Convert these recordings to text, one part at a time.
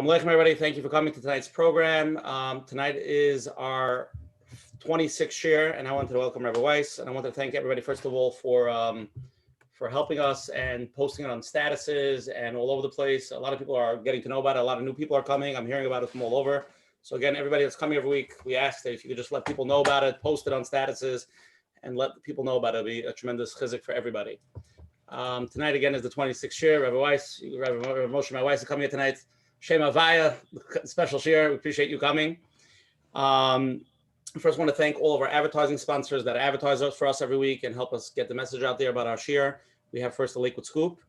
Menachem, everybody. Thank you for coming to tonight's program. Tonight is our 26th year, and I wanted to welcome Rabbi Weiss, and I want to thank everybody, first of all, for helping us and posting it on statuses and all over the place. A lot of people are getting to know about it. A lot of new people are coming. I'm hearing about it from all over. So again, everybody that's coming every week, we ask that if you could just let people know about it, post it on statuses, and let people know about it. It'll be a tremendous chizuk for everybody. Tonight, again, is the 26th year. Rabbi Weiss, Rabbi Moshe Mer Weiss is coming here tonight. Shem Havaya, special share. We appreciate you coming. First, I want to thank all of our advertising sponsors that advertise for us every week and help us get the message out there about our share. We have first the Lakewood Scoop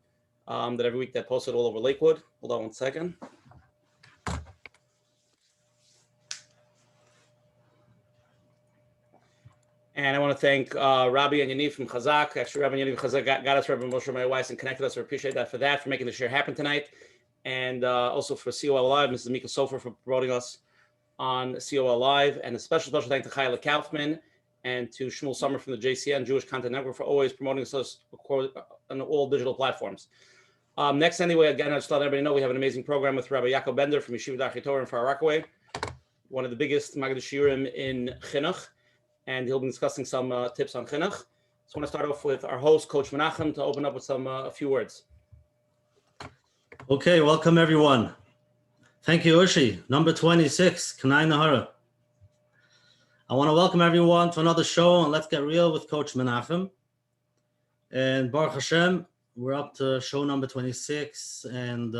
that every week that posted all over Lakewood. Hold on one second. And I want to thank Rabbi and Yaniv from Chazak. Actually, Rabbi and Yaniv from Chazak got us Rabbi Moshe Mer Weiss and connected us. We appreciate that for making the share happen tonight. And also for COL Live, Mrs. Mika Sofer for promoting us on COL Live. And a special thank to Chayla Kaufman and to Shmuel Summer from the JCN, Jewish Content Network, for always promoting us on all digital platforms. Next, anyway, again, I just let everybody know we have an amazing program with Rabbi Yaakov Bender from Yeshiva Darchei Torah in Far Rockaway, one of the biggest Magad Shiurim in Chinoch. And he'll be discussing some tips on Chinoch. So I want to start off with our host, Coach Menachem, to open up with a few words. Okay, welcome everyone. Thank you, Ushi. Number 26, Kanai Nahara. I want to welcome everyone to another show, and let's get real with Coach Menachem. And Baruch Hashem, we're up to show number 26 and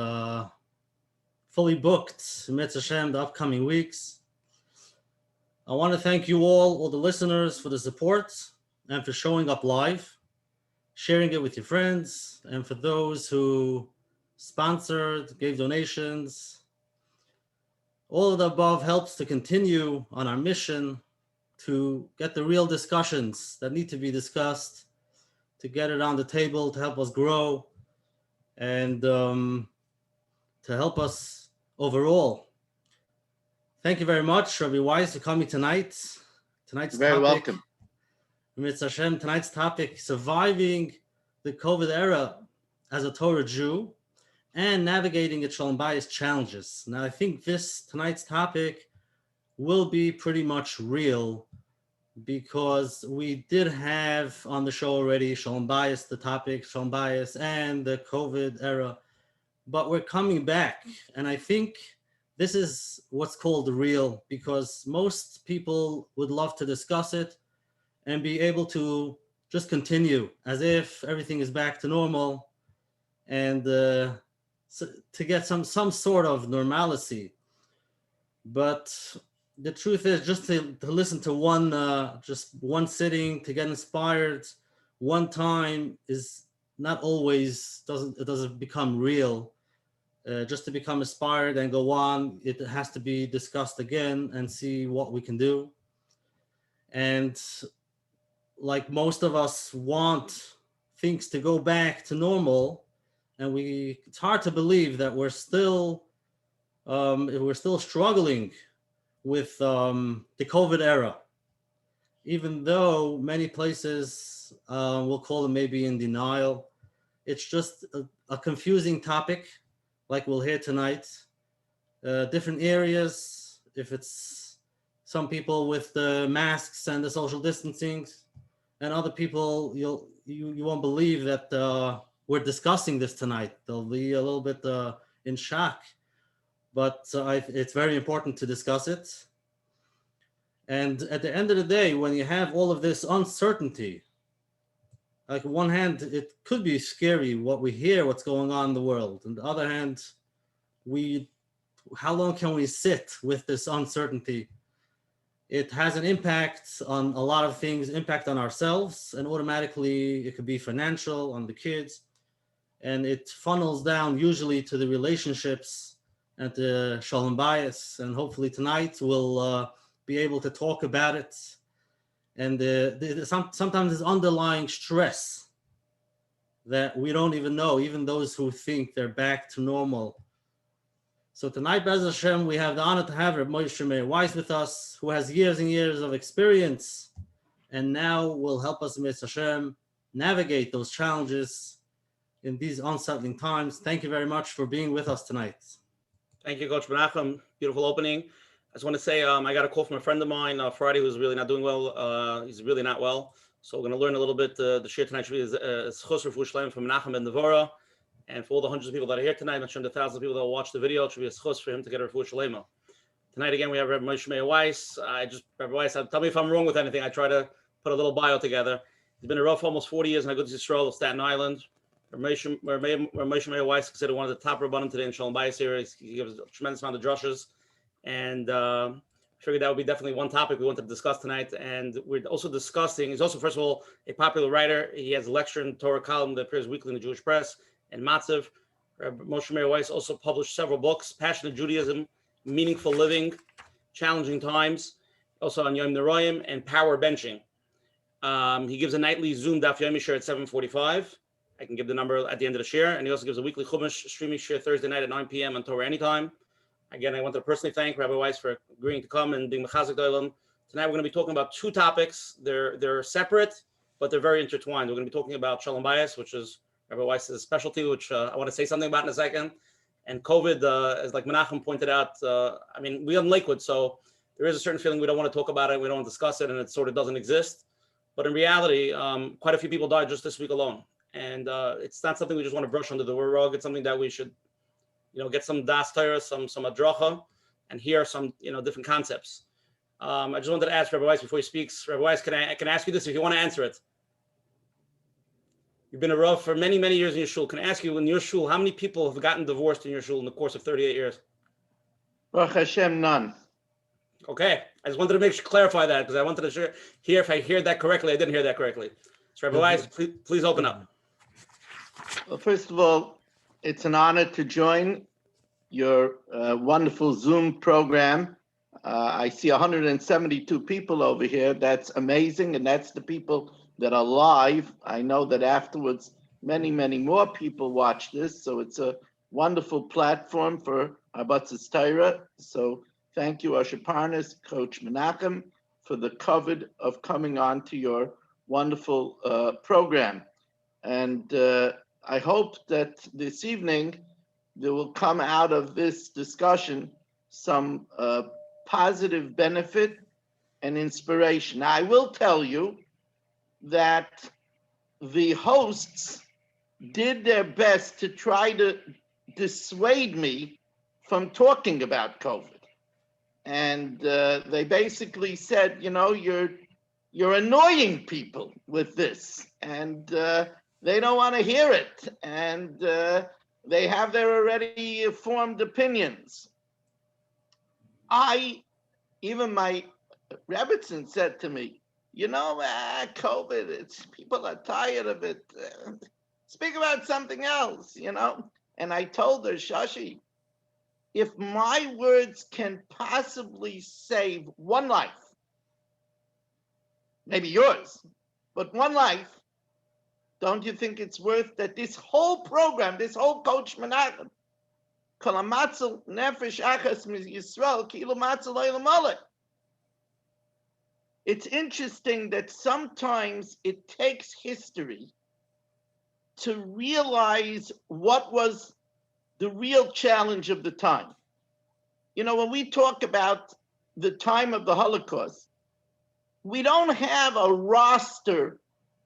fully booked, Mitzvah Hashem, the upcoming weeks. I want to thank you all the listeners, for the support and for showing up live, sharing it with your friends, and for those who sponsored, gave donations. All of the above helps to continue on our mission to get the real discussions that need to be discussed, to get it on the table, to help us grow, and to help us overall. Thank you very much, Rabbi Weiss, for coming tonight. Tonight's You're very topic, welcome. Mitzvah Hashem, tonight's topic, surviving the COVID era as a Torah Jew and navigating its Sholom Bayis challenges. Now, I think tonight's topic will be pretty much real because we did have on the show already Sholom Bayis, the topic, Sholom Bayis and the COVID era, but we're coming back. And I think this is what's called real because most people would love to discuss it and be able to just continue as if everything is back to normal and to get some sort of normalcy. But the truth is just to listen to just one sitting, to get inspired one time is not always, doesn't become real. Just to become inspired and go on, it has to be discussed again and see what we can do. And like most of us want things to go back to normal, and it's hard to believe that we're still struggling with the COVID era, even though many places we'll call them maybe in denial. It's just a confusing topic, like we'll hear tonight. Different areas, if it's some people with the masks and the social distancing, and other people, you won't believe that we're discussing this tonight. They'll be a little bit in shock, but it's very important to discuss it. And at the end of the day, when you have all of this uncertainty, like on one hand, it could be scary what we hear, what's going on in the world. On the other hand, how long can we sit with this uncertainty? It has an impact on a lot of things, impact on ourselves, and automatically it could be financial, on the kids, and it funnels down usually to the relationships and the Sholom Bayis. And hopefully tonight we'll be able to talk about it. And sometimes there's underlying stress that we don't even know, even those who think they're back to normal. So tonight, Be'ez Hashem, we have the honor to have Rabbi Moshe Mer Weiss with us, who has years and years of experience, and now will help us, Mitzvah Hashem, navigate those challenges in these unsettling times. Thank you very much for being with us tonight. Thank you, Coach Menachem. Beautiful opening. I just want to say I got a call from a friend of mine Friday who's really not doing well. He's really not well. So we're going to learn a little bit. The shir tonight should be Chos Refuah Shlema from Menachem and Devorah. And for all the hundreds of people that are here tonight, I'm sure the thousands of people that will watch the video, it should be a chos for him to get a Refuah Shlema. Tonight again, we have Rabbi Moshe Mer Weiss. Rabbi Weiss, tell me if I'm wrong with anything. I try to put a little bio together. He's been a Rav for almost 40 years in Agudas Yisrael of Staten Island. Moshe Mer Weiss is considered one of the top rabbanim today in Sholom Bayis here. He gives a tremendous amount of drushes, and figured that would be definitely one topic we wanted to discuss tonight. And we're also discussing. He's also, first of all, a popular writer. He has a lecture in Torah column that appears weekly in the Jewish Press and Matzav. Moshe Mer Weiss also published several books: Passionate Judaism, Meaningful Living, Challenging Times, also on Yom Neroyim, and Power Benching. He gives a nightly Zoom Daf Yomi share at 7:45. I can give the number at the end of the share. And he also gives a weekly Chumash streaming share Thursday night at 9 p.m. on Torah Anytime. Again, I want to personally thank Rabbi Weiss for agreeing to come and being Mechazik Doilam. Tonight, we're going to be talking about two topics. They're separate, but they're very intertwined. We're going to be talking about Shalom Bayis, which is Rabbi Weiss's specialty, which I want to say something about in a second. And COVID, as like Menachem pointed out, we live in Lakewood, so there is a certain feeling we don't want to talk about it, we don't want to discuss it, and it sort of doesn't exist. But in reality, quite a few people died just this week alone. And it's not something we just want to brush under the rug. It's something that we should, get some das Torah, some adracha, and hear some, different concepts. I just wanted to ask Rabbi Weiss before he speaks. Rabbi Weiss, can I ask you this if you want to answer it? You've been a Rav for many, many years in your shul. Can I ask you, in your shul, how many people have gotten divorced in your shul in the course of 38 years? Baruch Hashem, none. Okay, I just wanted to clarify that because I wanted to hear if I hear that correctly. I didn't hear that correctly. So Rabbi Weiss, please open up. Well, first of all, it's an honor to join your wonderful Zoom program. I see 172 people over here. That's amazing, and that's the people that are live. I know that afterwards, many, many more people watch this, so it's a wonderful platform for Abatzis Torah. So thank you, Usher Parnes, Coach Menachem, for the covet of coming on to your wonderful program. And I hope that this evening there will come out of this discussion some positive benefit and inspiration. Now, I will tell you that the hosts did their best to try to dissuade me from talking about COVID. And they basically said, you're annoying people with this, and they don't want to hear it, and they have their already formed opinions. Even my Rebbitzin said to me, COVID, people are tired of it. Speak about something else, And I told her, Shashi, if my words can possibly save one life, maybe yours, but one life, don't you think it's worth that this whole program, this whole Coach Menachem, Kolamatzel Nefesh Achas Yisrael, Kilo Matzel Olam. It's interesting that sometimes it takes history to realize what was the real challenge of the time. When we talk about the time of the Holocaust, we don't have a roster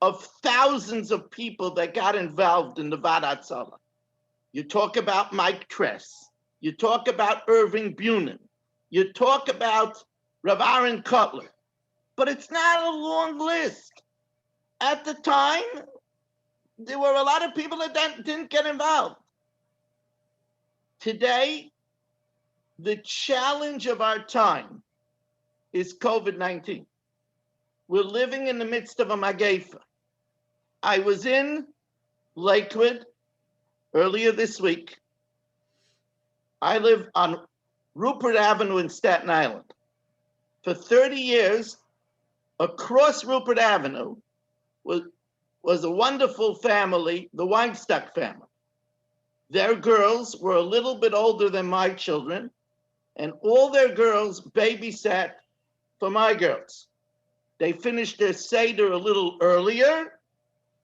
of thousands of people that got involved in the Vadat Tzala. You talk about Mike Tress. You talk about Irving Bunin. You talk about Rav Aaron Kotler. But it's not a long list. At the time, there were a lot of people that didn't get involved. Today, the challenge of our time is COVID-19. We're living in the midst of a magefa. I was in Lakewood earlier this week. I live on Rupert Avenue in Staten Island. For 30 years, across Rupert Avenue was a wonderful family, the Weinstock family. Their girls were a little bit older than my children, and all their girls babysat for my girls. They finished their Seder a little earlier,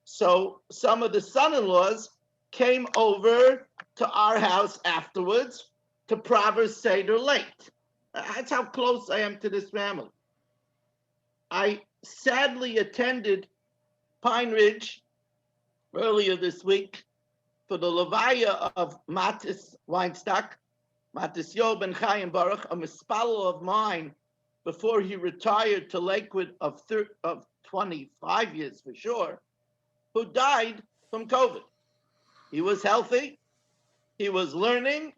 so some of the son-in-laws came over to our house afterwards to Proverbs Seder late. That's how close I am to this family. I sadly attended Pine Ridge earlier this week for the Levaya of Matis Weinstock, Matis Yo ben Chaim Baruch, a mispalo of mine before he retired to Lakewood of 25 years for sure, who died from COVID. He was healthy, he was learning,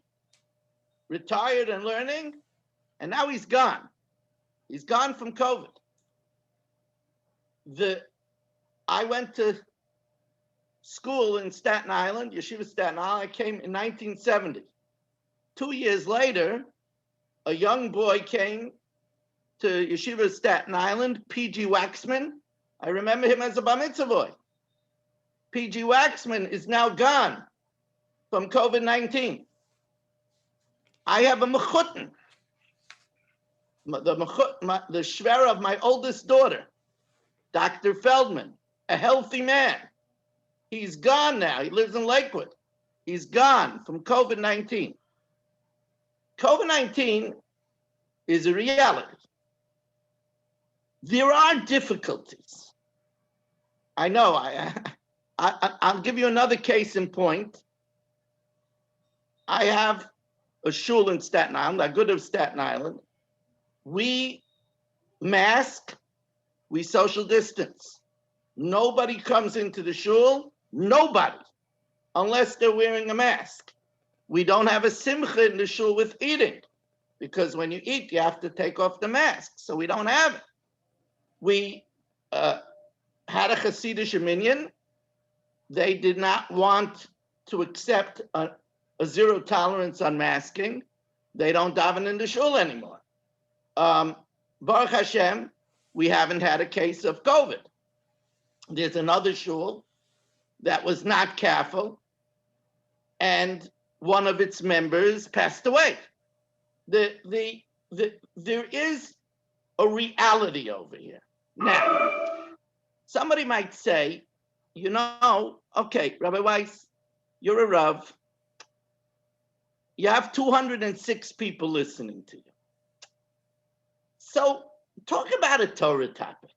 retired and learning, and now he's gone. He's gone from COVID. I went to school in Staten Island, Yeshiva Staten Island. I came in 1970. 2 years later, a young boy came to Yeshiva Staten Island, P.G. Waxman. I remember him as a bar mitzvah boy. P.G. Waxman is now gone from COVID-19. I have a mechutin, the shver of my oldest daughter, Dr. Feldman, a healthy man. He's gone now. He lives in Lakewood. He's gone from COVID-19. COVID-19 is a reality. There are difficulties. I know. I'll give you another case in point. I have a shul in Staten Island, a good of Staten Island. We mask, we social distance. Nobody comes into the shul, nobody, unless they're wearing a mask. We don't have a simcha in the shul with eating, because when you eat, you have to take off the mask, so we don't have it. We had a Hasidic minyan. They did not want to accept a zero tolerance on masking. They don't daven in the shul anymore. Baruch Hashem, we haven't had a case of COVID. There's another shul that was not careful, and one of its members passed away. There is a reality over here. Now, somebody might say, you know, okay, Rabbi Weiss, you're a Rav. You have 206 people listening to you. So talk about a Torah topic.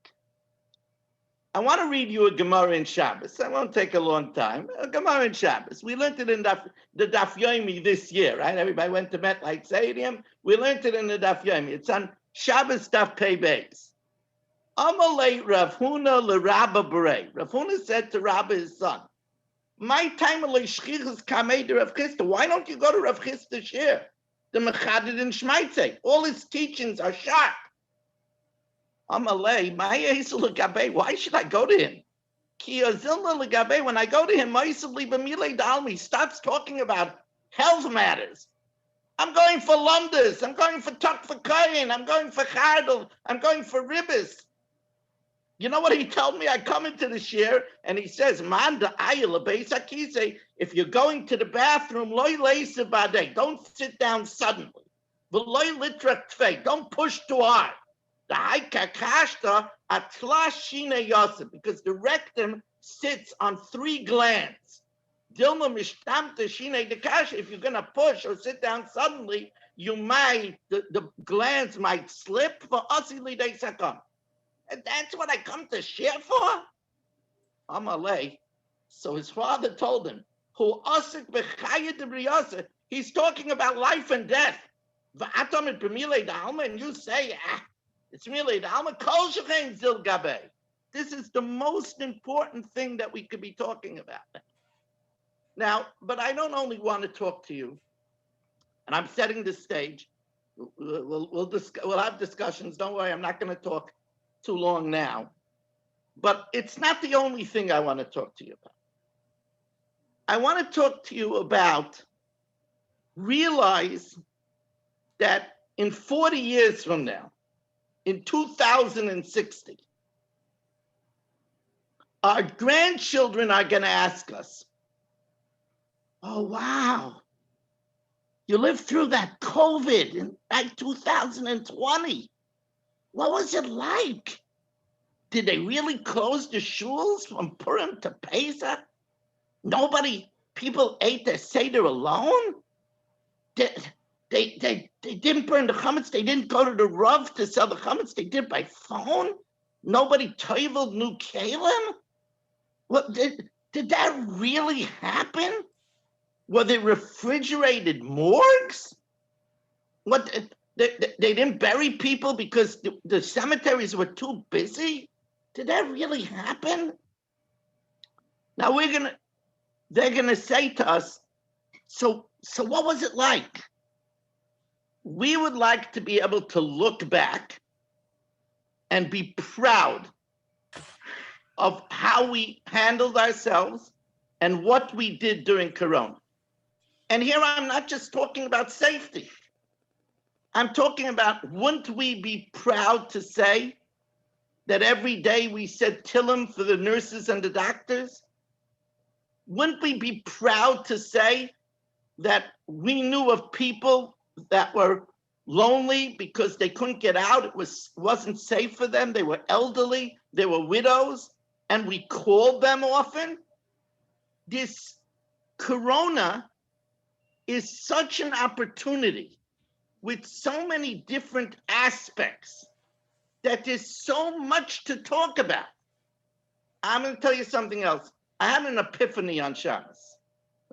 I want to read you a Gemara in Shabbos. It won't take a long time. A Gemara in Shabbos. We learned it in the Daf Yomi this year, right? Everybody went to MetLife Stadium. We learned it in the Daf Yomi. It's on Shabbos Daf Pei Beis. Amalei Rav Huna l'Rabba Berei. Rav Huna said to Rabba, his son, my time shchichus kamei de Rav Chisda. Why don't you go to Rav Chisda shir? The Mechaded in Shmaitze. All his teachings are sharp. Amalei, why should I go to him? When I go to him, he starts talking about health matters. I'm going for Lumdas. I'm going for Tuk for Kayin. I'm going for Chardel. I'm going for Ribbis. You know what he told me? I come into the shir and he says, if you're going to the bathroom, don't sit down suddenly. Don't push too hard. Because the rectum sits on 3 glands. If you're going to push or sit down suddenly, the glands might slip. And that's what I come to share for? Amalei. So his father told him, he's talking about life and death. And you say, it's really the Alma Kol Shechein Zil Gabe. This is the most important thing that we could be talking about now. But I don't only want to talk to you, and I'm setting the stage. We'll have discussions. Don't worry, I'm not going to talk too long now. But it's not the only thing I want to talk to you about. I want to talk to you about realize that in 40 years from now, in 2060, our grandchildren are going to ask us, oh, wow, you lived through that COVID in like 2020. What was it like? Did they really close the shuls from Purim to Pesach? People ate their Seder alone? Did They didn't burn the chametz. They didn't go to the Rav to sell the chametz. They did by phone. Nobody toiveled new kalim. What did that really happen? Were they refrigerated morgues? What they didn't bury people because the cemeteries were too busy? Did that really happen? Now they're gonna say to us, so what was it like? We would like to be able to look back and be proud of how we handled ourselves and what we did during Corona. And here I'm not just talking about safety. I'm talking about, wouldn't we be proud to say that every day we said Tillim for the nurses and the doctors? Wouldn't we be proud to say that we knew of people that were lonely because they couldn't get out? It wasn't safe for them. They were elderly, they were widows, and we called them often. This Corona is such an opportunity with so many different aspects that there's so much to talk about. I'm going to tell you something else. I had an epiphany on Shabbos.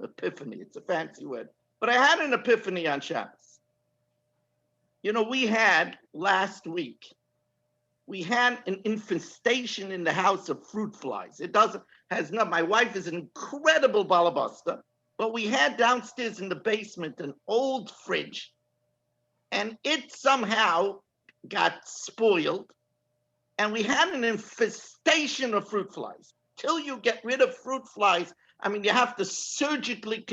Epiphany, it's a fancy word. But I had an epiphany on Shabbos. You know, we had last week, we had an infestation in the house of fruit flies. My wife is an incredible balabuster, but we had downstairs in the basement an old fridge, and it somehow got spoiled, and we had an infestation of fruit flies. Till you get rid of fruit flies, I mean, you have to surgically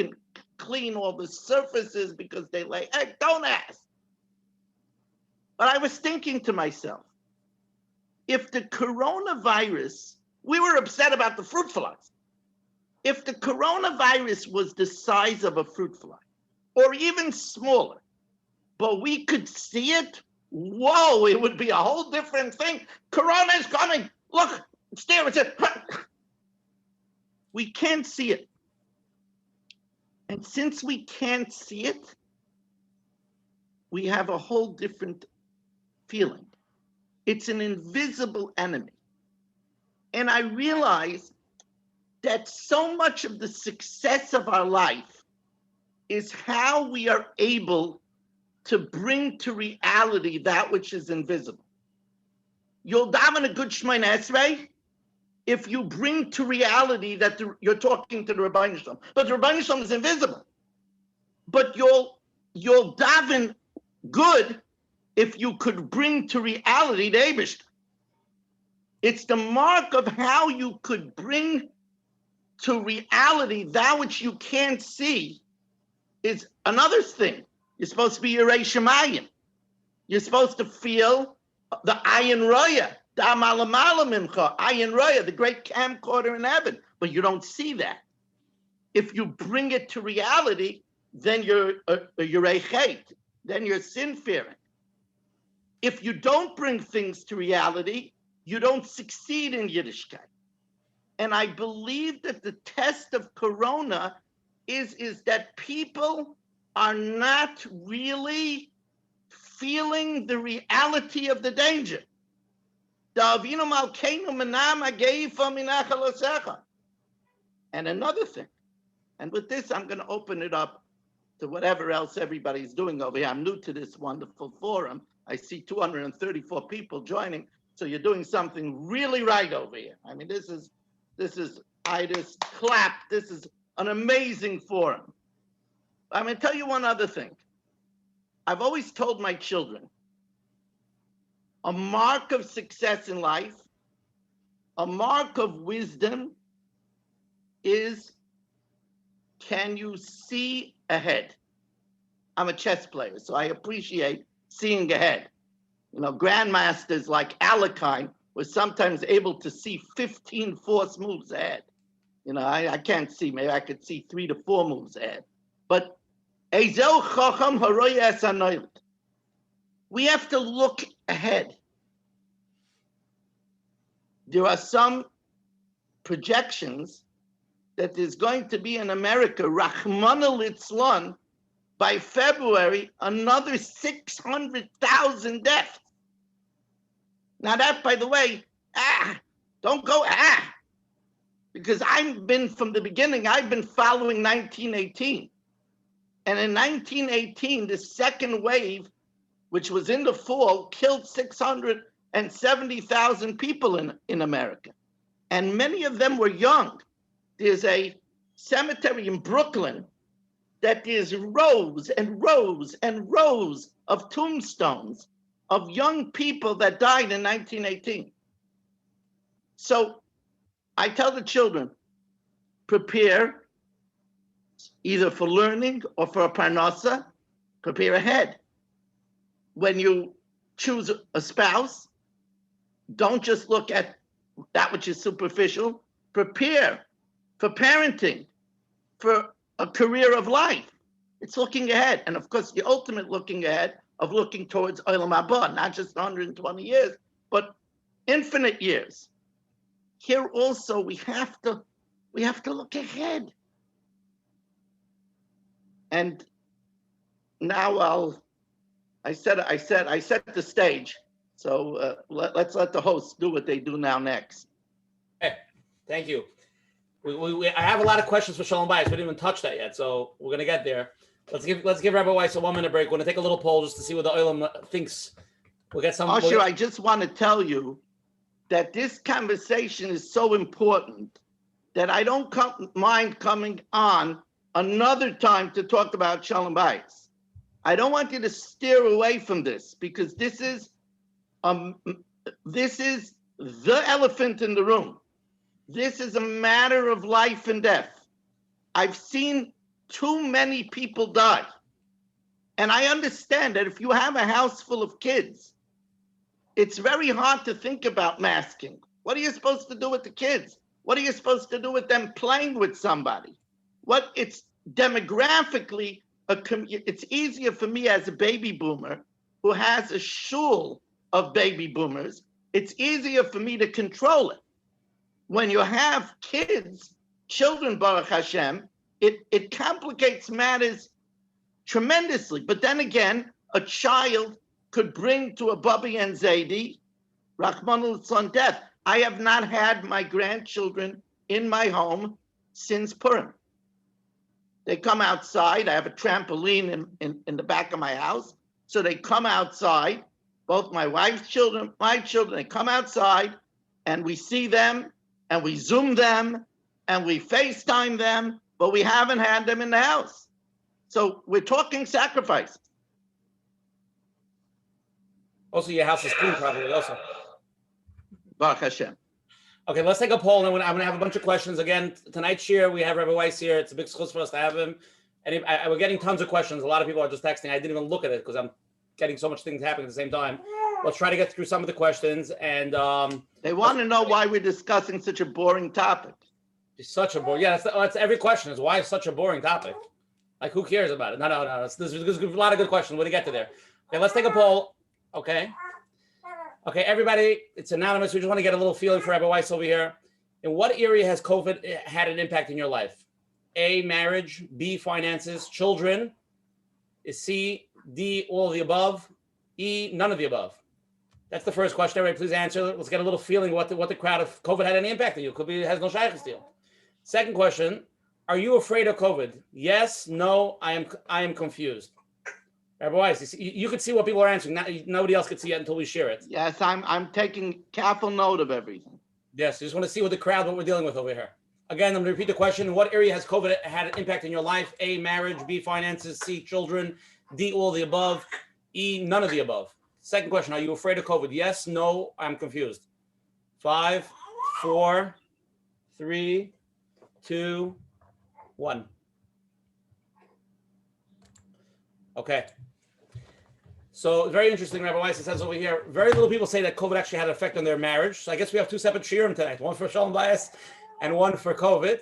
clean all the surfaces because they lay eggs. Don't ask. But I was thinking to myself, if the coronavirus, we were upset about the fruit flies. If the coronavirus was the size of a fruit fly, or even smaller, but we could see it, whoa, it would be a whole different thing. Corona is coming. Look, it's there. It's it. We can't see it. And since we can't see it, we have a whole different feeling. It's an invisible enemy. And I realize that so much of the success of our life is how we are able to bring to reality that which is invisible. You'll daven a good Shemoneh Esrei if you bring to reality that you're talking to the Rabbi Shalom. But the Rabbi Shalom is invisible. But you'll daven good if you could bring to reality the Eibishter. It's the mark of how you could bring to reality that which you can't see is another thing. You're supposed to be Yirei Shemayim. You're supposed to feel the Ayin Roya, the Amalamala Mimcha, Ayin Roya, the great camcorder in heaven. But you don't see that. If you bring it to reality, then you're Yirei Chet, then you're sin-fearing. If you don't bring things to reality, you don't succeed in Yiddishkeit. And I believe that the test of Corona is that people are not really feeling the reality of the danger. And another thing, and with this, I'm going to open it up to whatever else everybody's doing over here. I'm new to this wonderful forum. I see 234 people joining. So you're doing something really right over here. I mean, this is, I just clap. This is an amazing forum. I'm going to tell you one other thing. I've always told my children, a mark of success in life, a mark of wisdom is, can you see ahead? I'm a chess player, so I appreciate seeing ahead. You know, grandmasters like Alekhine was sometimes able to see 15 force moves ahead. You know, I can't see, maybe I could see 3 to 4 moves ahead. But we have to look ahead. There are some projections that there's going to be in America, Rahmana Litzlan, By February, another 600,000 deaths. Now that, by the way, don't go, because I've been from the beginning, I've been following 1918. And in 1918, the second wave, which was in the fall, killed 670,000 people in America. And many of them were young. There's a cemetery in Brooklyn that there's rows and rows and rows of tombstones of young people that died in 1918. So I tell the children, prepare either for learning or for a parnasa, prepare ahead. When you choose a spouse, don't just look at that which is superficial. Prepare for parenting, for a career of life. It's looking ahead. And of course, the ultimate looking ahead of looking towards Olam Haba, not just 120 years, but infinite years. Here also, we have to look ahead. And now I set the stage. So let's let the hosts do what they do now next. Okay, thank you. I have a lot of questions for Sholom Bayis. We didn't even touch that yet, so we're gonna get there. Let's give Rabbi Weiss a 1 minute break. We're gonna take a little poll just to see what the Olam thinks. We'll get some. Usher, I just want to tell you that this conversation is so important that I don't mind coming on another time to talk about Sholom Bayis. I don't want you to steer away from this because this is the elephant in the room. This is a matter of life and death. I've seen too many people die. And I understand that if you have a house full of kids, it's very hard to think about masking. What are you supposed to do with the kids? What are you supposed to do with them playing with somebody? It's demographically, it's easier for me as a baby boomer who has a shul of baby boomers. It's easier for me to control it. When you have children, Baruch Hashem, it complicates matters tremendously. But then again, a child could bring to a Bubby and Zaidi, Rachmana litzlan, death. I have not had my grandchildren in my home since Purim. They come outside. I have a trampoline in the back of my house. So they come outside, both my wife's children, my children, they come outside and we see them and we Zoom them and we FaceTime them, but we haven't had them in the house. So we're talking sacrifice. Also, your house is clean probably also. Baruch Hashem. Okay, let's take a poll, and I'm going to have a bunch of questions. Again, tonight's year, we have Rabbi Weiss here. It's a big schus for us to have him. And we're getting tons of questions. A lot of people are just texting. I didn't even look at it because I'm getting so much things happening at the same time. Let's try to get through some of the questions. And they want to know why we're discussing such a boring topic. It's such a boring. Yeah, that's every question is why it's such a boring topic. Like, who cares about it? No. There's a lot of good questions. We're going to get to there. Okay, let's take a poll. Okay, everybody, it's anonymous. We just want to get a little feeling for Rabbi Weiss over here. In what area has COVID had an impact in your life? A, marriage. B, finances. Children. C, D, all of the above. E, none of the above. That's the first question. Everybody, please answer. Let's get a little feeling what the crowd of COVID had any impact on you. Could be it has no shaykhs deal. Second question: are you afraid of COVID? Yes, no. I am confused. Rabbi Weiss, you could see what people are answering. Nobody else could see it until we share it. Yes, I'm taking careful note of everything. Yes, you just want to see what we're dealing with over here. Again, I'm going to repeat the question. In what area has COVID had an impact in your life? A, marriage. B, finances. C, children. D, all of the above. E, none of the above. Second question, are you afraid of COVID? Yes, no, I'm confused. 5, 4, 3, 2, 1. Okay. So very interesting, Rabbi Weiss. It says over here, very little people say that COVID actually had an effect on their marriage. So I guess we have two separate shiurim tonight, one for Sholom Bayis and one for COVID.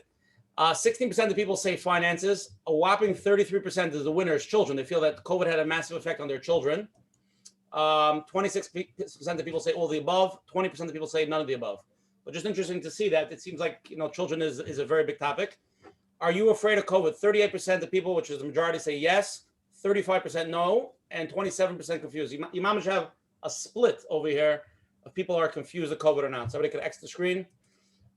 16% of people say finances. A whopping 33% is the winners, children. They feel that COVID had a massive effect on their children. 26% of people say all the above. 20% of people say none of the above. But just interesting to see that. It seems like, children is a very big topic. Are you afraid of COVID? 38% of people, which is the majority, say yes. 35% no, and 27% confused. You mamish have a split over here of people who are confused of COVID or not. Somebody could X the screen.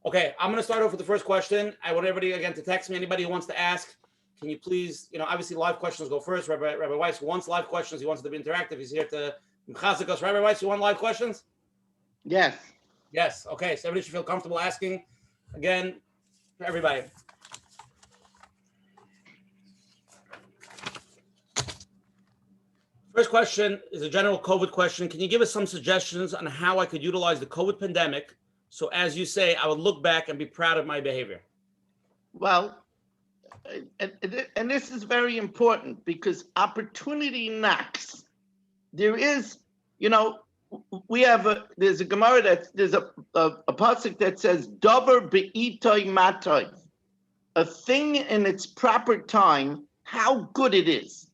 Okay, I'm going to start off with the first question. I want everybody, again, to text me. Anybody who wants to ask, can you please, obviously live questions go first. Rabbi Weiss wants live questions. He wants to be interactive. He's here to mchazik us. Rabbi Weiss, you want live questions? Yes. Yes. Okay, so everybody should feel comfortable asking. Again, for everybody. First question is a general COVID question. Can you give us some suggestions on how I could utilize the COVID pandemic so, as you say, I would look back and be proud of my behavior? Well, and this is very important because opportunity knocks. There is, there's a Gemara there's a pasuk that says, "Davar be'itoi matoi," a thing in its proper time, how good it is.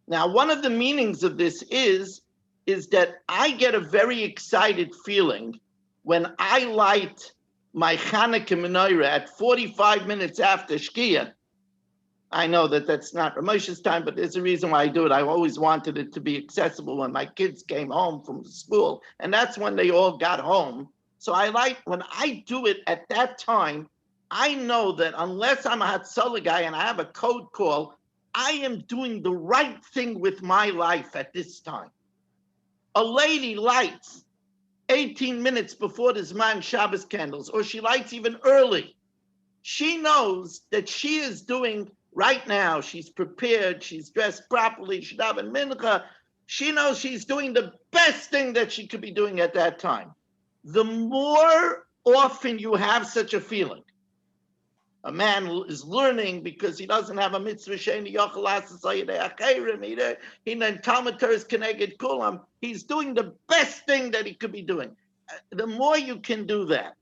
Now, one of the meanings of this is that I get a very excited feeling when I light my Hanukkah menorah at 45 minutes after Shkia. I know that that's not Ramoshe's time, but there's a reason why I do it. I always wanted it to be accessible when my kids came home from school, and that's when they all got home. So when I do it at that time, I know that unless I'm a Hatzalah guy and I have a code call, I am doing the right thing with my life at this time. A lady lights 18 minutes before the Zman Shabbos candles, or she lights even early. She knows that she is doing right now. She's prepared. She's dressed properly. She's daven mincha. She knows she's doing the best thing that she could be doing at that time. The more often you have such a feeling, a man is learning because he doesn't have a mitzvah sheni yochalas achirim. He then Talmud Torah is connected kulam. He's doing the best thing that he could be doing. The more you can do that,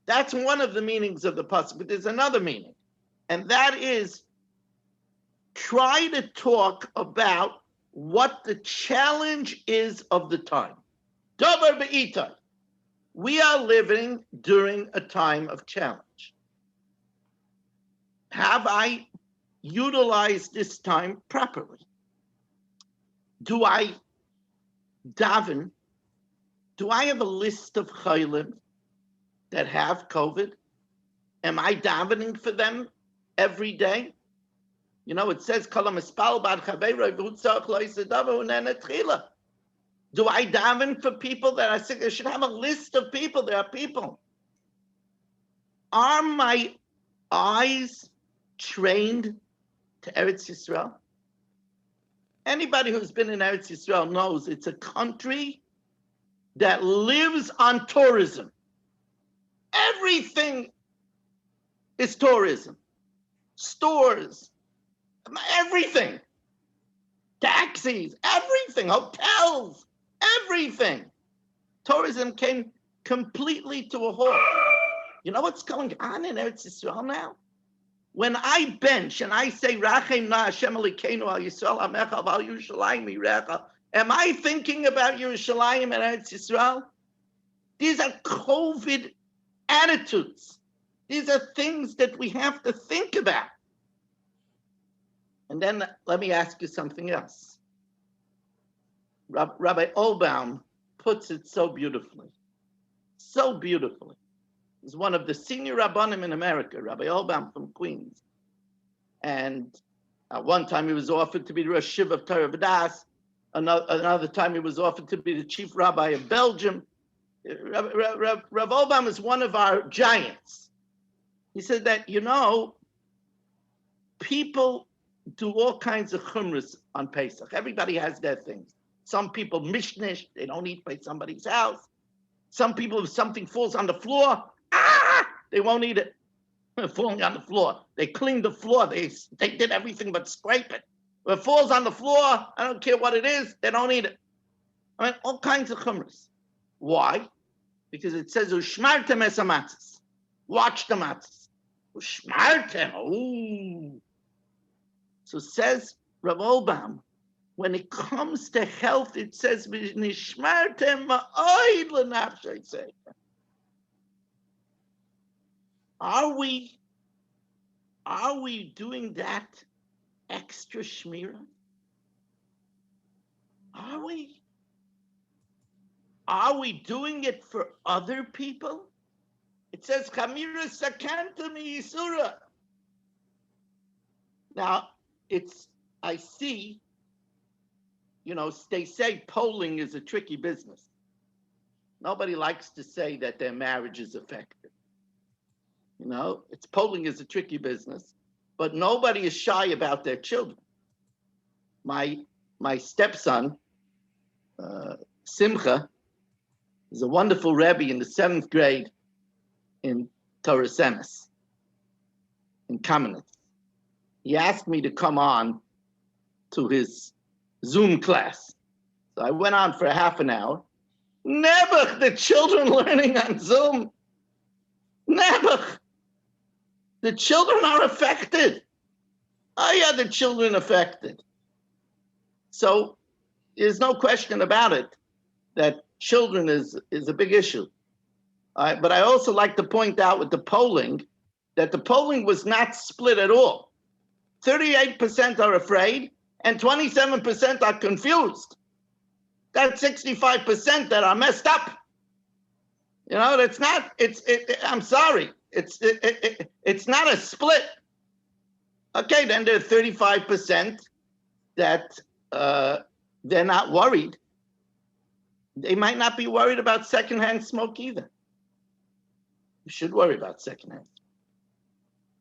that's one of the meanings of the pasuk. But there's another meaning, and that is try to talk about what the challenge is of the time. Davar be'itah. We are living during a time of challenge. Have I utilized this time properly? Do I daven? Do I have a list of chaylim that have COVID? Am I davening for them every day? It says, do I daven for people that are sick? I should have a list of people. There are people. Are my eyes trained to Eretz Yisrael? Anybody who's been in Eretz Yisrael knows it's a country that lives on tourism. Everything is tourism. Stores, everything. Taxis, everything. Hotels, everything. Tourism came completely to a halt. You know what's going on in Eretz Yisrael now? When I bench and I say, Rachem na Hashem Elokeinu al Yisrael Amecha v'al Yerushalayim Yirecha, am I thinking about Yerushalayim and Eretz Yisrael? These are COVID attitudes. These are things that we have to think about. And then let me ask you something else. Rabbi Olbaum puts it so beautifully. So beautifully. He's one of the senior rabbanim in America, Rabbi Olbaum from Queens. And one time he was offered to be the Rosh Shiva of Torah V'das. Another time he was offered to be the chief rabbi of Belgium. Rabbi Olbaum is one of our giants. He said that, people do all kinds of chumras on Pesach. Everybody has their things. Some people mishnish, they don't eat by somebody's house. Some people, if something falls on the floor, they won't eat it. Falling on the floor. They clean the floor. They did everything but scrape it. If it falls on the floor, I don't care what it is, they don't eat it. I mean, all kinds of chumras. Why? Because it says, Ushmartem es hamatzos. Watch the matzos. Ushmartem. Ooh. So says Rav Olbaum, when it comes to health, it says, Nishmartem ma'od l'nafshay tzedek. Are we doing that extra shmira? Are we? Are we doing it for other people? It says, Chamira sakanta mi yisura. Now, I see, they say polling is a tricky business. Nobody likes to say that their marriage is affected. Polling is a tricky business, but nobody is shy about their children. My stepson, Simcha, is a wonderful Rebbe in the 7th grade in Torah Semis, in Kamenetz. He asked me to come on to his Zoom class. So I went on for half an hour. Never the children learning on Zoom. Never. The children are affected. Oh yeah, the children affected. So there's no question about it that children is a big issue. But I also like to point out with the polling that the polling was not split at all. 38% are afraid and 27% are confused. That's 65% that are messed up. That's not, I'm sorry. It's not a split. Okay, then there are 35% that they're not worried. They might not be worried about secondhand smoke either. You should worry about secondhand.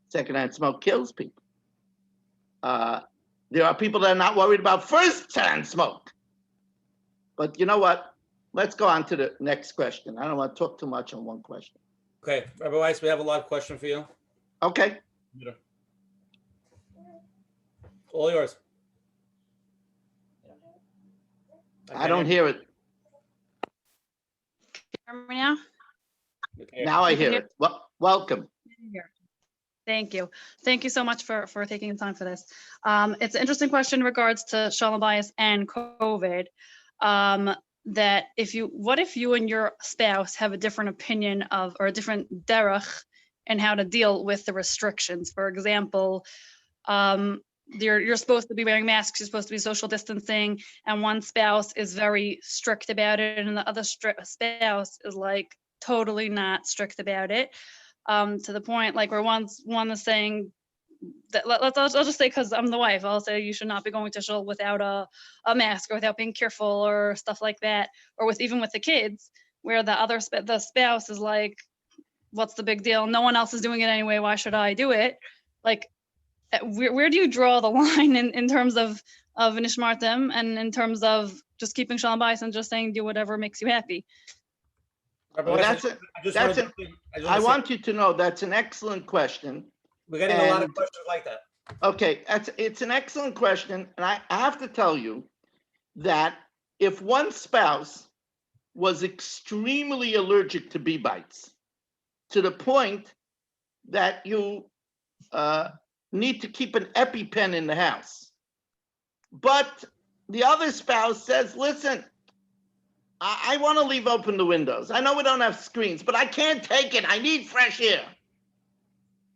Secondhand smoke kills people. There are people that are not worried about first-hand smoke. But you know what? Let's go on to the next question. I don't want to talk too much on one question. Okay, Rabbi Weiss, we have a live question for you. Okay. All yours. I don't hear it. Hear me now? Now I hear it. Welcome. Thank you. Thank you so much for taking the time for this. It's an interesting question in regards to Sholom Bayis and COVID. That what if you and your spouse have a different opinion of, or a different derech in how to deal with the restrictions? For example, you're supposed to be wearing masks, you're supposed to be social distancing, and one spouse is very strict about it, and the other spouse is like totally not strict about it. To the point like where one is saying that I'll just say, because I'm the wife, I'll say you should not be going to shul without a mask or without being careful or stuff like that, or even with the kids, where the spouse is like, what's the big deal? No one else is doing it anyway. Why should I do it? Like, where do you draw the line in terms of nishmartim and in terms of just keeping Sholom Bayis and just saying do whatever makes you happy? I want you to know that's an excellent question. We're getting a lot of questions like that. Okay, it's an excellent question. And I have to tell you that if one spouse was extremely allergic to bee bites, to the point that you need to keep an EpiPen in the house, but the other spouse says, listen, I want to leave open the windows. I know we don't have screens, but I can't take it. I need fresh air.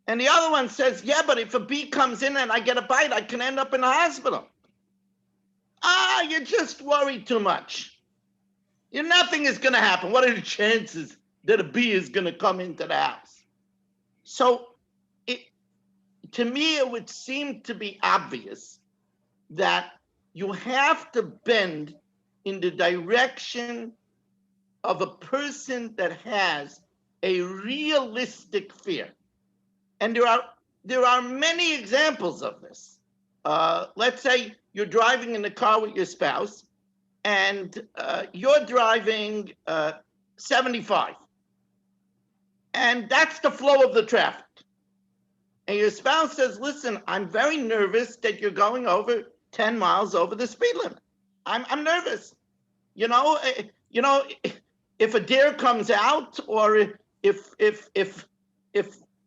And the other one says, yeah, but if a bee comes in and I get a bite, I can end up in the hospital. You just worry too much. Nothing is going to happen. What are the chances that a bee is going to come into the house? So to me, it would seem to be obvious that you have to bend in the direction of a person that has a realistic fear. And there are many examples of this. Let's say you're driving in the car with your spouse and you're driving 75. And that's the flow of the traffic. And your spouse says, listen, I'm very nervous that you're going over 10 miles over the speed limit. I'm nervous. If a deer comes out, or if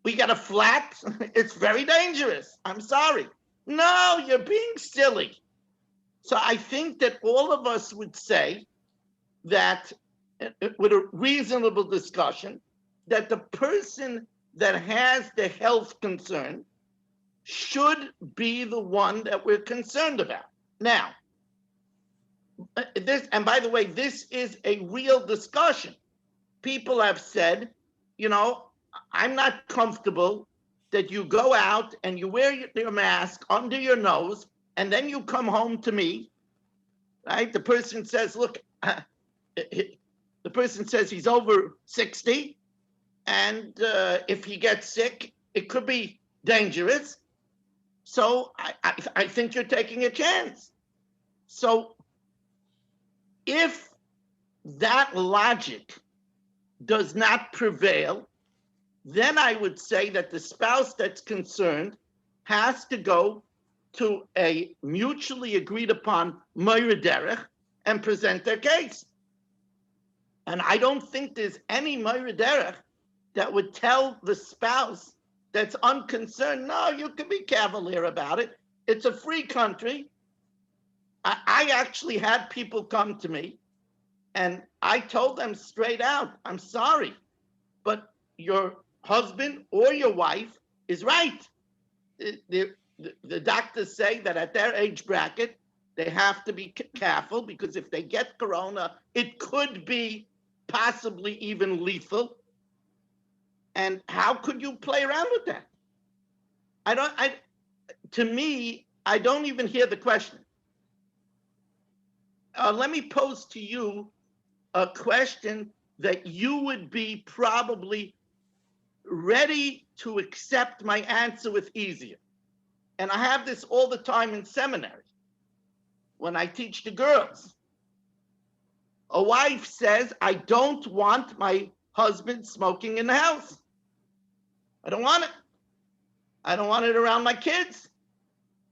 we get a flat, it's very dangerous. I'm sorry. No, you're being silly. So I think that all of us would say that, with a reasonable discussion, that the person that has the health concern should be the one that we're concerned about. Now, this, and by the way, this is a real discussion. People have said, I'm not comfortable that you go out and you wear your mask under your nose, and then you come home to me, right? The person says, look, the person says he's over 60, and if he gets sick, it could be dangerous. So I think you're taking a chance. So if that logic does not prevail, then I would say that the spouse that's concerned has to go to a mutually agreed upon Meir derech and present their case. And I don't think there's any Meir derech that would tell the spouse that's unconcerned, no, you can be cavalier about it. It's a free country. I actually had people come to me and I told them straight out, I'm sorry, but your husband or your wife is right. The doctors say that at their age bracket, they have to be careful because if they get corona, it could be possibly even lethal. And how could you play around with that? To me, I don't even hear the question. Let me pose to you a question that you would be probably ready to accept my answer with easier. And I have this all the time in seminary when I teach the girls. A wife says, I don't want my husband smoking in the house. I don't want it. I don't want it around my kids.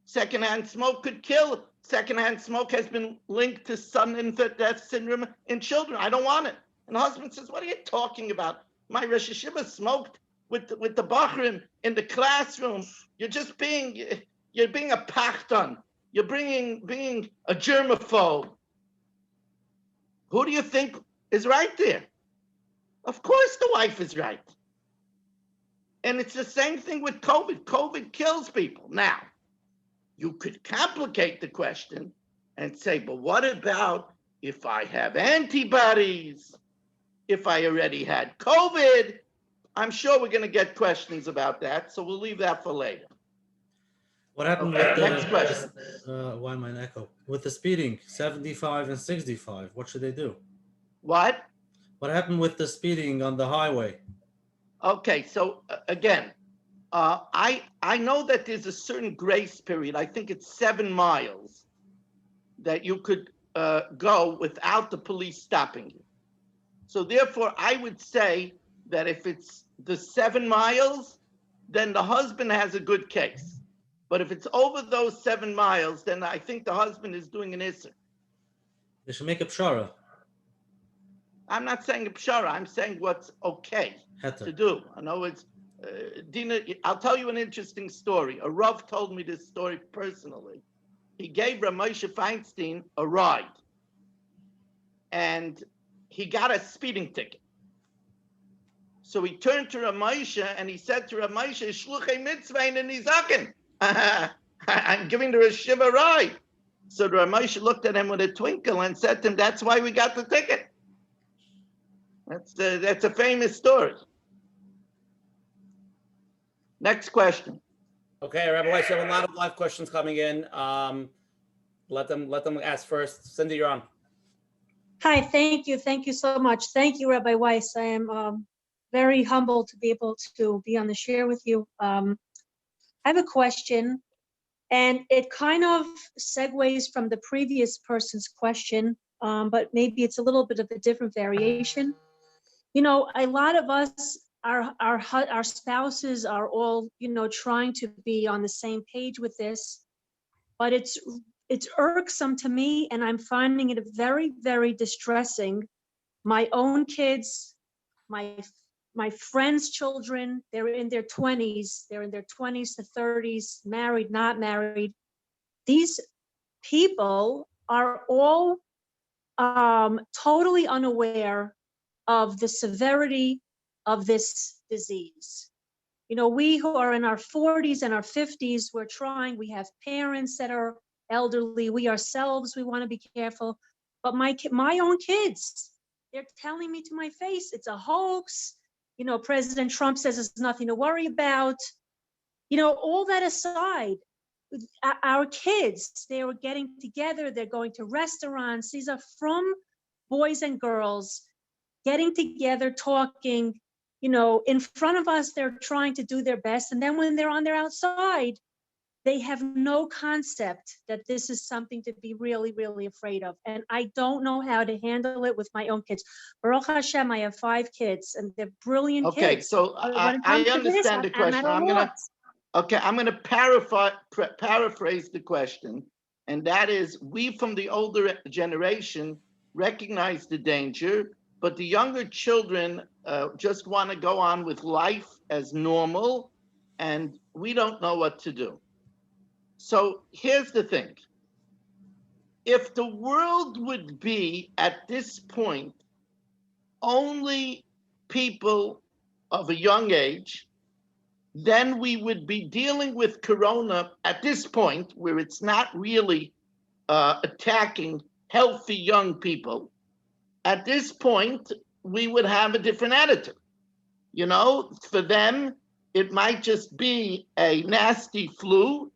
Secondhand smoke could kill. Secondhand smoke has been linked to sudden infant death syndrome in children. I don't want it. And the husband says, what are you talking about? My Rosh Hashiva smoked with the Bachrim in the classroom. You're being a pachtan. You're being a germaphobe. Who do you think is right there? Of course the wife is right. And it's the same thing with COVID. COVID kills people. Now, you could complicate the question and say, but what about if I have antibodies? If I already had COVID? I'm sure we're going to get questions about that, so we'll leave that for later. What happened with the next question? Why am I an echo? With the speeding, 75 and 65, what should they do? What? What happened with the speeding on the highway? Okay, so again, I know that there's a certain grace period. I think it's 7 miles that you could go without the police stopping you. So therefore, I would say that if it's the 7 miles, then the husband has a good case. But if it's over those 7 miles, then I think the husband is doing an issur. They should make a pshara. I'm not saying a pshara. I'm saying what's okay to do. I know it's Dina. I'll tell you an interesting story. A Rav told me this story personally. He gave Rabbi Moshe Feinstein a ride, and he got a speeding ticket. So he turned to Rabbi Moshe and he said to Rabbi Moshe, "Shluchei mitzvah in nizaken." I'm giving the Rosh Hashiva a ride. So Rabbi Moshe looked at him with a twinkle and said to him, "That's why we got the ticket." That's a famous story. Next question. Okay, Rabbi Weiss, you have a lot of live questions coming in. Let them ask first. Cindy, you're on. Hi, thank you so much. Thank you, Rabbi Weiss. I am very humbled to be able to be on the share with you. I have a question, and it kind of segues from the previous person's question, but maybe it's a little bit of a different variation. You know, a lot of us, our spouses are all, trying to be on the same page with this, but it's irksome to me, and I'm finding it very, very distressing. My own kids, my friends' children, they're in their 20s, to 30s, married, not married. These people are all totally unaware of the severity of this disease. You know, we who are in our 40s and our 50s, we're trying, we have parents that are elderly, we ourselves, we want to be careful, But my own kids, they're telling me to my face, it's a hoax. You know, President Trump says there's nothing to worry about. You know, all that aside, our kids, they were getting together, they're going to restaurants. These are from boys and girls getting together, talking, you know, in front of us, they're trying to do their best. And then when they're on their outside, they have no concept that this is something to be really, really afraid of. And I don't know how to handle it with my own kids. Baruch Hashem, I have 5 kids and they're brilliant kids. Okay, so I understand the question. I'm gonna paraphrase the question, and that is, we from the older generation recognize the danger, but the younger children just want to go on with life as normal, and we don't know what to do. So here's the thing. If the world would be, at this point, only people of a young age, then we would be dealing with Corona at this point, where it's not really attacking healthy young people. At this point, we would have a different attitude. You know, for them, it might just be a nasty flu,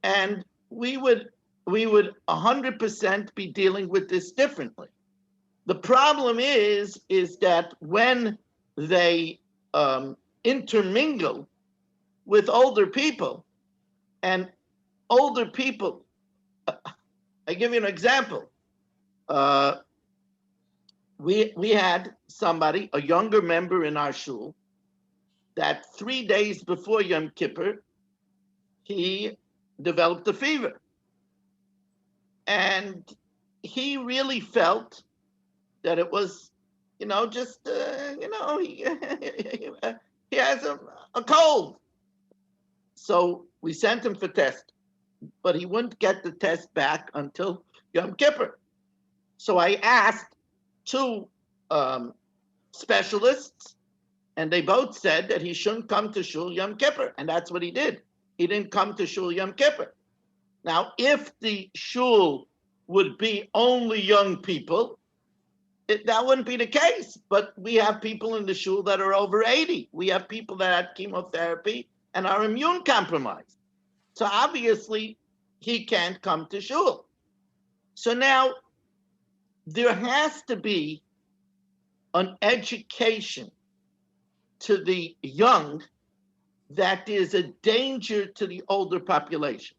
and we would 100% be dealing with this differently. The problem is that when they intermingle with older people, and older people, I give you an example. We had somebody, a younger member in our shul, that 3 days before Yom Kippur, he developed a fever. And he really felt that it was, you know, just, you know, he has a cold. So we sent him for test, but he wouldn't get the test back until Yom Kippur. So I asked 2 specialists, and they both said that he shouldn't come to Shul Yom Kippur, and that's what he did. He didn't come to Shul Yom Kippur. Now, if the Shul would be only young people, that wouldn't be the case. But we have people in the Shul that are over 80. We have people that had chemotherapy and are immune compromised. So obviously, he can't come to Shul. So now, there has to be an education to the young that is a danger to the older population.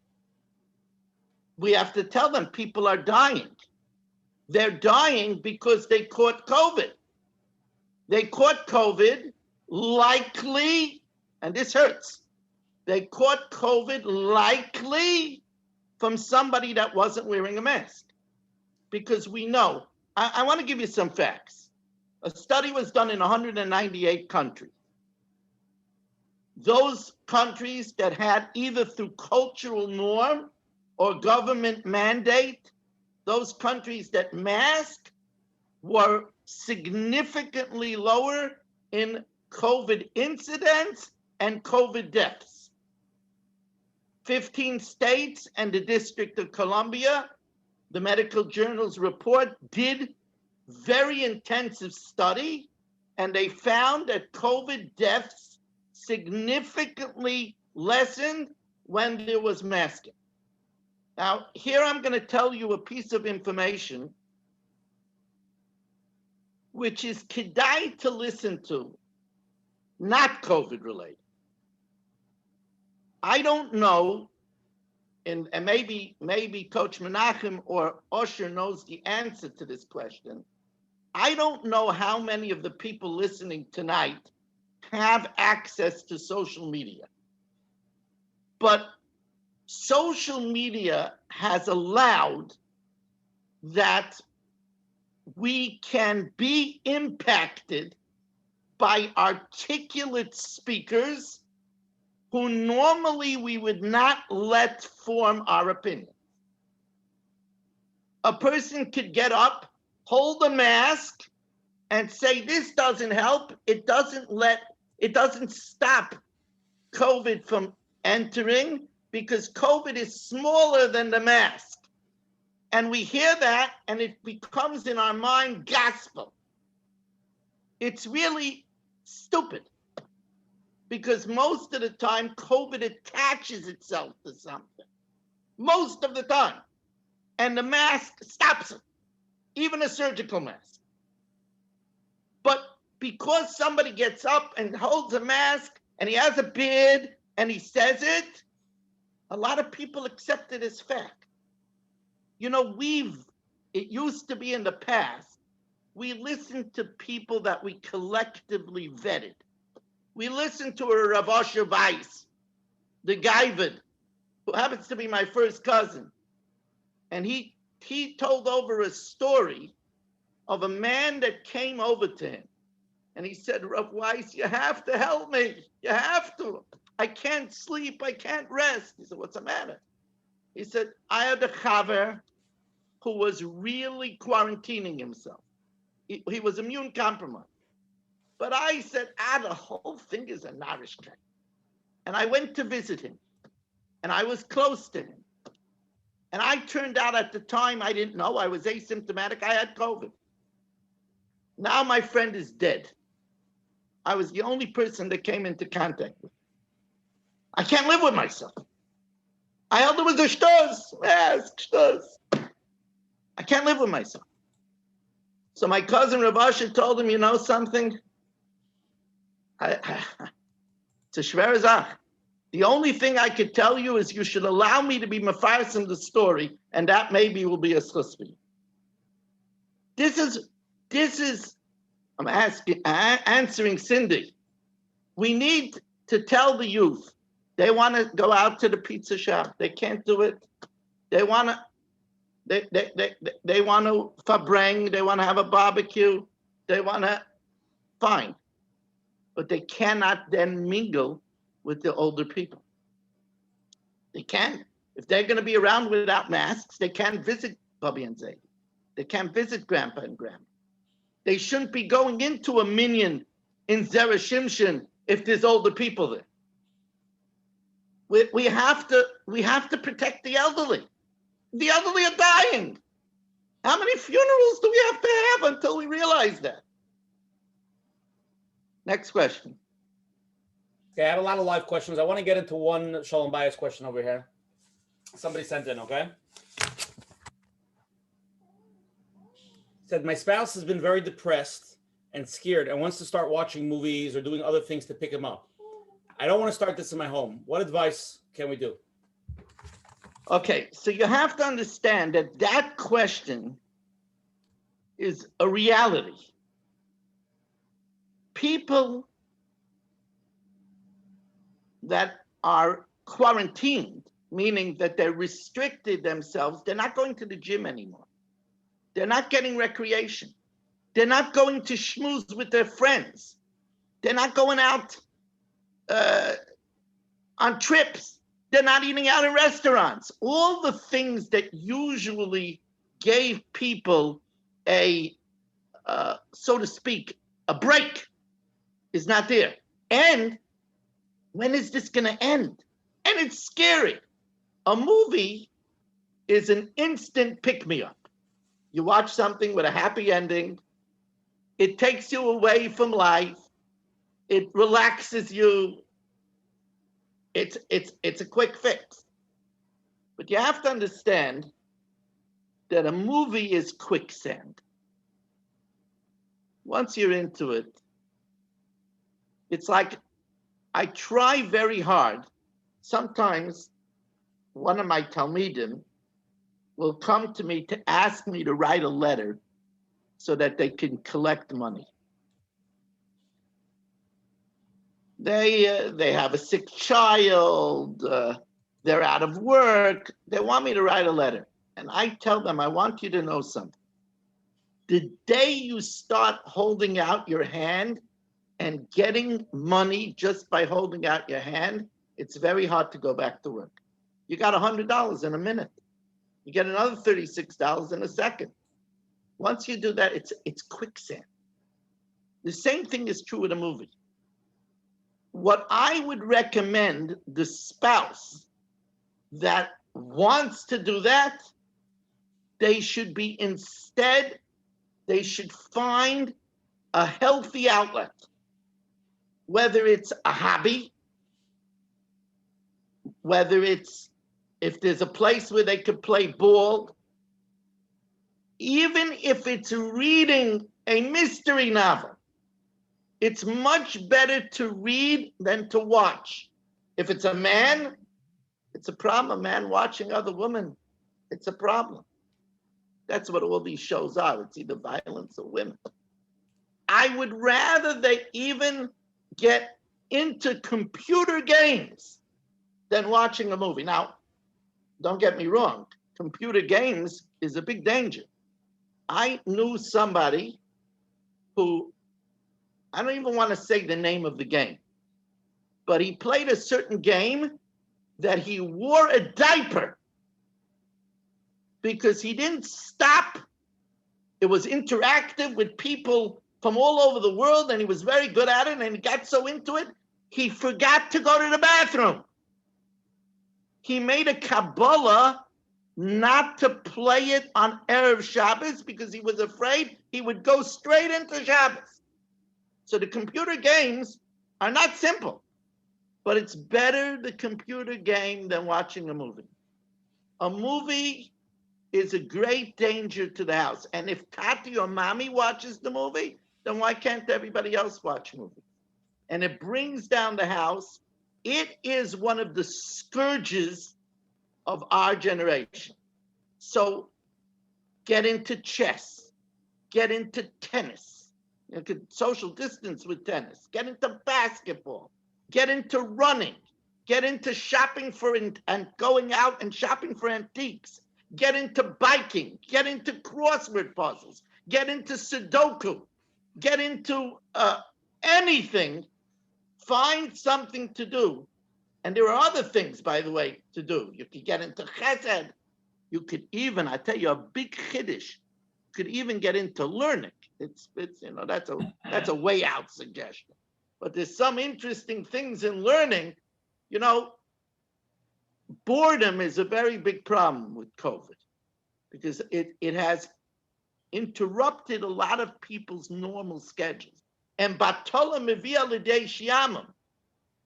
We have to tell them people are dying. They're dying because they caught COVID. They caught COVID likely, and this hurts, they caught COVID likely from somebody that wasn't wearing a mask. Because we know, I want to give you some facts. A study was done in 198 countries. Those countries that had, either through cultural norm or government mandate, those countries that masked were significantly lower in COVID incidents and COVID deaths. 15 states and the District of Columbia, the medical journals report, did very intensive study, and they found that COVID deaths significantly lessened when there was masking. Now, here I'm going to tell you a piece of information which is kedai to listen to, not COVID related. I don't know, and maybe Coach Menachem or Usher knows the answer to this question. I don't know how many of the people listening tonight have access to social media. But social media has allowed that we can be impacted by articulate speakers who normally we would not let form our opinion. A person could get up, hold a mask, and say, this doesn't help. It doesn't stop COVID from entering because COVID is smaller than the mask. And we hear that, and it becomes in our mind gospel. It's really stupid, because most of the time, COVID attaches itself to something. Most of the time. And the mask stops it, even a surgical mask. But because somebody gets up and holds a mask, and he has a beard, and he says it, a lot of people accept it as fact. You know, it used to be in the past, we listened to people that we collectively vetted. We listened to a Rav Usher Weiss, the Guyvid, who happens to be my first cousin. And he told over a story of a man that came over to him. And he said, Rav Weiss, you have to help me. You have to. I can't sleep. I can't rest. He said, what's the matter? He said, I had a chaver who was really quarantining himself. He was immune compromised. But I said, the whole thing is a narishkeit. And I went to visit him. And I was close to him. And I turned out at the time, I didn't know, I was asymptomatic, I had COVID. Now my friend is dead. I was the only person that came into contact with him. I can't live with myself. I held it was a shtos. Yes, shtos. I can't live with myself. So my cousin Rav Usher told him, you know something? It's a shver zach. The only thing I could tell you is you should allow me to be mefarsim the story, and that maybe will be a schus for you. This is, I'm answering Cindy. We need to tell the youth, they want to go out to the pizza shop. They can't do it. They want to, they want to fabrang. They want to have a barbecue. They want to, fine. But they cannot then mingle with the older people. They can't. If they're going to be around without masks, they can't visit Bubby and Zayd. They can't visit Grandpa and Grandma. They shouldn't be going into a minyan in Zera Shimshon if there's older people there. We have to protect the elderly. The elderly are dying. How many funerals do we have to have until we realize that? Next question. Okay, I have a lot of live questions. I want to get into one Sholom Bayis question over here. Somebody sent in, okay? Said, my spouse has been very depressed and scared and wants to start watching movies or doing other things to pick him up. I don't want to start this in my home. What advice can we do? Okay, so you have to understand that that question is a reality. People that are quarantined, meaning that they're restricted themselves, they're not going to the gym anymore. They're not getting recreation. They're not going to schmooze with their friends. They're not going out on trips. They're not eating out in restaurants. All the things that usually gave people a, so to speak, a break is not there. And when is this going to end? And it's scary. A movie is an instant pick-me-up. You watch something with a happy ending. It takes you away from life. It relaxes you. It's a quick fix. But you have to understand that a movie is quicksand. Once you're into it, it's like I try very hard. Sometimes one of my Talmidim will come to me to ask me to write a letter so that they can collect money. They have a sick child, they're out of work, they want me to write a letter. And I tell them, I want you to know something. The day you start holding out your hand and getting money just by holding out your hand, it's very hard to go back to work. You got $100 in a minute. You get another $36 in a second. Once you do that, it's quicksand. The same thing is true with a movie. What I would recommend the spouse that wants to do that, They should be instead, they should find a healthy outlet, whether it's a hobby, whether it's, if there's a place where they could play ball, even if it's reading a mystery novel. It's much better to read than to watch. If it's a man, it's a problem. A man watching other women, it's a problem. That's what all these shows are. It's either violence or women. I would rather they even get into computer games than watching a movie. Now, don't get me wrong. Computer games is a big danger. I knew somebody who, I don't even want to say the name of the game, but he played a certain game that he wore a diaper because he didn't stop. It was interactive with people from all over the world, and he was very good at it, and he got so into it, he forgot to go to the bathroom. He made a Kabbalah not to play it on Erev Shabbos because he was afraid he would go straight into Shabbos. So the computer games are not simple, but it's better the computer game than watching a movie. A movie is a great danger to the house. And if Tati or Mommy watches the movie, then why can't everybody else watch movies? And it brings down the house. It is one of the scourges of our generation. So get into chess, get into tennis. You could social distance with tennis, get into basketball, get into running, get into shopping for and going out and shopping for antiques, get into biking, get into crossword puzzles, get into Sudoku, get into anything, find something to do. And there are other things, by the way, to do. You could get into chesed. You could even, I tell you, a big chiddush, could even get into learning. It's that's a way out suggestion. But there's some interesting things in learning. You know, boredom is a very big problem with COVID because it has interrupted a lot of people's normal schedules. And batola mevia l'dei shiamim.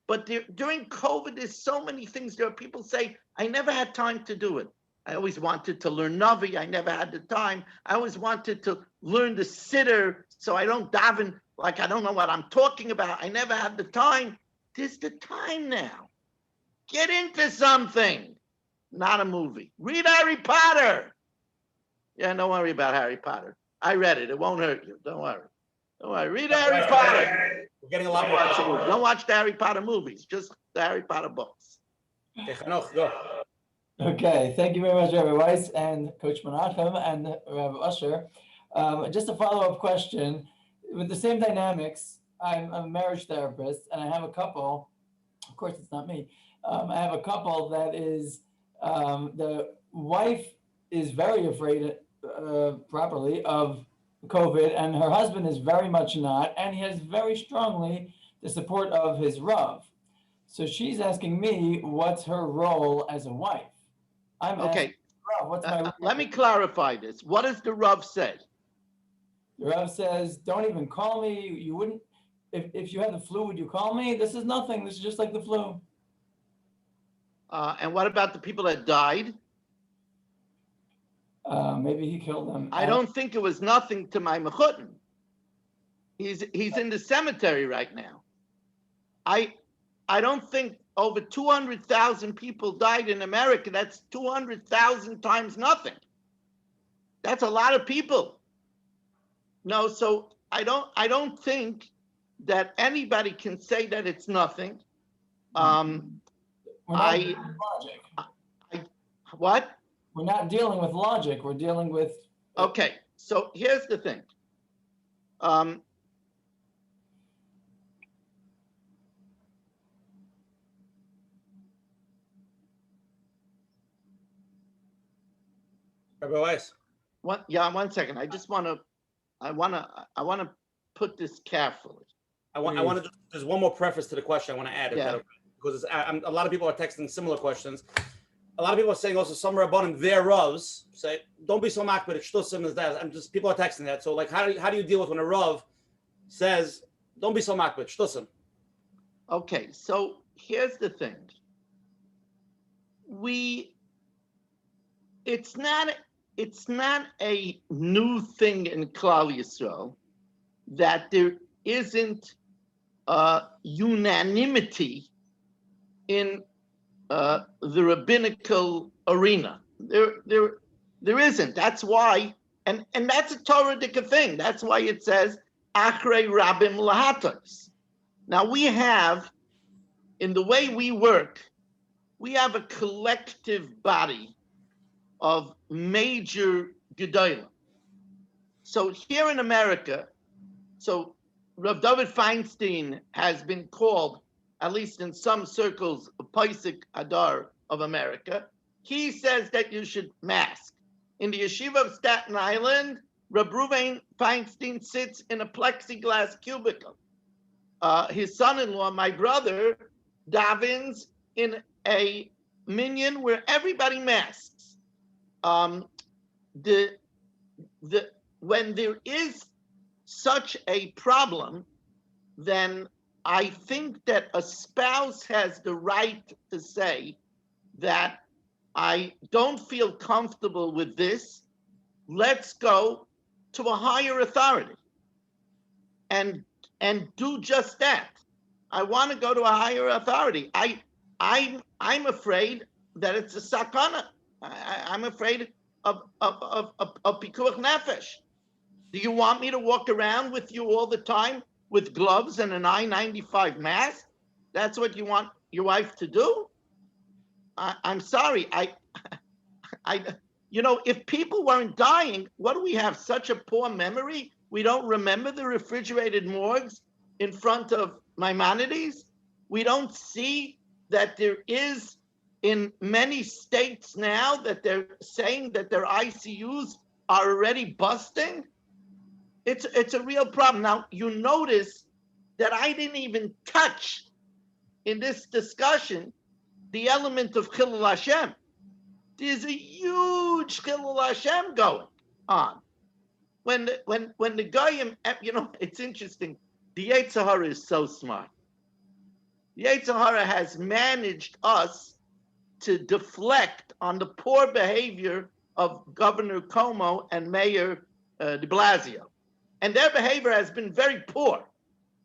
But during COVID, there's so many things. There are people say, I never had time to do it. I always wanted to learn Navi. I never had the time. I always wanted to learn the Siddur so I don't daven like I don't know what I'm talking about. I never had the time. There's the time now. Get into something, not a movie. Read Harry Potter. Yeah, don't worry about Harry Potter. I read it. It won't hurt you. Don't worry. Don't worry. Read Harry Potter. We're getting a lot more. Don't watch the Harry Potter movies, just the Harry Potter books. Okay, Chanoch, go. Okay, thank you very much, Rabbi Weiss and Coach Menachem and Rabbi Usher. Just a follow-up question. With the same dynamics, I'm a marriage therapist, and I have a couple. Of course, it's not me. I have a couple that is, the wife is very afraid, properly, of COVID, and her husband is very much not, and he has very strongly the support of his Rav. So she's asking me, what's her role as a wife? I'm okay. Rav, what's my role? Let me clarify this. What does the Rav say? The Rav says, don't even call me. You wouldn't, if you had the flu, would you call me? This is nothing. This is just like the flu. And what about the people that died? Maybe he killed them. I don't think it was nothing to my mechutin. He's in the cemetery right now. I don't think over 200,000 people died in America. That's 200,000 times nothing. That's a lot of people. No, so I don't think that anybody can say that it's nothing. What? We're not dealing with logic. We're dealing with. Okay, so here's the thing. Rabbi Weiss. One second. I want to put this carefully. I want to. There's one more preface to the question I want to add. Yeah. Because a lot of people are texting similar questions. a lot of people are saying also some Rabbanim, their Ravs, say, don't be so makbid, it's shtusim is that. I'm just, people are texting that. So like, how do you deal with when a Rav says, don't be so makbid, shtusim? Okay, so here's the thing. It's not a new thing in Klal Yisrael that there isn't unanimity in the rabbinical arena. There isn't. That's why, and that's a Torah-dika thing. That's why it says achrei rabbim lahatos. Now we have, in the way we work, we have a collective body of major gedolim. So here in America, so Rav David Feinstein has been called, at least in some circles, a Paisik Adar of America. He says that you should mask. In the yeshiva of Staten Island, Rav Ruvain Feinstein sits in a plexiglass cubicle. His son-in-law, my brother, davens in a minyan where everybody masks. When there is such a problem, then I think that a spouse has the right to say that I don't feel comfortable with this. Let's go to a higher authority and do just that. I want to go to a higher authority. I'm afraid that it's a sakana. I'm afraid of pikuach nefesh. Do you want me to walk around with you all the time with gloves and an I-95 mask? That's what you want your wife to do? I'm sorry. If people weren't dying, what do we have? Such a poor memory? We don't remember the refrigerated morgues in front of Maimonides? We don't see that there is in many states now that they're saying that their ICUs are already busting? It's a real problem. Now, you notice that I didn't even touch in this discussion the element of Chilul Hashem. There's a huge Chilul Hashem going on. When the Goyim, it's interesting. The Yetzer Hara is so smart. The Yetzer Hara has managed us to deflect on the poor behavior of Governor Cuomo and Mayor de Blasio. And their behavior has been very poor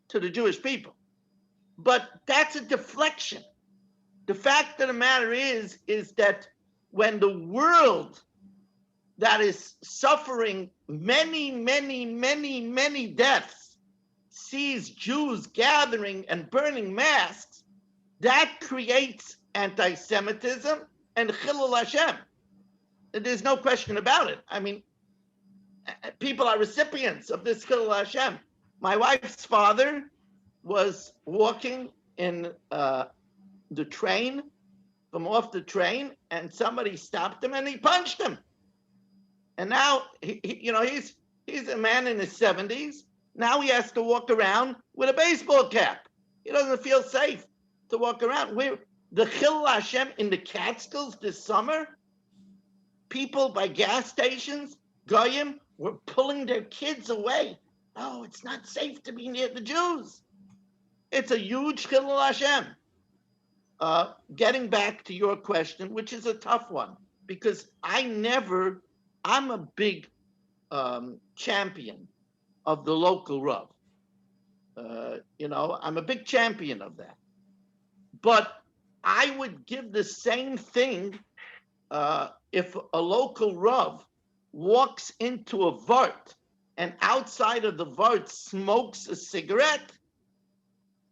to the Jewish people. But that's a deflection. The fact of the matter is that when the world that is suffering many, many, many, many deaths sees Jews gathering and burning masks, that creates anti-Semitism and Chilul Hashem. There's no question about it. I mean, people are recipients of this Chilul Hashem. My wife's father was walking in the train, from off the train, and somebody stopped him and he punched him. And now, he's a man in his 70s. Now he has to walk around with a baseball cap. He doesn't feel safe to walk around. The Chilul Hashem in the Catskills this summer, people by gas stations, Goyim, were pulling their kids away. Oh, it's not safe to be near the Jews. It's a huge Chilul Hashem. Getting back to your question, which is a tough one, because I'm a big champion of the local Rav. I'm a big champion of that. But I would give the same thing if a local Rav walks into a vart and outside of the vart smokes a cigarette.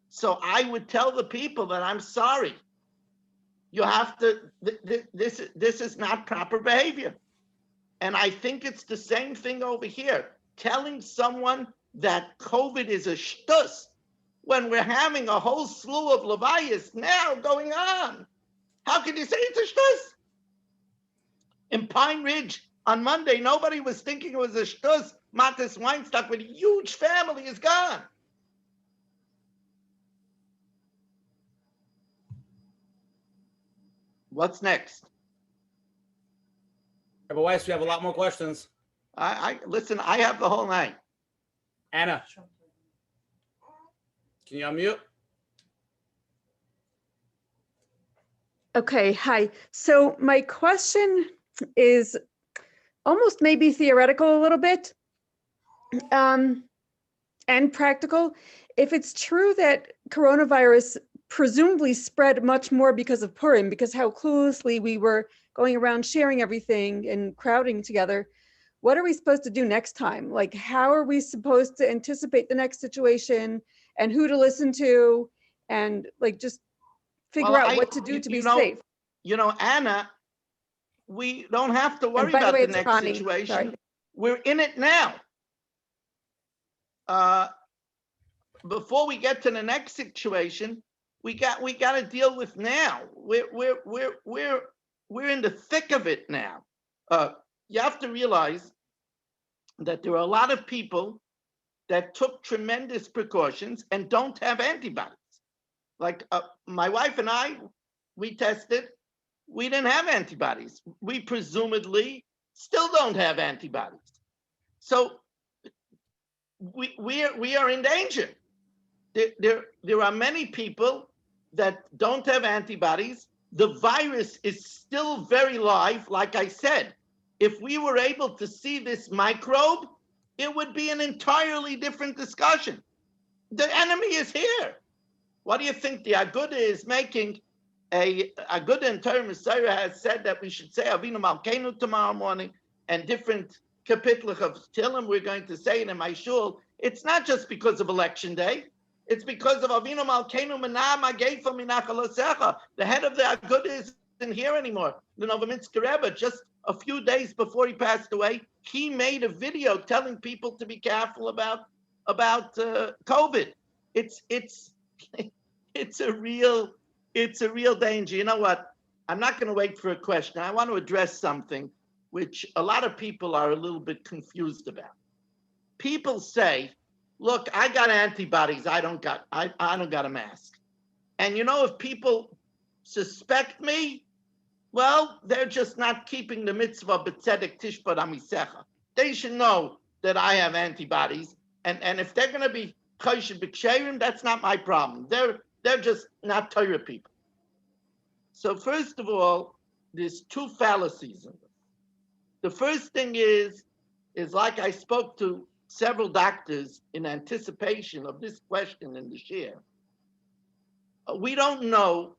So I would tell the people that I'm sorry. You have to, this is not proper behavior. And I think it's the same thing over here. Telling someone that COVID is a shtus when we're having a whole slew of Levias now going on. How can you say it's a shtus? In Pine Ridge on Monday, nobody was thinking it was a shtus. Matis Weinstock with a huge family is gone. What's next? Rabbi Weiss, we have a lot more questions. Listen, I have the whole night. Anna, can you unmute? Okay, hi. So my question is almost maybe theoretical a little bit, and practical. If it's true that coronavirus presumably spread much more because of Purim, because how cluelessly we were going around sharing everything and crowding together, what are we supposed to do next time? Like, how are we supposed to anticipate the next situation and who to listen to and like just figure out what to do to be safe? You know, Anna, we don't have to worry by the about way, the it's next Ronnie. situation. Sorry. We're in it now. Before we get to the next situation, we got to deal with now. We're in the thick of it now. You have to realize that there are a lot of people that took tremendous precautions and don't have antibodies. Like my wife and I, we tested, we didn't have antibodies. We presumably still don't have antibodies. So we are in danger. There are many people that don't have antibodies. The virus is still very live. Like I said, if we were able to see this microbe, it would be an entirely different discussion. The enemy is here. What do you think the Aguda is making? A Aguda in Torah Messiah has said that we should say Avinu Malkeinu tomorrow morning, and different kapitlich of Tehillim we're going to say it in my shul. It's not just because of election day. It's because of Avinu Malkeinu Menachem Agefa Minachalosecha. The head of the Aguda isn't here anymore. The Novominsker Rebbe, just a few days before he passed away, he made a video telling people to be careful about COVID. It's a real danger. You know what? I'm not going to wait for a question. I want to address something which a lot of people are a little bit confused about. People say, look, I got antibodies. I don't got a mask. And you know, if people suspect me, well, they're just not keeping the mitzvah b'tzedek tishpat amisecha. They should know that I have antibodies. And if they're going to be choshen b'ksherim, that's not my problem. They're just not Torah people. So first of all, there's two fallacies in this. The first thing is like I spoke to several doctors in anticipation of this question in the share. We don't know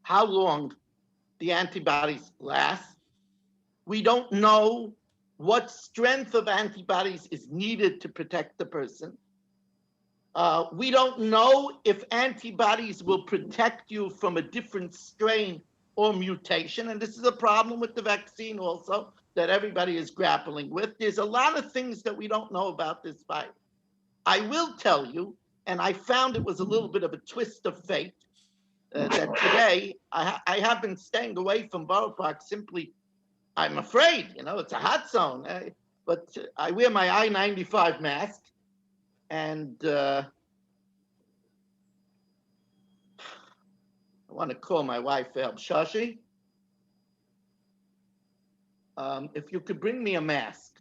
how long the antibodies last. We don't know what strength of antibodies is needed to protect the person. We don't know if antibodies will protect you from a different strain or mutation. And this is a problem with the vaccine also that everybody is grappling with. There's a lot of things that we don't know about this virus. I will tell you, and I found it was a little bit of a twist of fate, that today I have been staying away from Borough Park simply, I'm afraid, it's a hot zone, but I wear my I-95 mask, and I want to call my wife, Shashi. If you could bring me a mask.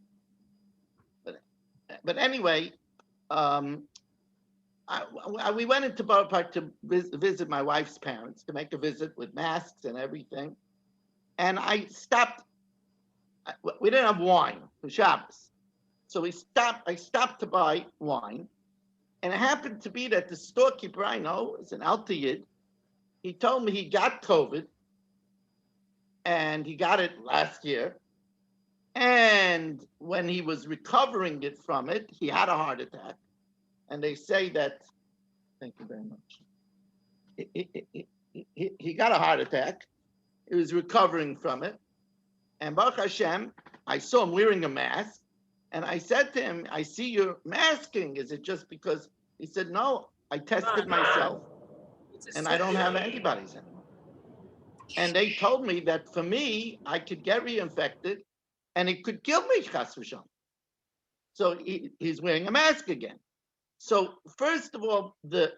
But anyway, we went into Borough Park to visit my wife's parents, to make a visit with masks and everything. And I stopped. We didn't have wine for Shabbos. So I stopped to buy wine. And it happened to be that the storekeeper I know is an Altayid. He told me he got COVID. And he got it last year. And when he was recovering from it, he had a heart attack. And they say that, thank you very much. He got a heart attack. He was recovering from it. And Baruch Hashem, I saw him wearing a mask. And I said to him, I see you're masking. Is it just because? He said, no, I tested myself. And I don't have antibodies anymore. And they told me that for me, I could get reinfected and it could kill me, chas v'shalom. So he's wearing a mask again. So first of all, look,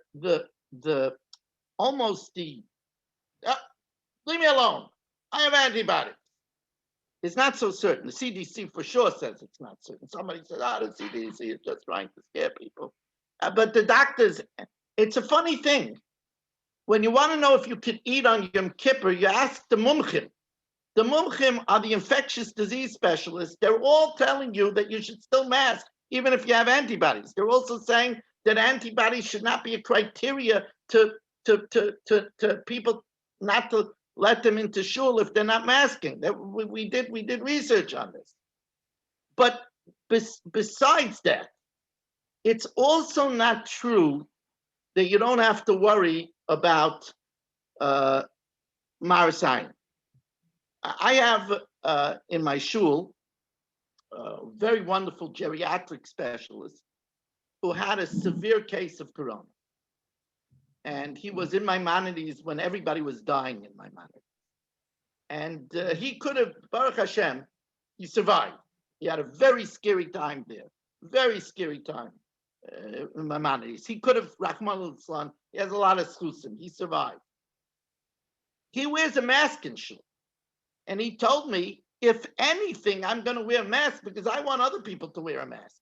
Leave me alone. I have antibodies. It's not so certain. The CDC for sure says it's not certain. Somebody says, the CDC is just trying to scare people. But the doctors, it's a funny thing. When you want to know if you can eat on Yom Kippur, you ask the mumchim. The mumchim are the infectious disease specialists. They're all telling you that you should still mask, even if you have antibodies. They're also saying that antibodies should not be a criteria to people not to let them into shul if they're not masking. That we did research on this. But besides that, it's also not true that you don't have to worry about Marasayan. I have in my shul a very wonderful geriatric specialist who had a severe case of corona. And he was in Maimonides when everybody was dying in Maimonides. And he could have, Baruch Hashem, he survived. He had a very scary time there, very scary time in Maimonides. He could have, Rahman al-Islam, he has a lot of schusim. He survived. He wears a mask in shul. And he told me, if anything, I'm going to wear a mask because I want other people to wear a mask.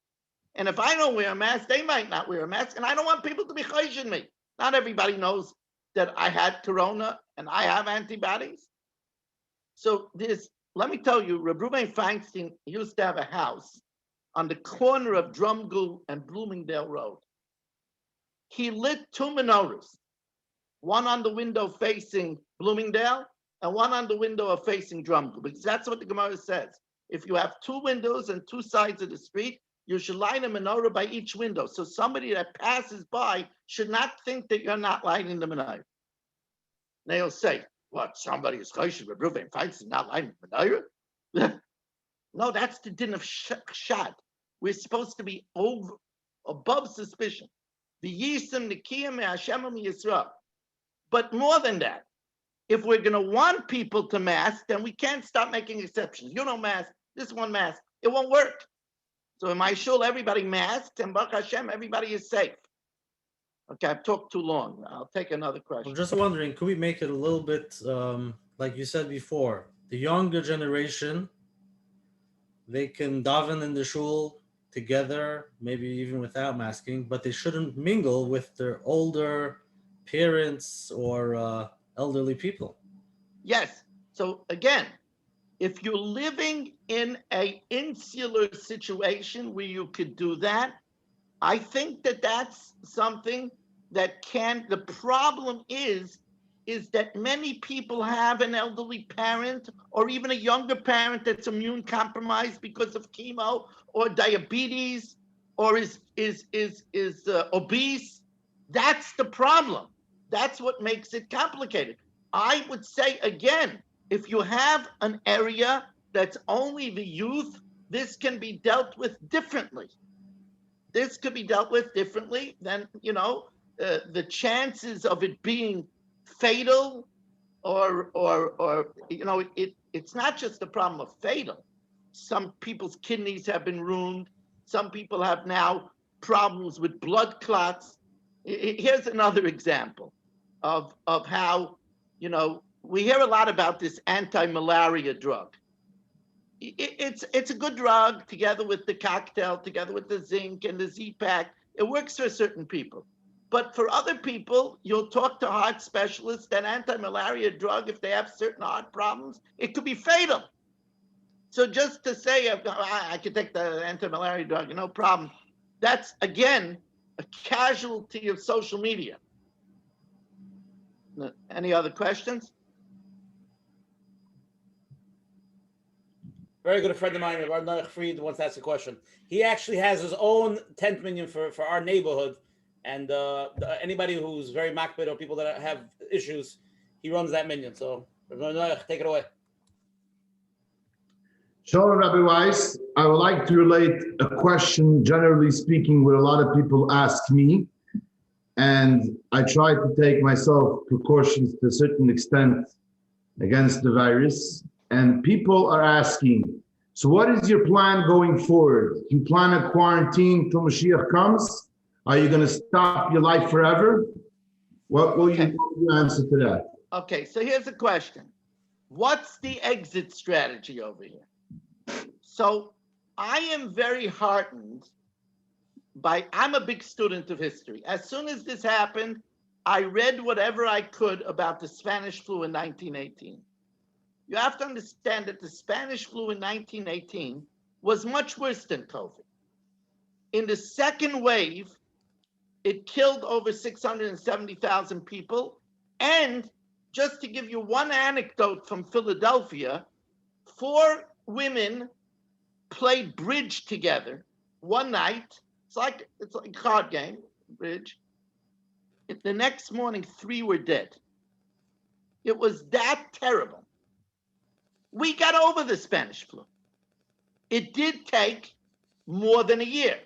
And if I don't wear a mask, they might not wear a mask. And I don't want people to be chayshing me. Not everybody knows that I had corona and I have antibodies. So let me tell you, Reb Ruben Feinstein used to have a house on the corner of Drumgoole and Bloomingdale Road. He lit 2 menorahs, one on the window facing Bloomingdale and one on the window facing Drumgoole, because that's what the Gemara says. If you have 2 windows and 2 sides of the street, you should light a menorah by each window. So somebody that passes by should not think that you're not lighting the menorah. They'll say, what, somebody is choshev, Reb Ruben Feinstein not lighting the menorah? No, that's the din of shad. We're supposed to be above suspicion. The yisim nikiyim me'Hashem Yisrael. But more than that, if we're going to want people to mask, then we can't stop making exceptions. You don't mask, this one mask. It won't work. So in my shul, everybody masked, and Baruch Hashem, everybody is safe. Okay, I've talked too long. I'll take another question. I'm just wondering, could we make it a little bit, like you said before, the younger generation, they can daven in the shul together, maybe even without masking, but they shouldn't mingle with their older parents or elderly people. Yes. So again, if you're living in an insular situation where you could do that, I think that that's something that the problem is that many people have an elderly parent or even a younger parent that's immune compromised because of chemo or diabetes or is obese. That's the problem. That's what makes it complicated. I would say again, if you have an area that's only the youth, this can be dealt with differently. This could be dealt with differently than, the chances of it being fatal or it's not just the problem of fatal. Some people's kidneys have been ruined. Some people have now problems with blood clots. Here's another example of how, we hear a lot about this anti-malaria drug. It's a good drug together with the cocktail, together with the zinc and the Z-Pack. It works for certain people. But for other people, you'll talk to heart specialists, that anti-malaria drug, if they have certain heart problems, it could be fatal. So just to say, I could take the anti-malaria drug, no problem. That's, again, a casualty of social media. Any other questions? Very good. A friend of mine, Rabbi Fried, wants to ask a question. He actually has his own tent minion for our neighborhood. And anybody who's very makbid or people that have issues, he runs that minion. So, take it away. Shalom, Rabbi Weiss. I would like to relate a question, generally speaking, what a lot of people ask me. And I try to take myself precautions to a certain extent against the virus. And people are asking, so what is your plan going forward? Do you plan a quarantine till Mashiach comes? Are you going to stop your life forever? What will you answer to that? Okay, so here's the question. What's the exit strategy over here? So I am very heartened I'm a big student of history. As soon as this happened, I read whatever I could about the Spanish flu in 1918. You have to understand that the Spanish flu in 1918 was much worse than COVID. In the second wave, it killed over 670,000 people. And just to give you one anecdote from Philadelphia, 4 women played bridge together one night. It's like a card game, bridge. The next morning, 3 were dead. It was that terrible. We got over the Spanish flu. It did take more than a year.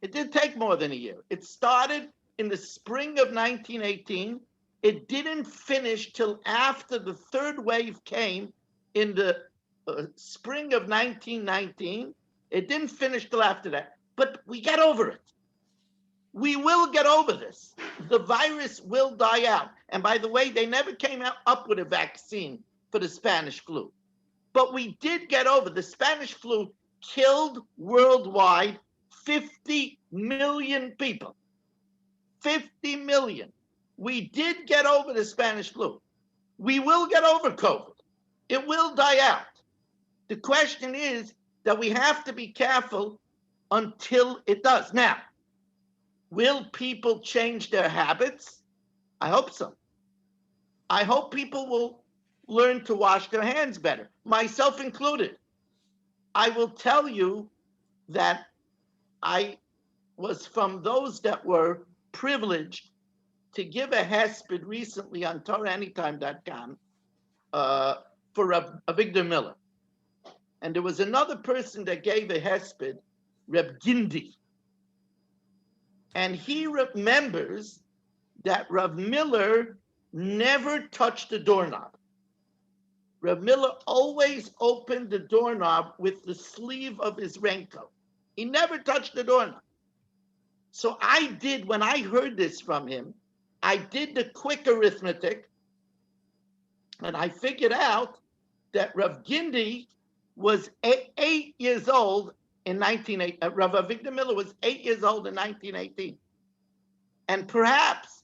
It did take more than a year. It started in the spring of 1918. It didn't finish till after the third wave came in the spring of 1919. It didn't finish till after that. But we got over it. We will get over this. The virus will die out. And by the way, they never came up with a vaccine for the Spanish flu. But we did get over. The Spanish flu killed worldwide 50 million people. 50 million. We did get over the Spanish flu. We will get over COVID. It will die out. The question is that we have to be careful until it does. Now, will people change their habits? I hope so. I hope people will learn to wash their hands better, myself included. I will tell you that I was from those that were privileged to give a hesped recently on TorahAnytime.com for Avigdor Miller. And there was another person that gave a hesped, Reb Gindi. And he remembers that Rav Miller never touched the doorknob. Rav Miller always opened the doorknob with the sleeve of his raincoat. He never touched the doorknob. So when I heard this from him, I did the quick arithmetic, and I figured out that Rav Gindi was 8 years old in 1918. Rav Avigdor Miller was 8 years old in 1918. And perhaps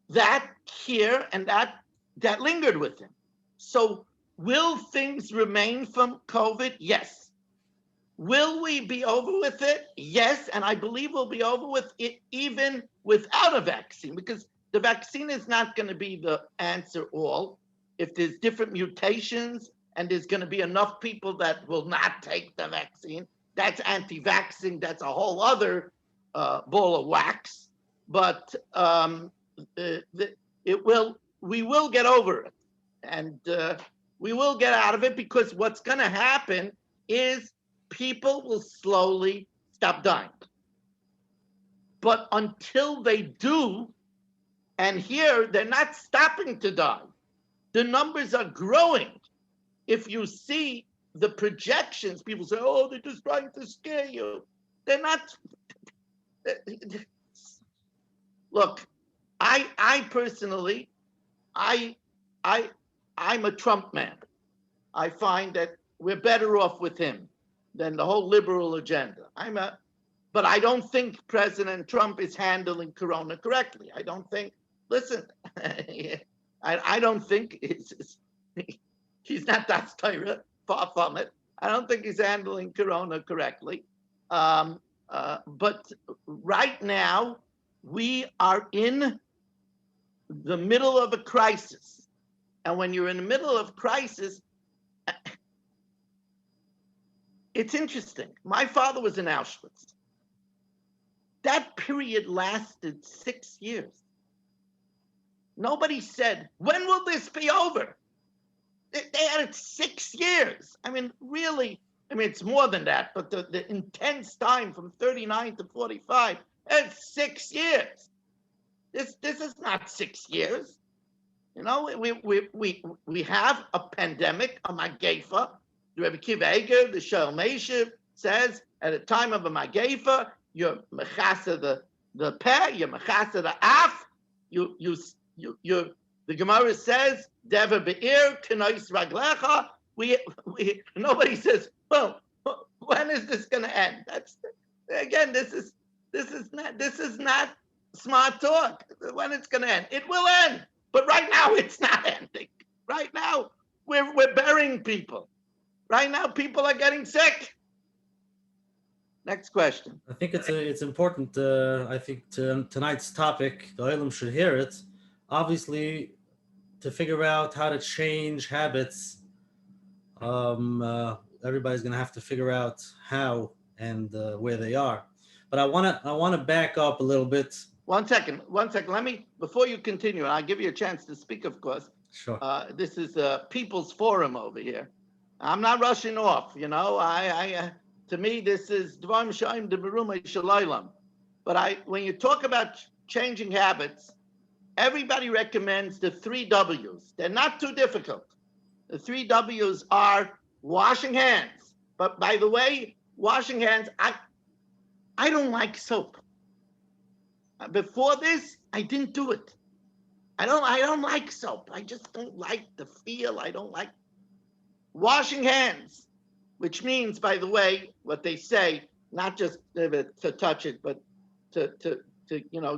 that here and that lingered with him. So will things remain from COVID? Yes. Will we be over with it? Yes. And I believe we'll be over with it even without a vaccine, because the vaccine is not going to be the answer all. If there's different mutations and there's going to be enough people that will not take the vaccine, that's anti-vaxxing. That's a whole other ball of wax. But we will get over it, and we will get out of it, because what's going to happen is people will slowly stop dying. But until they do, and here they're not stopping to die, the numbers are growing. If you see the projections, people say, oh, they're just trying to scare you. They're not. Look, I personally, I'm a Trump man. I find that we're better off with him than the whole liberal agenda. But I don't think President Trump is handling Corona correctly. I don't think, listen, I don't think he's not that Torah, far from it. I don't think he's handling Corona correctly. But right now, we are in the middle of a crisis. And when you're in the middle of crisis, it's interesting. My father was in Auschwitz. That period lasted 6 years. Nobody said, when will this be over? They had it 6 years. I mean, really, it's more than that, but the intense time from 39 to 45, it's 6 years. This is not 6 years. You know, we have a pandemic, a magefa. The Rebbe Kiva Eger, the Sholom says, at a time of a magefa, you're mechasa the peh, you're mechasa the af, you're The Gemara says, "Dever be'ir tenois raglecha." Nobody says, "Well, when is this going to end?" That's again, this is not smart talk. When it's going to end, it will end. But right now, it's not ending. Right now, we're burying people. Right now, people are getting sick. Next question. I think it's important. I think tonight's topic, the Olam should hear it. Obviously, to figure out how to change habits, everybody's going to have to figure out how and where they are. But I want to back up a little bit. One second. Let me, before you continue, and I'll give you a chance to speak, of course. Sure. This is a people's forum over here. I'm not rushing off. To me, this is Dvarim Shaim Deberumay Shalaylam. But when you talk about changing habits, everybody recommends the 3 W's. They're not too difficult. The 3 W's are washing hands. But by the way, washing hands, I don't like soap. Before this, I didn't do it. I don't like soap. I just don't like the feel. I don't like washing hands, which means, by the way, what they say, not just to touch it, but to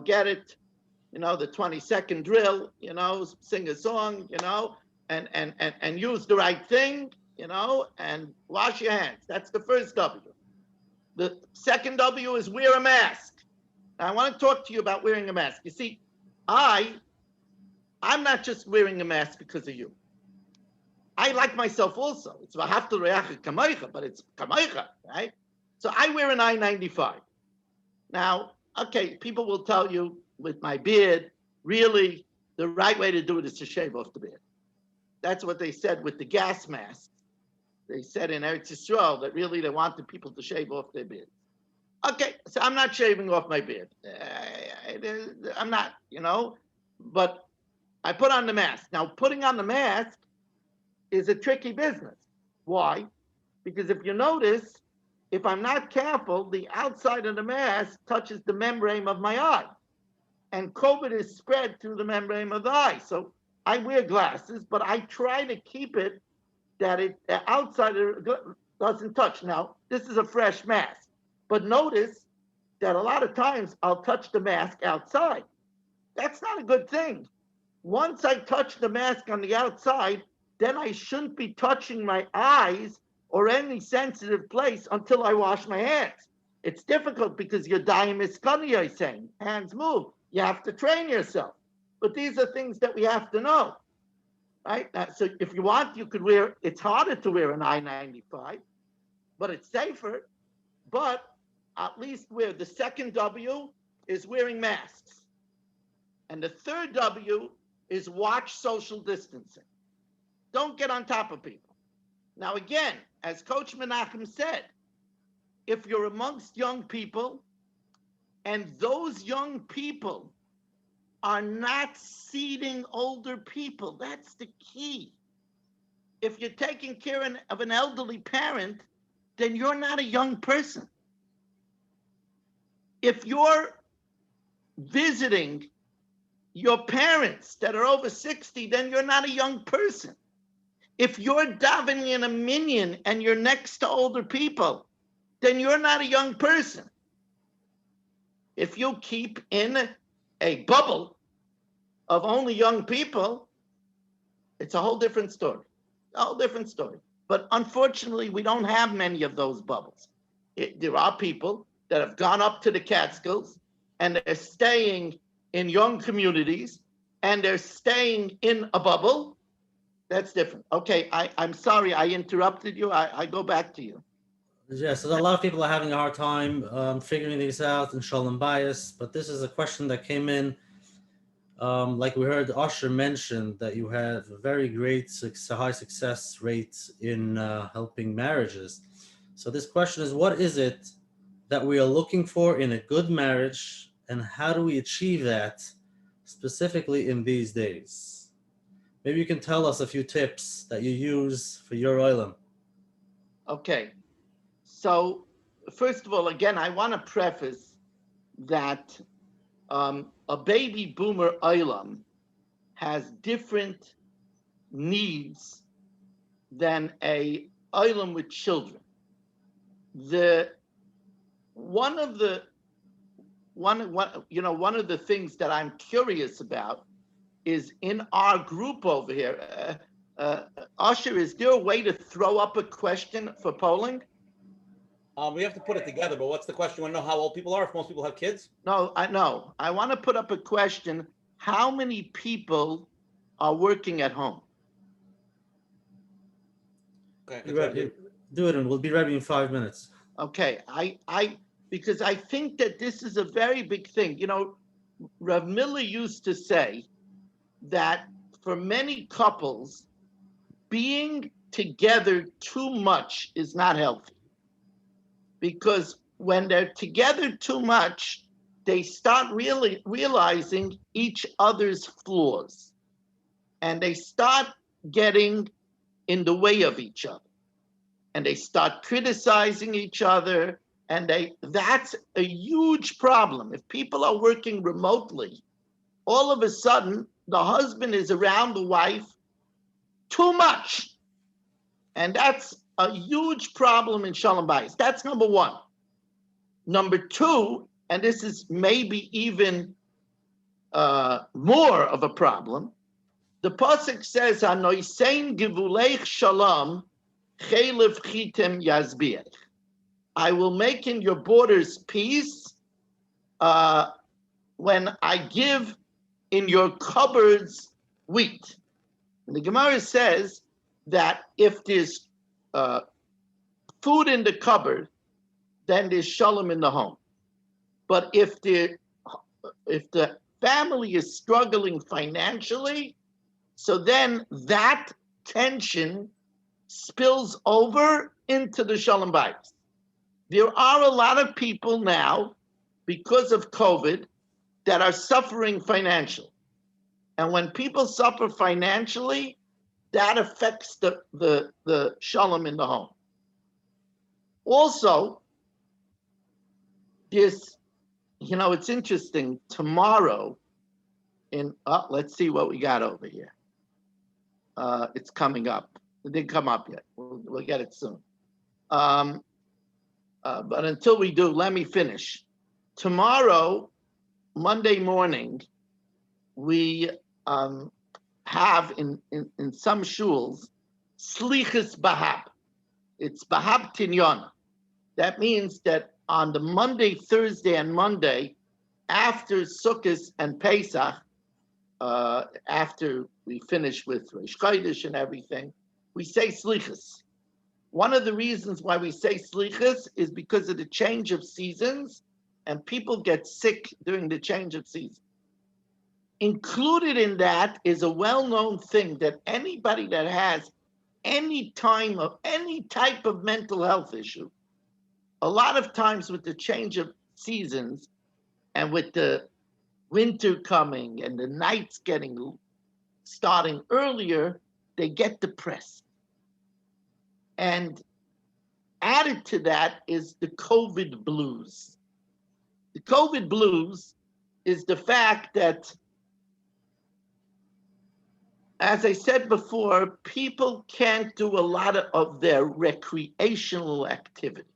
get it, the 20-second drill, sing a song, and use the right thing, and wash your hands. That's the first W. The second W is wear a mask. Now, I want to talk to you about wearing a mask. You see, I'm not just wearing a mask because of you. I like myself also. It's v'haftal re'acha kamaycha, but it's kamaycha, right? So I wear an I-95. Now, okay, people will tell you with my beard, really, the right way to do it is to shave off the beard. That's what they said with the gas mask. They said in Eretz Yisrael that really they wanted people to shave off their beard. Okay, so I'm not shaving off my beard. I'm not, but I put on the mask. Now, putting on the mask is a tricky business. Why? Because if you notice, if I'm not careful, the outside of the mask touches the membrane of my eye. And COVID is spread through the membrane of the eye. So I wear glasses, but I try to keep it that the outside doesn't touch. Now, this is a fresh mask. But notice that a lot of times I'll touch the mask outside. That's not a good thing. Once I touch the mask on the outside, then I shouldn't be touching my eyes or any sensitive place until I wash my hands. It's difficult because your daim is kani, saying hands move. You have to train yourself. But these are things that we have to know, right? So if you want, you could wear, it's harder to wear an I-95, but it's safer. But at least the second W is wearing masks. And the third W is watch social distancing. Don't get on top of people. Now, again, as Coach Menachem said, if you're amongst young people and those young people are not seeding older people, that's the key. If you're taking care of an elderly parent, then you're not a young person. If you're visiting your parents that are over 60, then you're not a young person. If you're davening in a minyan and you're next to older people, then you're not a young person. If you keep in a bubble of only young people, it's a whole different story. A whole different story. But unfortunately, we don't have many of those bubbles. There are people that have gone up to the Catskills and they're staying in young communities and they're staying in a bubble. That's different. Okay, I'm sorry I interrupted you. I go back to you. Yeah, so a lot of people are having a hard time figuring these out in Sholom Bayis, but this is a question that came in. Like we heard Usher mention that you have a very great high success rate in helping marriages. So this question is, what is it that we are looking for in a good marriage, and how do we achieve that specifically in these days? Maybe you can tell us a few tips that you use for your oilam. Okay. So first of all, again, I want to preface that a baby boomer oilam has different needs than a olam with children. One of the things that I'm curious about is in our group over here. Usher, is there a way to throw up a question for polling? We have to put it together, but what's the question? You want to know how old people are, if most people have kids? No, I know. I want to put up a question. How many people are working at home? Okay, Do it, and we'll be ready in 5 minutes. Okay, because I think that this is a very big thing. You know, Rav Miller used to say that for many couples, being together too much is not healthy. Because when they're together too much, they start really realizing each other's flaws. And they start getting in the way of each other. And they start criticizing each other. And that's a huge problem. If people are working remotely, all of a sudden, the husband is around the wife too much. And that's a huge problem in Sholom Bayis. That's number one. Number two, and this is maybe even more of a problem, the pasuk says, "Hanoisein givuleich shalom, chelev chitem yazbiach." I will make in your borders peace when I give in your cupboards wheat. And the Gemara says that if there's food in the cupboard, then there's shalom in the home. But if the family is struggling financially, so then that tension spills over into the Sholom Bayis. There are a lot of people now, because of COVID, that are suffering financially. And when people suffer financially, that affects the Shalom in the home. Also, this, it's interesting. Tomorrow, let's see what we got over here. It's coming up. It didn't come up yet. We'll get it soon. But until we do, let me finish. Tomorrow, Monday morning, we have in some shuls slichus bahab. It's bahab tinyon. That means that on the Monday, Thursday, and Monday, after Sukkot and Pesach, after we finish with Rosh Chodesh and everything, we say slichus. One of the reasons why we say slichus is because of the change of seasons, and people get sick during the change of seasons. Included in that is a well-known thing that anybody that has any type of mental health issue, a lot of times with the change of seasons and with the winter coming and the nights starting earlier, they get depressed. And added to that is the COVID blues. The COVID blues is the fact that, as I said before, people can't do a lot of their recreational activity.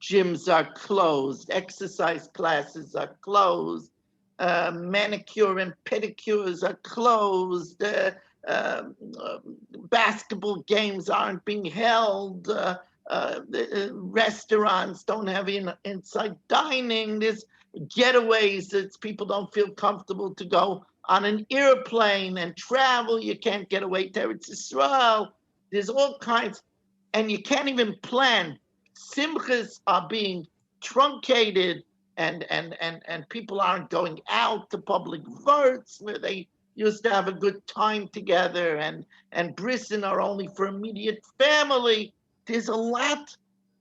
Gyms are closed, exercise classes are closed, manicure and pedicures are closed, basketball games aren't being held, the restaurants don't have inside dining, there's getaways that people don't feel comfortable to go on an airplane and travel, you can't get away to Eretz Yisrael, there's all kinds, and you can't even plan. Simchas are being truncated and people aren't going out to public verts where they used to have a good time together, and brisin are only for immediate family. There's a lot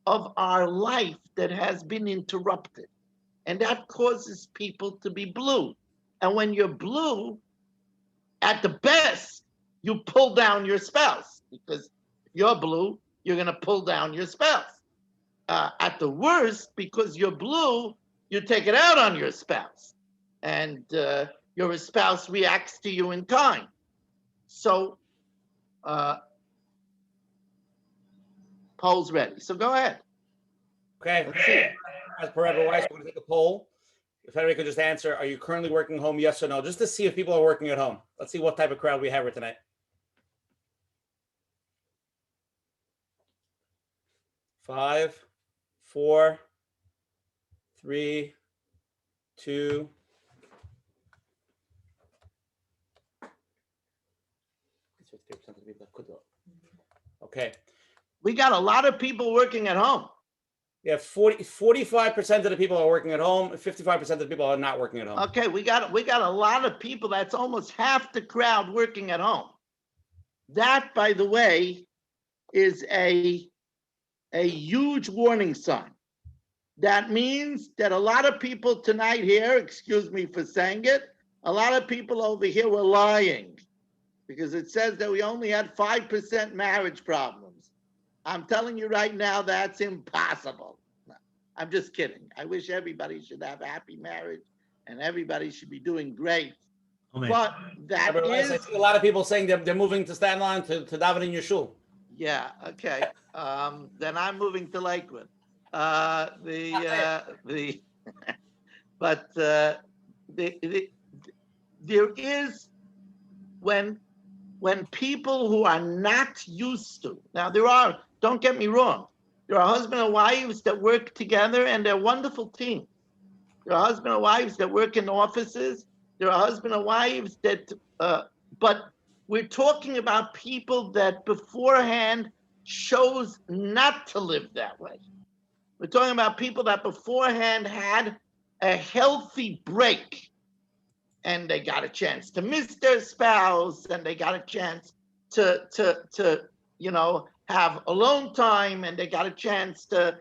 of our life that has been interrupted, and that causes people to be blue. And when you're blue, at the best, you pull down your spouse, because if you're blue, you're going to pull down your spouse. At the worst, because you're blue, you take it out on your spouse. And your spouse reacts to you in kind. So, poll's ready. So go ahead. Okay. Let's see it. As per Rabbi Weiss, we're going to take a poll. If everybody could just answer, are you currently working home? Yes or no? Just to see if people are working at home. Let's see what type of crowd we have here tonight. 5, 4, 3, 2. Okay. We got a lot of people working at home. Yeah, 45% of the people are working at home, 55% of the people are not working at home. Okay, we got a lot of people. That's almost half the crowd working at home. That, by the way, is a huge warning sign. That means that a lot of people tonight here, excuse me for saying it, a lot of people over here were lying because it says that we only had 5% marriage problems. I'm telling you right now, that's impossible. No, I'm just kidding. I wish everybody should have happy marriage and everybody should be doing great. Amen. But that is... I see a lot of people saying they're moving to Staten Island to daven in your shul. Yeah, okay. Then I'm moving to Lakewood. But there is when people who are not used to, now there are, don't get me wrong, there are husband and wives that work together and they're a wonderful team. There are husband and wives that work in offices. There are husband and wives that, but we're talking about people that beforehand chose not to live that way. We're talking about people that beforehand had a healthy break and they got a chance to miss their spouse and they got a chance to you know, have alone time and they got a chance to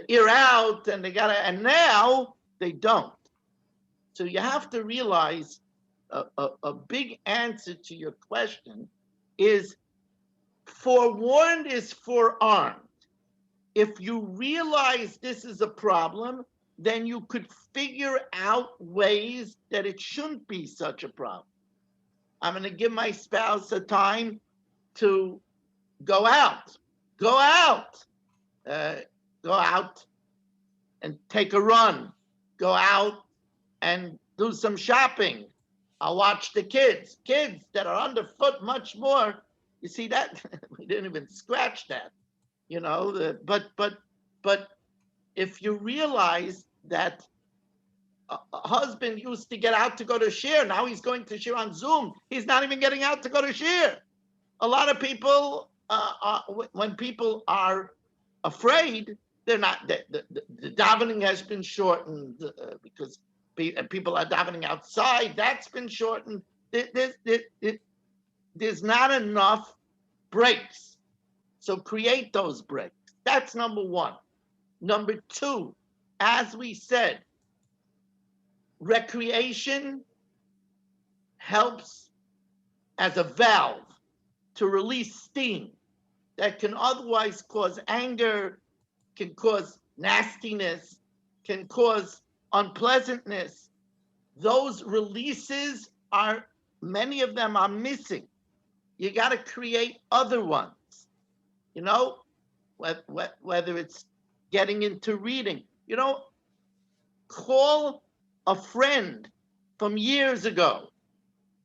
ear out and and now they don't. So you have to realize a big answer to your question is forewarned is forearmed. If you realize this is a problem, then you could figure out ways that it shouldn't be such a problem. I'm going to give my spouse a time to go out and take a run, go out and do some shopping. I'll watch the kids that are underfoot much more. You see that? We didn't even scratch that, you know, but if you realize that a husband used to get out to go to shir, now he's going to shir on Zoom. He's not even getting out to go to shir. A lot of people, when people are afraid, they're not, the davening has been shortened because people are davening outside. That's been shortened. There's not enough breaks. So create those breaks. That's number one. Number two, as we said, recreation helps as a valve to release steam that can otherwise cause anger, can cause nastiness, can cause unpleasantness. Those releases are, many of them are missing. You got to create other ones, you know, whether it's getting into reading, you know, call a friend from years ago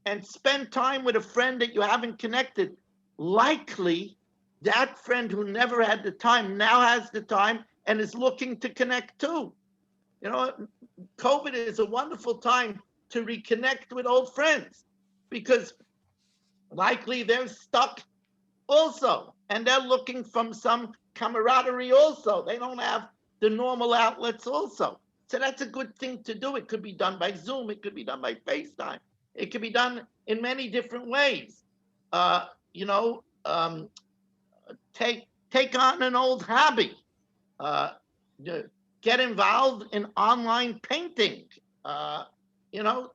and spend time with a friend that you haven't connected. Likely that friend who never had the time now has the time and is looking to connect too. You know, COVID is a wonderful time to reconnect with old friends because likely they're stuck also and they're looking from some camaraderie also. They don't have the normal outlets also. So that's a good thing to do. It could be done by Zoom. It could be done by FaceTime. It could be done in many different ways. You know, take on an old hobby. Get involved in online painting. You know,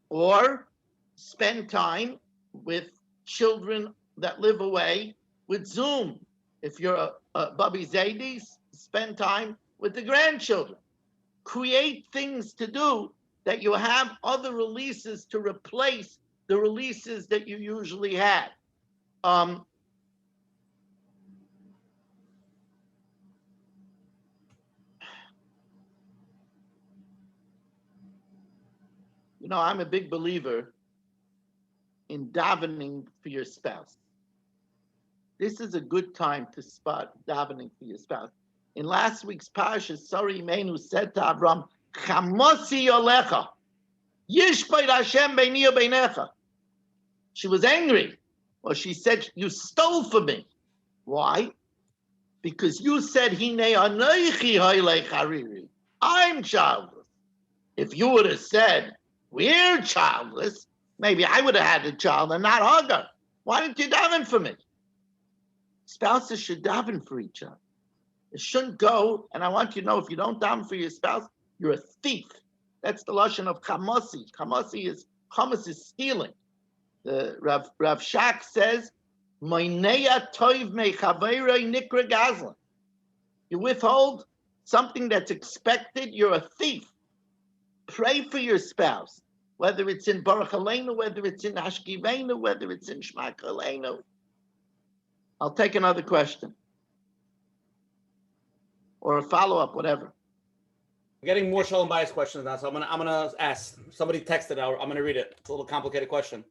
or spend time with children that live away with Zoom. If you're a Bubby Zadie, spend time with the grandchildren. Create things to do that you have other releases to replace the releases that you usually had. You know, I'm a big believer in davening for your spouse. This is a good time to start davening for your spouse. In last week's parasha, Sari Imenu said to Avram, Chamosi yolecha, yishbeit Hashem beini ubeinecha. She was angry. Well, she said, you stole from me. Why? Because you said, Hinei anoichi hoylei chariri. I'm childless. If you would have said, we're childless, maybe I would have had a child and not Hagar. Why didn't you daven for me? Spouses should daven for each other. It shouldn't go, and I want you to know, if you don't daven for your spouse, you're a thief. That's the lashon of chamosi. Chamas is stealing. The Rav Shak says, Moineya toiv mechaveirei nikra gazlan. You withhold something that's expected, you're a thief. Pray for your spouse, whether it's in Baruch Aleinu, whether it's in Ashkivenu, whether it's in Shmak Aleinu. I'll take another question. Or a follow-up, whatever. We're getting more Sholom Bayis questions now, so I'm gonna ask. Somebody texted out. I'm gonna read it. It's a little complicated question.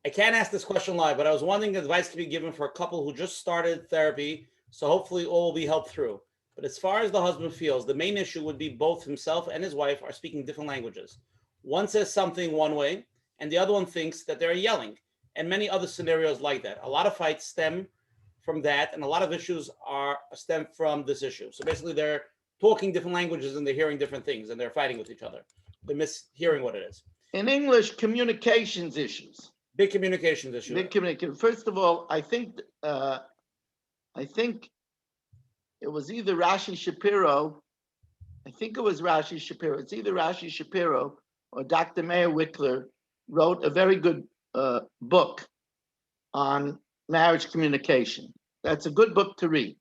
I can't ask this question live, but I was wondering if advice could be given for a couple who just started therapy, so hopefully all will be helped through. But as far as the husband feels, the main issue would be both himself and his wife are speaking different languages. One says something one way, and the other one thinks that they're yelling, and many other scenarios like that. A lot of fights stem from that, and a lot of issues stem from this issue. So basically, they're talking different languages and they're hearing different things, and they're fighting with each other. They're mishearing what it is. In English, communications issues. Big communications issue. Big communication. First of all, I think it was either Rashi Shapiro. I think it was Rashi Shapiro. It's either Rashi Shapiro or Dr. Meir Wickler wrote a very good book on marriage communication. That's a good book to read.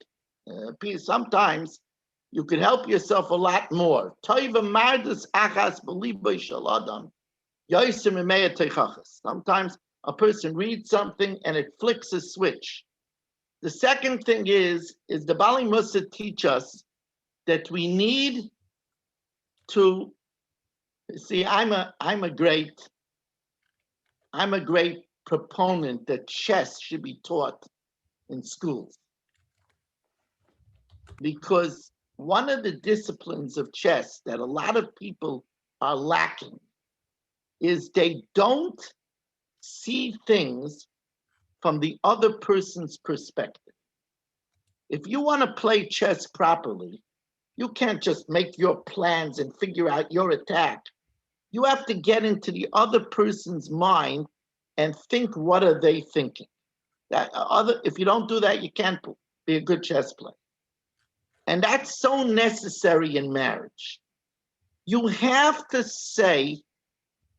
Sometimes you could help yourself a lot more. Sometimes a person reads something and it flicks a switch. The second thing is the Bali Musa teach us that we need to see. I'm a great proponent that chess should be taught in schools, because one of the disciplines of chess that a lot of people are lacking is they don't see things from the other person's perspective. If you want to play chess properly, you can't just make your plans and figure out your attack. You have to get into the other person's mind and think, what are they thinking? If you don't do that, you can't be a good chess player. And that's so necessary in marriage. You have to say,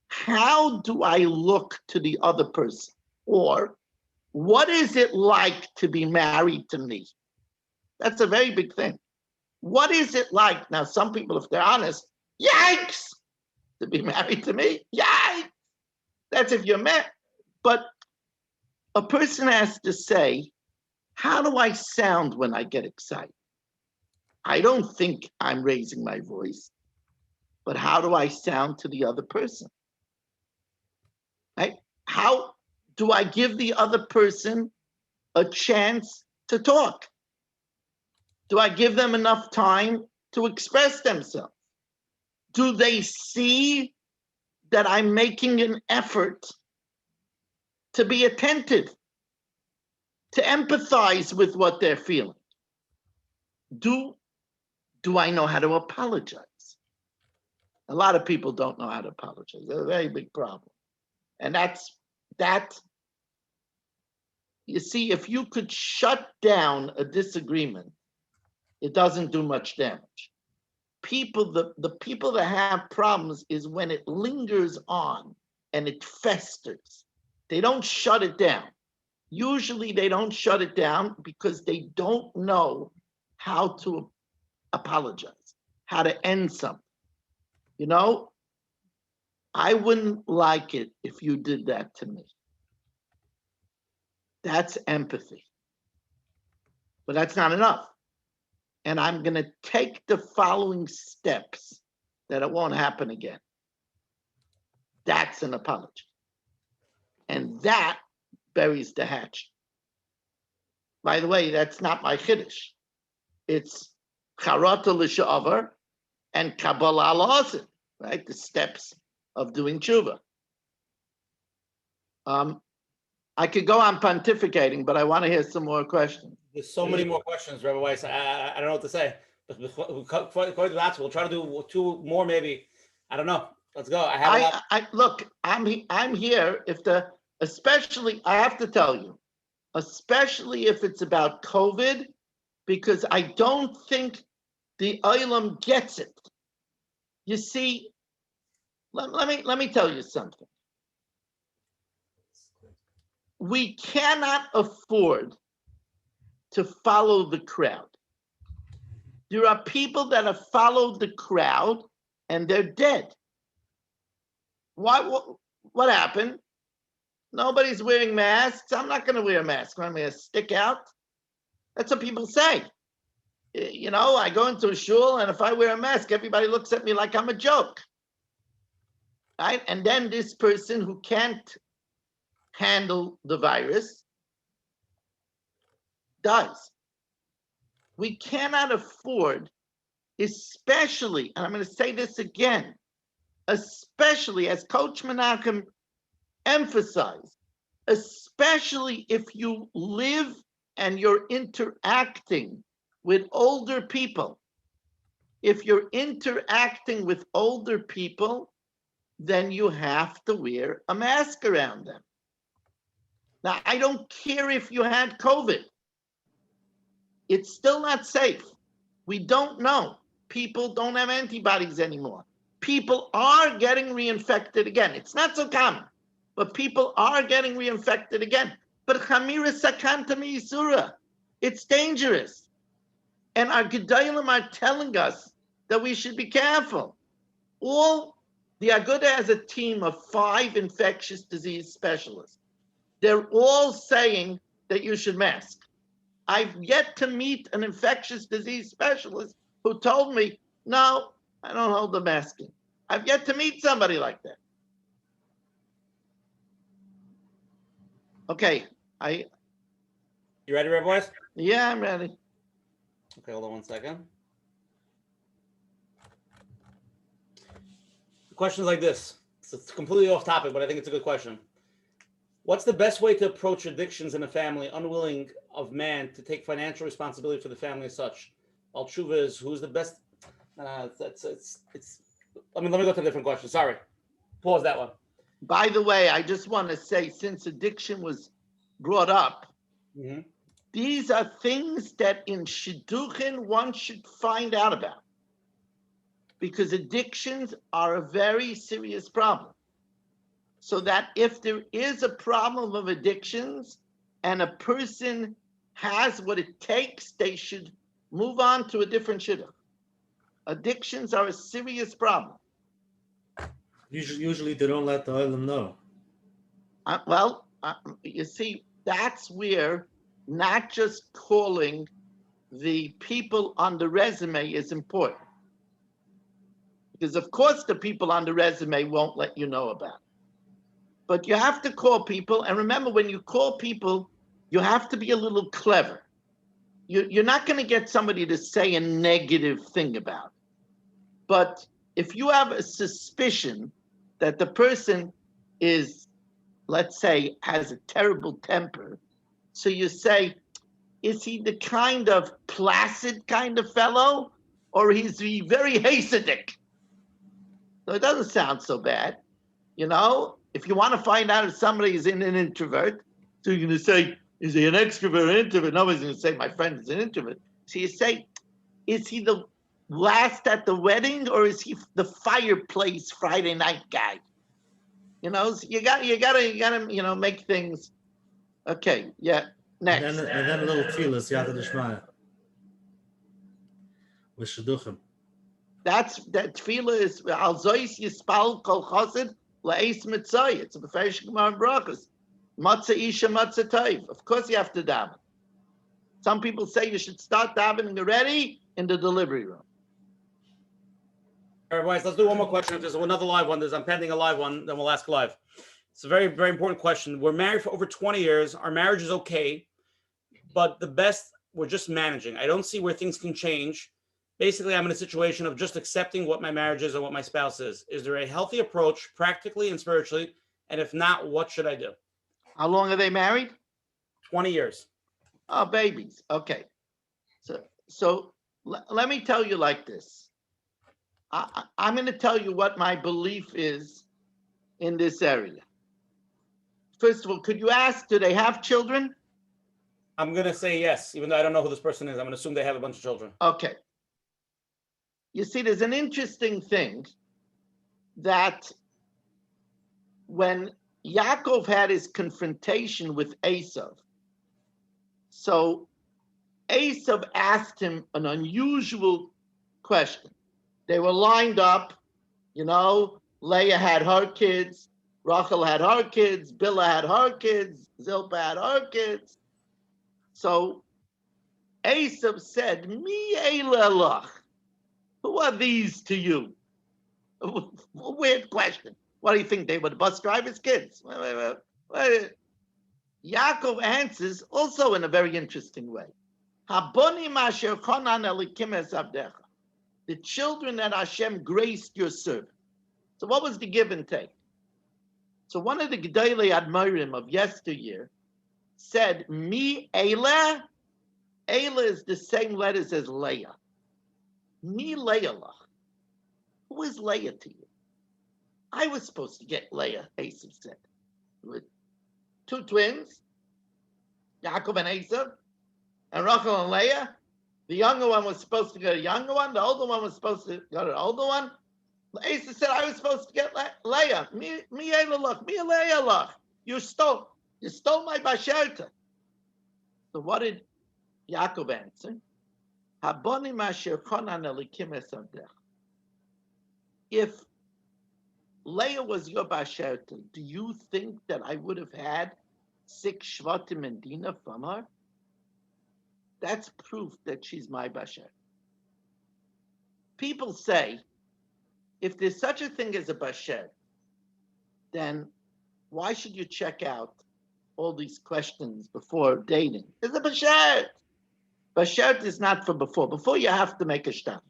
how do I look to the other person? Or, what is it like to be married to me? That's a very big thing. What is it like? Now, some people, if they're honest, yikes, to be married to me, yikes. That's if you're married. But a person has to say, how do I sound when I get excited? I don't think I'm raising my voice, but how do I sound to the other person? Right? How do I give the other person a chance to talk? Do I give them enough time to express themselves? Do they see that I'm making an effort to be attentive, to empathize with what they're feeling? Do I know how to apologize? A lot of people don't know how to apologize. That's a very big problem. And that, you see, if you could shut down a disagreement, it doesn't do much damage. The people that have problems is when it lingers on and it festers. They don't shut it down. Usually they don't shut it down because they don't know how to apologize, how to end something. You know, I wouldn't like it if you did that to me. That's empathy. But that's not enough. And I'm going to take the following steps that it won't happen again. That's an apology. And that buries the hatchet. By the way, that's not my chiddush. It's charata l'sha'avar and kabbalah al-hasid, right? The steps of doing tshuva. I could go on pontificating, but I want to hear some more questions. There's so many more questions, Rabbi Weiss. I don't know what to say. But according to that, we'll try to do 2 more, maybe. I don't know. Let's go. Look, I'm here. Especially, I have to tell you, especially if it's about COVID, because I don't think the Olam gets it. You see, let me tell you something. We cannot afford to follow the crowd. There are people that have followed the crowd and they're dead. What happened? Nobody's wearing masks. I'm not going to wear a mask. I'm going to stick out. That's what people say. You know, I go into a shul, and if I wear a mask, everybody looks at me like I'm a joke. Right? And then this person who can't handle the virus dies. We cannot afford, especially, and I'm going to say this again, especially as Coach Menachem emphasized, especially if you live and you're interacting with older people. If you're interacting with older people, then you have to wear a mask around them. Now, I don't care if you had COVID. It's still not safe. We don't know. People don't have antibodies anymore. People are getting reinfected again. It's not so common, but people are getting reinfected again. But Chamira Sakanta Meisura, it's dangerous. And our Gedalim are telling us that we should be careful. The Aguda has a team of 5 infectious disease specialists. They're all saying that you should mask. I've yet to meet an infectious disease specialist who told me, no, I don't hold the masking. I've yet to meet somebody like that. Okay, You ready, Rabbi Weiss? Yeah, I'm ready. Okay, hold on 1 second. The question is like this. It's completely off topic, but I think it's a good question. What's the best way to approach addictions in a family, unwilling of man to take financial responsibility for the family as such? Al Tshuva is who's the best? Let me go to a different question. Sorry. Pause that one. By the way, I just want to say, since addiction was brought up, these are things that in Shidduchin one should find out about. Because addictions are a very serious problem. So that if there is a problem of addictions and a person has what it takes, they should move on to a different shidduch. Addictions are a serious problem. Usually they don't let the Olam know. You see, that's where not just calling the people on the resume is important. Because of course the people on the resume won't let you know about it. But you have to call people, and remember, when you call people, you have to be a little clever. You're not going to get somebody to say a negative thing about it. But if you have a suspicion that the person is, let's say, has a terrible temper, so you say, is he the kind of placid kind of fellow, or is he very Hasidic? So it doesn't sound so bad, you know? If you want to find out if somebody is an introvert, so you're going to say, is he an extrovert or an introvert? Nobody's going to say, my friend is an introvert. So you say, is he the last at the wedding, or is he the fireplace Friday night guy? You know, so you gotta, make things. Okay, yeah. Next. And then a little tefillah, Siyata D'Shmaya. With Shidduchim. That tefillah is al zois yispal kol chosid La'es mitzay. It's a beferish gemara in brachos. Matzah isha matzah tayv. Of course you have to daven. Some people say you should start davening already in the delivery room. All right, boys, let's do one more question. If there's another live one, I'm pending a live one, then we'll ask live. It's a very, very important question. We're married for over 20 years. Our marriage is okay, but we're just managing. I don't see where things can change. Basically, I'm in a situation of just accepting what my marriage is and what my spouse is. Is there a healthy approach, practically and spiritually? And if not, what should I do? How long are they married? 20 years. Oh, babies. Okay. So let me tell you like this. I'm going to tell you what my belief is in this area. First of all, could you ask, do they have children? I'm going to say yes, even though I don't know who this person is. I'm going to assume they have a bunch of children. Okay. You see, there's an interesting thing that when Yaakov had his confrontation with Esav, so Esav asked him an unusual question. They were lined up, Leah had her kids, Rachel had her kids, Bilhah had her kids, Zilpah had her kids. So Esav said, Mi eilelach, who are these to you? Weird question. What do you think? They were the bus drivers' kids? Yaakov answers also in a very interesting way. Habonim asher chonan elikim es abdecha. The children that Hashem graced your servant. So what was the give and take? So one of the Gedolei Admirim of yesteryear said, Mi Eila. Eila is the same letters as Leah. Mi Leah. Who is Leah to you? I was supposed to get Leah, Esav said. With two twins, Yaakov and Esav, and Rachel and Leah. The younger one was supposed to get a younger one. The older one was supposed to get an older one. Esav said, I was supposed to get Leah. Mi Leah. You stole my basherta. So what did Yaakov answer? Habonim asher chonan elikim es abdecha. If Leah was your basherta, do you think that I would have had 6 shvatim and dinah from her? That's proof that she's my basher. People say, if there's such a thing as a basher, then why should you check out all these questions before dating? It's a basher. Basher is not for before. Before you have to make a shtam.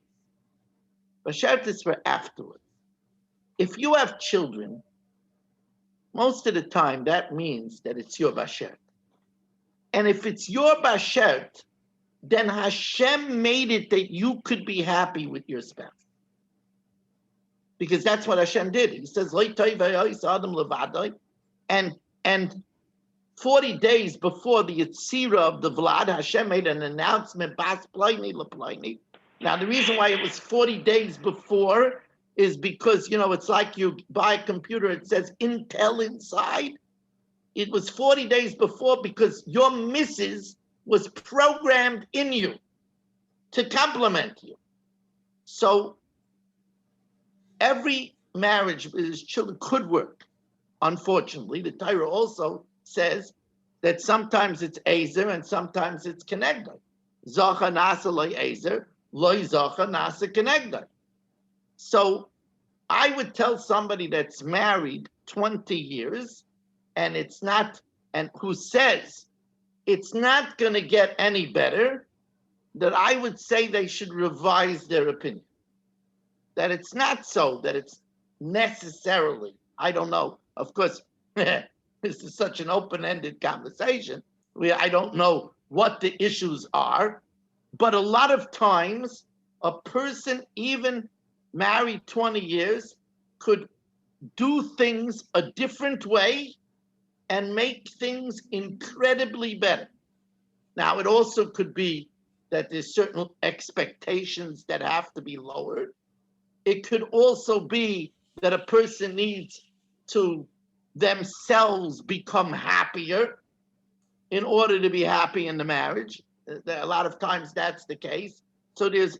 Basher is for afterwards. If you have children, most of the time that means that it's your basher. And if it's your basher, then Hashem made it that you could be happy with your spouse. Because that's what Hashem did. He says, and 40 days before the Yetzirah of the Vlad, Hashem made an announcement, Bas Ploini LePloini. Now, the reason why it was 40 days before is because, it's like you buy a computer, it says Intel inside. It was 40 days before because your missus was programmed in you to complement you. So every marriage with his children could work. Unfortunately, the Torah also says that sometimes it's Ezer and sometimes it's Kenegdai. Zacha nasa loy Ezer, loy zacha nasa Kenegdai. So I would tell somebody that's married 20 years and who says it's not going to get any better, that I would say they should revise their opinion. That it's not so, that it's necessarily, I don't know. Of course, this is such an open-ended conversation. I don't know what the issues are, but a lot of times a person, even married 20 years, could do things a different way and make things incredibly better. Now, it also could be that there's certain expectations that have to be lowered. It could also be that a person needs to themselves become happier in order to be happy in the marriage. A lot of times that's the case. So there's,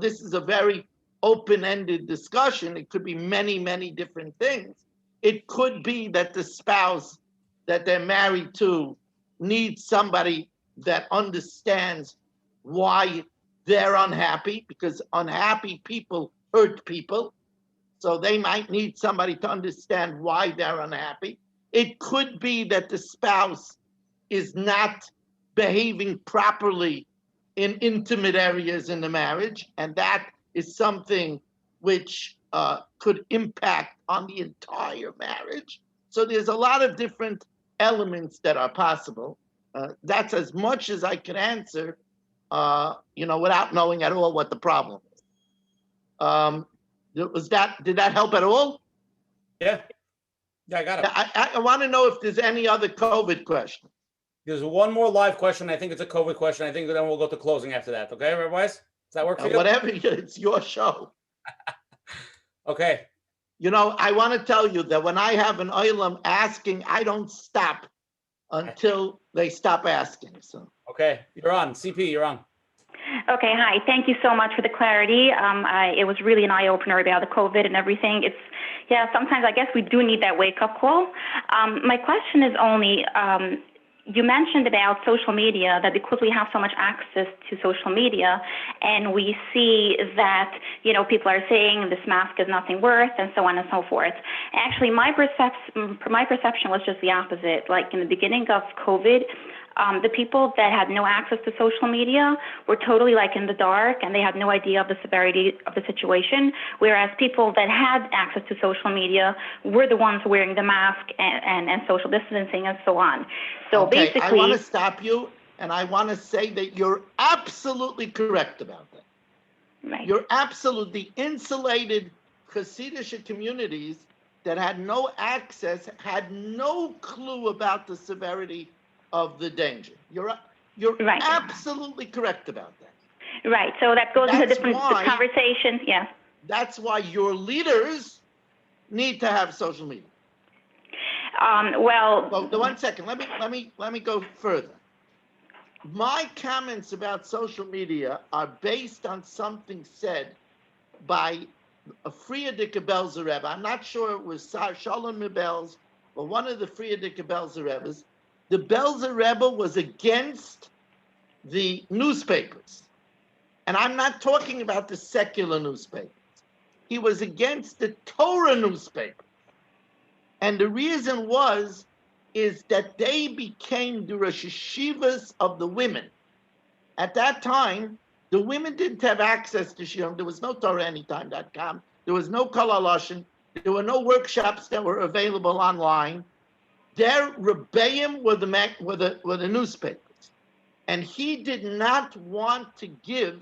this is a very open-ended discussion. It could be many, many different things. It could be that the spouse that they're married to needs somebody that understands why they're unhappy, because unhappy people hurt people. So they might need somebody to understand why they're unhappy. It could be that the spouse is not behaving properly in intimate areas in the marriage, and that is something which could impact on the entire marriage. So there's a lot of different elements that are possible. That's as much as I could answer, without knowing at all what the problem is. Did that help at all? Yeah, I got it. I want to know if there's any other COVID question. There's one more live question. I think it's a COVID question. I think then we'll go to closing after that. Okay, Rabbi Weiss? Does that work for you? Whatever, it's your show. Okay. I want to tell you that when I have an oilam asking, I don't stop until they stop asking. So. Okay, you're on. CP, you're on. Okay, hi. Thank you so much for the clarity. It was really an eye-opener about the COVID and everything. Sometimes I guess we do need that wake-up call. My question is only, you mentioned about social media, that because we have so much access to social media and we see that, people are saying this mask is nothing worth and so on and so forth. Actually, my perception was just the opposite. Like in the beginning of COVID, the people that had no access to social media were totally like in the dark and they had no idea of the severity of the situation, whereas people that had access to social media were the ones wearing the mask and social distancing and so on. So basically, I want to stop you and I want to say that you're absolutely correct about that. Right. You're absolutely insulated Hasidic communities that had no access, had no clue about the severity of the danger. You're right. Absolutely correct about that. Right. So that goes into different conversations. Yes. That's why your leaders need to have social media. Well, 1 second. Let me go further. My comments about social media are based on something said by a Friedrich Belzer Rebbe. I'm not sure it was Sholom Belz or one of the Friedrich Belzer Rebbes. The Belzer Rebbe was against the newspapers. And I'm not talking about the secular newspapers. He was against the Torah newspapers. And the reason is that they became the Rosh Hashivas of the women. At that time, the women didn't have access to Shiurim. There was no TorahAnytime.com. There was no Kol HaLashon. There were no workshops that were available online. Their rebbeim were the newspapers. And he did not want to give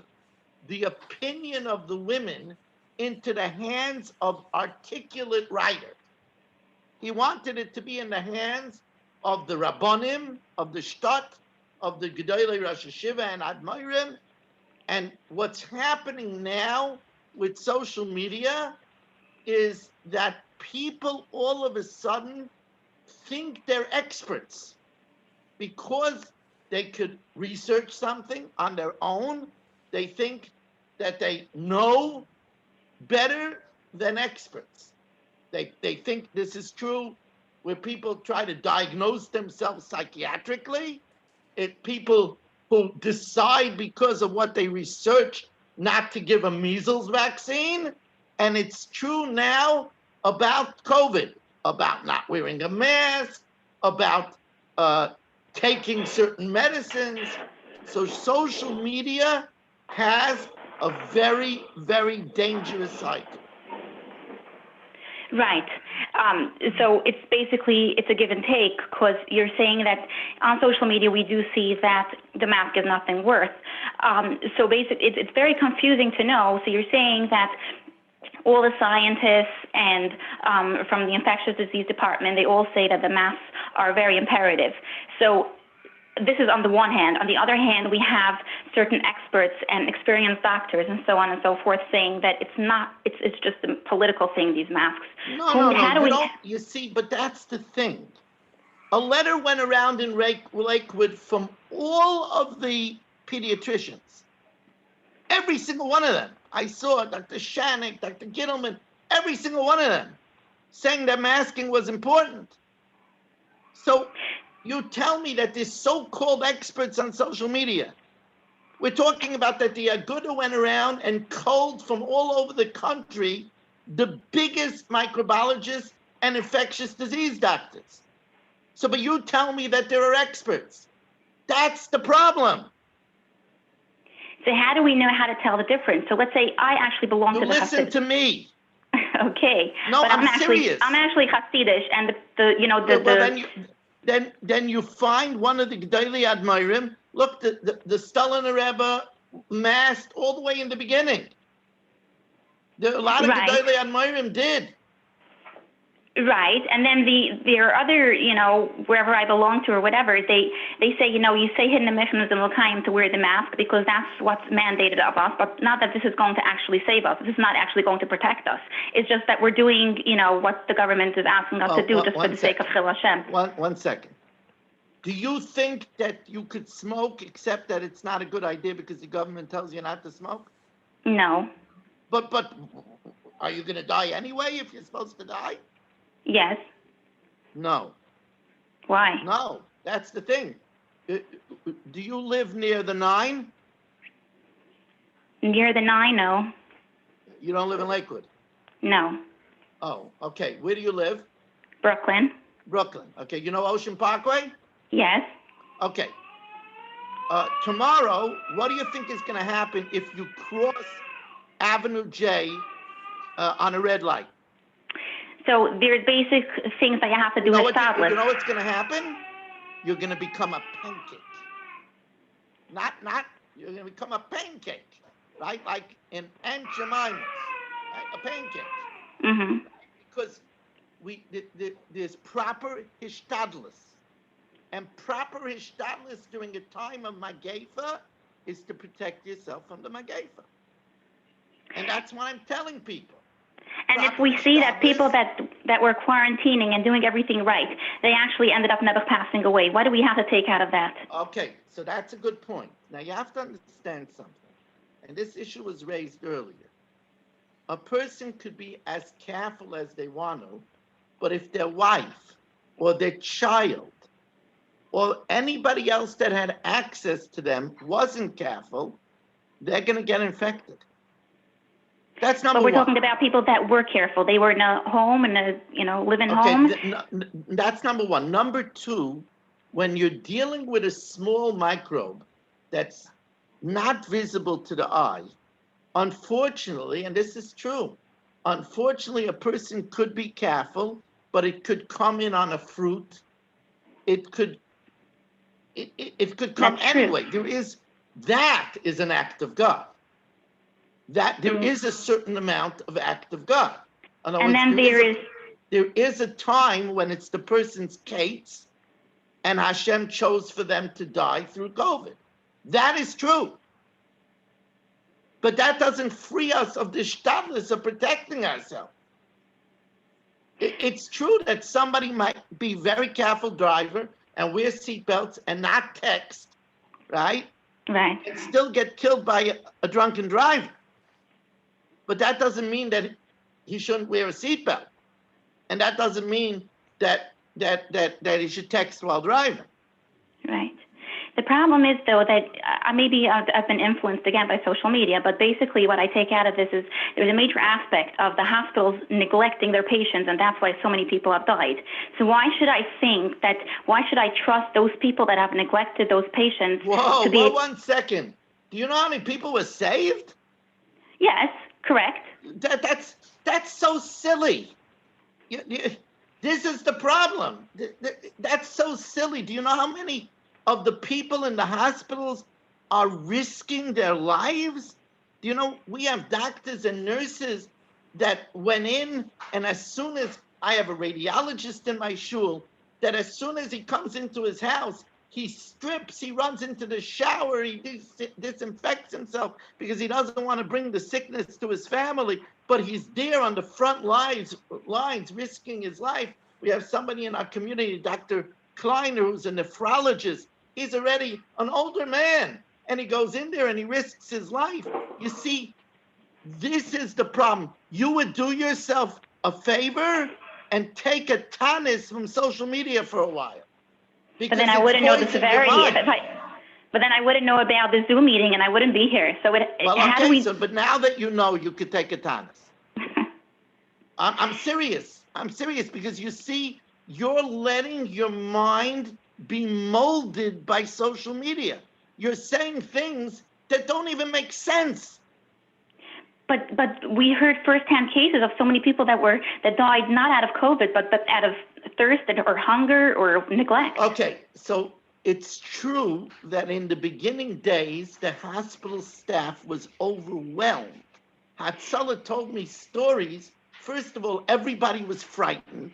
the opinion of the women into the hands of articulate writers. He wanted it to be in the hands of the Rabbonim, of the Shtat, of the Gedolei Rosh Hashiva and Admorim. And what's happening now with social media is that people all of a sudden think they're experts because they could research something on their own. They think that they know better than experts. They think this is true where people try to diagnose themselves psychiatrically. People who decide because of what they research not to give a measles vaccine. And it's true now about COVID, about not wearing a mask, about taking certain medicines. So social media has a very, very dangerous cycle. Right. So it's a give and take, because you're saying that on social media we do see that the mask is nothing worth. So basically it's very confusing to know. So you're saying that all the scientists and from the infectious disease department, they all say that the masks are very imperative. So this is on the one hand. On the other hand, we have certain experts and experienced doctors and so on and so forth saying that it's not, it's just a political thing, these masks. You see, but that's the thing. A letter went around in Lakewood from all of the pediatricians. Every single one of them. I saw Dr. Shannick, Dr. Gittleman, every single one of them saying that masking was important. So you tell me that these so-called experts on social media, we're talking about that the Aguda went around and culled from all over the country the biggest microbiologists and infectious disease doctors. So, but you tell me that there are experts. That's the problem. So how do we know how to tell the difference? So let's say I actually belong You to the listen to me. Okay. No, but I'm serious. I'm actually Hasidish, and Then you find one of the Gedolei Admirim. Look, the Stalin Rebbe masked all the way in the beginning. There a lot of Gedolei Admirim did. Right, and then there are other, wherever I belong to or whatever, they say, you say in the Mishnas and L'chaim to wear the mask because that's what's mandated of us, but not that this is going to actually save us. This is not actually going to protect us. It's just that we're doing, what the government is asking us to do just for the sake of Chil Hashem. One second. Do you think that you could smoke except that it's not a good idea because the government tells you not to smoke? No. But are you going to die anyway if you're supposed to die? Yes. No. Why? No, that's the thing. Do you live near the 9? Near the 9, no. You don't live in Lakewood? No. Oh, okay. Where do you live? Brooklyn. Brooklyn. Okay. You know Ocean Parkway? Yes. Okay. Tomorrow, what do you think is going to happen if you cross Avenue J on a red light? So there's basic things that you have to do You know what's going to happen? You're going to become a pancake. Not. You're going to become a pancake, right? Like in Aunt Jemima's, right? A pancake. Mm-hmm. Because there's proper hishtadlus, and proper hishtadlus during a time of Mageifa is to protect yourself from the Mageifa, and that's what I'm telling people. And if we see that people that were quarantining and doing everything right, they actually ended up never passing away, what do we have to take out of that? Okay, so that's a good point. Now you have to understand something, and this issue was raised earlier. A person could be as careful as they want to, but if their wife or their child or anybody else that had access to them wasn't careful, they're going to get infected. That's number one. But we're talking about people that were careful. They were in a home and living homes. That's number one. Number two, when you're dealing with a small microbe that's not visible to the eye, unfortunately, and this is true, unfortunately, a person could be careful, but it could come in on a fruit. It could come anyway. That is an act of God. That there is a certain amount of act of God. And then there is a time when it's the person's case, and Hashem chose for them to die through COVID. That is true. But that doesn't free us of the shtadlus of protecting ourselves. It's true that somebody might be very careful driver and wear seatbelts and not text, right? Right. And still get killed by a drunken driver. But that doesn't mean that he shouldn't wear a seatbelt, and that doesn't mean that he should text while driving. Right. The problem is, though, that maybe I've been influenced again by social media, but basically what I take out of this is there's a major aspect of the hospitals neglecting their patients, and that's why so many people have died. So why should I trust those people that have neglected those patients? Whoa, 1 second. Do you know how many people were saved? Yes, correct. That's so silly. This is the problem. That's so silly. Do you know how many of the people in the hospitals are risking their lives? Do you know, we have doctors and nurses that went in, and as soon as I have a radiologist in my shul, that as soon as he comes into his house, he strips, he runs into the shower, he disinfects himself because he doesn't want to bring the sickness to his family, but he's there on the front lines risking his life. We have somebody in our community, Dr. Kleiner, who's a nephrologist. He's already an older man, and he goes in there and he risks his life. You see, this is the problem. You would do yourself a favor and take a tanis from social media for a while. But then I wouldn't know the severity. But then I wouldn't know about the Zoom meeting, and I wouldn't be here. So how do we? So, but now that you know, you could take a tanis. I'm serious. I'm serious because you see, you're letting your mind be molded by social media. You're saying things that don't even make sense. But we heard firsthand cases of so many people that died not out of COVID, but out of thirst or hunger or neglect. Okay, so it's true that in the beginning days, the hospital staff was overwhelmed. Hatzalah told me stories. First of all, everybody was frightened.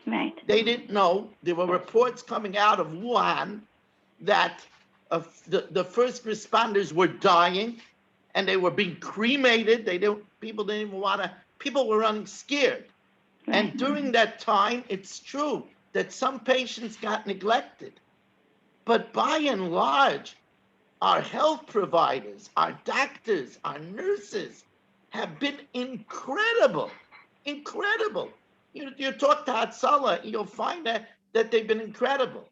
Right. They didn't know. There were reports coming out of Wuhan that the first responders were dying and they were being cremated. People didn't even want to, people were running scared. And during that time, it's true that some patients got neglected. But by and large, our health providers, our doctors, our nurses have been incredible. Incredible. You talk to Hatzalah, you'll find that they've been incredible.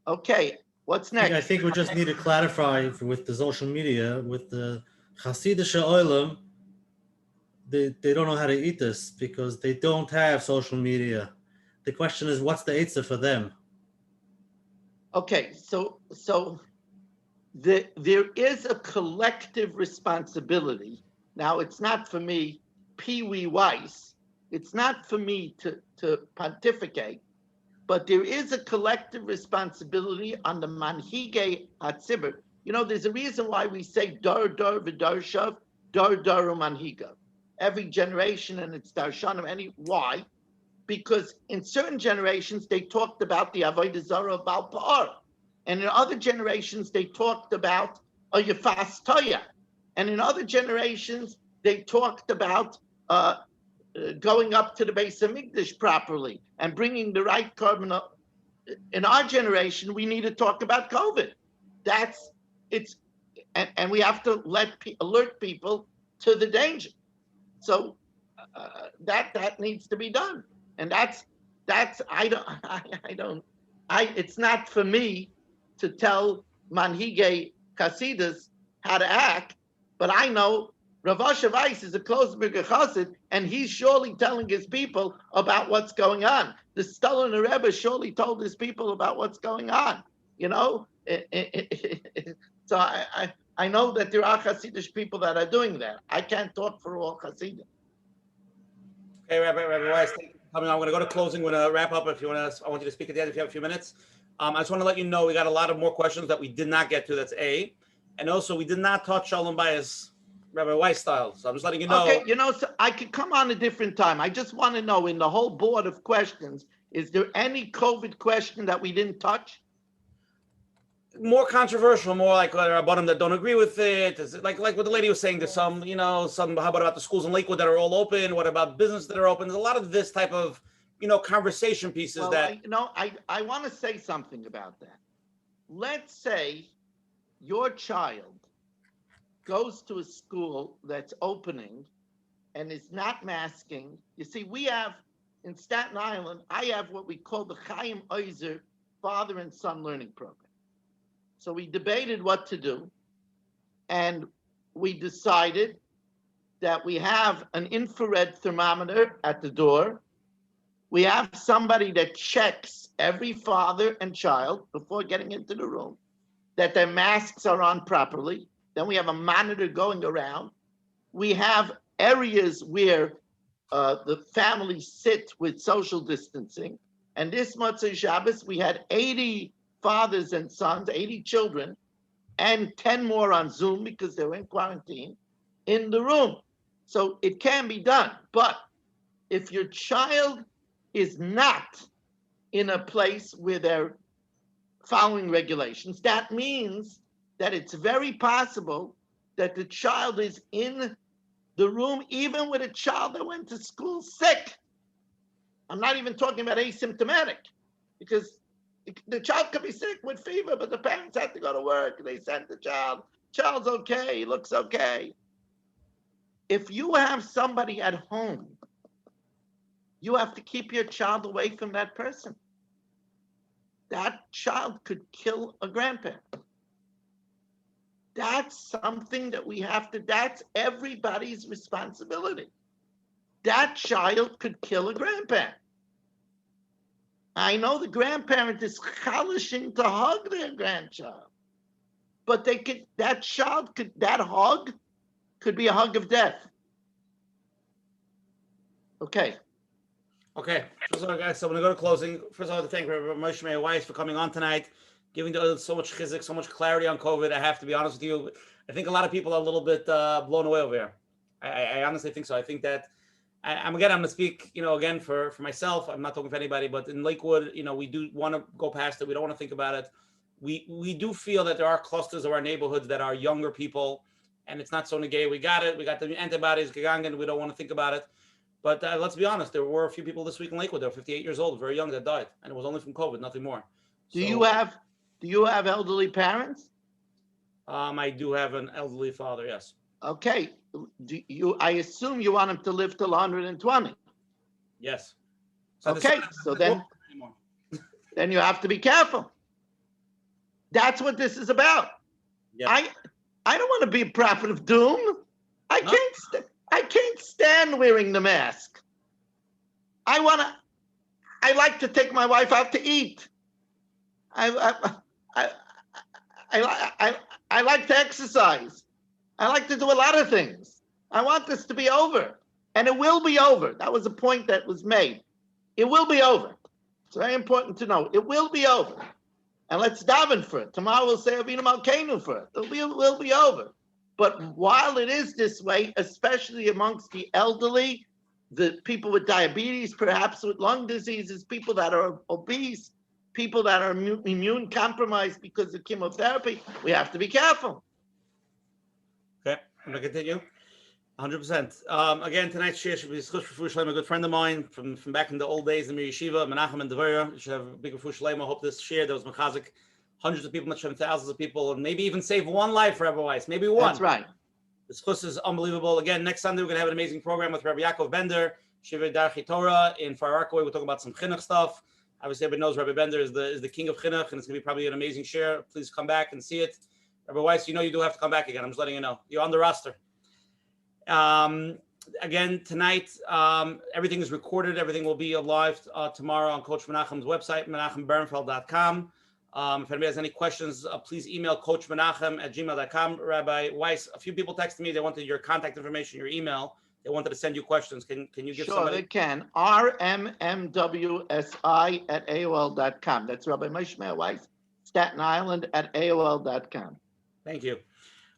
Okay, what's next? I think we just need to clarify with the social media, with the Hasidic Olam, they don't know how to eat this because they don't have social media. The question is, what's the eitzah for them? Okay, so there is a collective responsibility. Now, it's not for me, Pee Wee Weiss, it's not for me to pontificate, but there is a collective responsibility on the Manhige HaTzibur. You know, there's a reason why we say Dor Dor V'Dor Shav, Dor Dor Manhiga. Every generation and its Darshanim. Why? Because in certain generations, they talked about the Avodah Zarah of Baal Pa'ar. And in other generations, they talked about a Yefas Toya. And in other generations, they talked about going up to the Beis Hamikdash properly and bringing the right carbon up. In our generation, we need to talk about COVID. And we have to alert people to the danger. So that needs to be done. And it's not for me to tell Manhige Hasidus how to act, but I know Rav Usher Weiss is a close bigger chassid, and he's surely telling his people about what's going on. The Stolen Rebbe surely told his people about what's going on. You know, so I know that there are Hasidic people that are doing that. I can't talk for all Hasidim. Okay, Rabbi Weiss, thank you for coming. I'm going to go to closing. We're going to wrap up. If you want to, I want you to speak at the end if you have a few minutes. I just want to let you know we got a lot of more questions that we did not get to. That's A, and also we did not touch Sholom Bayis Rabbi Weiss style. So I'm just letting you know. Okay, so I could come on a different time. I just want to know in the whole board of questions, is there any COVID question that we didn't touch? More controversial, more like Rabbanim that don't agree with it. Like what the lady was saying, there's some, how about the schools in Lakewood that are all open? What about business that are open? There's a lot of this type of, conversation pieces that. I want to say something about that. Let's say your child goes to a school that's opening and is not masking. You see, we have, in Staten Island, I have what we call the Chaim Oizer father and son learning program. So we debated what to do, and we decided that we have an infrared thermometer at the door. We have somebody that checks every father and child before getting into the room, that their masks are on properly. Then we have a monitor going around. We have areas where the families sit with social distancing. And this Motzei Shabbos, we had 80 fathers and sons, 80 children, and 10 more on Zoom because they were in quarantine in the room. So it can be done. But if your child is not in a place where they're following regulations, that means that it's very possible that the child is in the room, even with a child that went to school sick. I'm not even talking about asymptomatic, because the child could be sick with fever, but the parents had to go to work. They sent the child. Child's okay, he looks okay. If you have somebody at home You have to keep your child away from that person. That child could kill a grandparent. That's something that we have to, that's everybody's responsibility. That child could kill a grandparent. I know the grandparent is chalishing to hug their grandchild, but that hug could be a hug of death. Okay. Okay. First of all, guys, so when I go to closing, first of all, I want to thank Rabbi Moshe Mer Weiss for coming on tonight, giving so much chizuk, so much clarity on COVID. I have to be honest with you. I think a lot of people are a little bit blown away over here. I honestly think so. I think that I'm going to speak, again for myself. I'm not talking for anybody, but in Lakewood, we do want to go past it. We don't want to think about it. We do feel that there are clusters of our neighborhoods that are younger people, and it's not so negay. We got it. We got the antibodies gegangen. We don't want to think about it. But let's be honest, there were a few people this week in Lakewood that were 58 years old, very young, that died, and it was only from COVID, nothing more. Do you have elderly parents? I do have an elderly father, yes. Okay. I assume you want him to live till 120. Yes. Okay, so then you have to be careful. That's what this is about. Yep. I don't want to be a prophet of doom. I can't stand wearing the mask. I like to take my wife out to eat. I like to exercise. I like to do a lot of things. I want this to be over, and it will be over. That was a point that was made. It will be over. It's very important to know. It will be over. And let's daven for it. Tomorrow we'll say Avinu Malkeinu for it. It will be over. But while it is this way, especially amongst the elderly, the people with diabetes, perhaps with lung diseases, people that are obese, people that are immune compromised because of chemotherapy, we have to be careful. Okay, I'm going to continue. 100%. Again, tonight's share should be Schush for Sholom, a good friend of mine from back in the old days in Meir Yeshiva, Menachem and Devera. You should have a big Sholom. I hope this share, there was Mechazik, hundreds of people, not sure thousands of people, and maybe even save one life for Rabbi Weiss, maybe one. That's right. This Schush is unbelievable. Again, next Sunday, we're going to have an amazing program with Rabbi Yaakov Bender, Shiva Darchi Torah in Far Rockaway. We're talking about some Chinuch stuff. Obviously, everybody knows Rabbi Bender is the king of Chinuch, and it's going to be probably an amazing share. Please come back and see it. Rabbi Weiss, you do have to come back again. I'm just letting you know. You're on the roster. Again, tonight, everything is recorded. Everything will be live tomorrow on Coach Menachem's website, menachembernfeld.com. If anybody has any questions, please email coachmenachem@gmail.com. Rabbi Weiss, a few people texted me. They wanted your contact information, your email. They wanted to send you questions. Can you give somebody? Sure, they can. rmmwsi@aol.com. That's Rabbi Moshe Mer Weiss, Staten Island @aol.com. Thank you.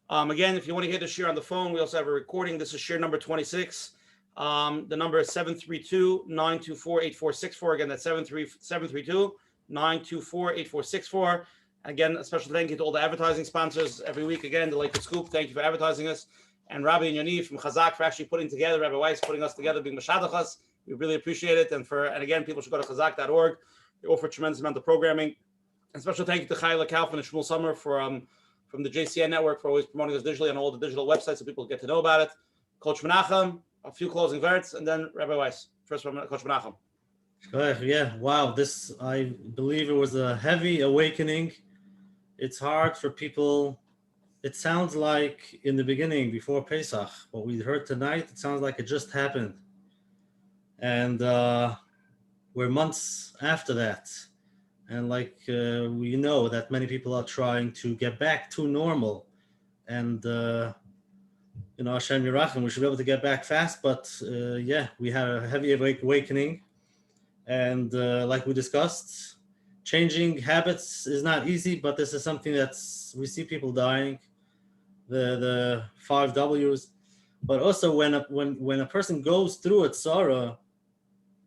Again, if you want to hear the share on the phone, we also have a recording. This is share number 26. The number is 732-924-8464. Again, that's 732-924-8464. Again, a special thank you to all the advertising sponsors every week. Again, the Lakewood Scoop, thank you for advertising us. And Rabbi and Yaniv from Chazak for actually putting together, Rabbi Weiss putting us together, being Mashadachas. We really appreciate it. And again, people should go to chazak.org. They offer a tremendous amount of programming. And special thank you to Chayla Kaufman and Shmuel Summer from the JCN network for always promoting us digitally on all the digital websites so people get to know about it. Coach Menachem, a few closing words, and then Rabbi Weiss. First, Coach Menachem. Yeah, wow. This, I believe it was a heavy awakening. It's hard for people. It sounds like in the beginning, before Pesach, what we heard tonight, it sounds like it just happened. And we're months after that. And we know that many people are trying to get back to normal. And, Hashem Yerachim, we should be able to get back fast. But we had a heavy awakening. And like we discussed, changing habits is not easy, but this is something we see people dying, the 5 W's. But also when a person goes through a tzara,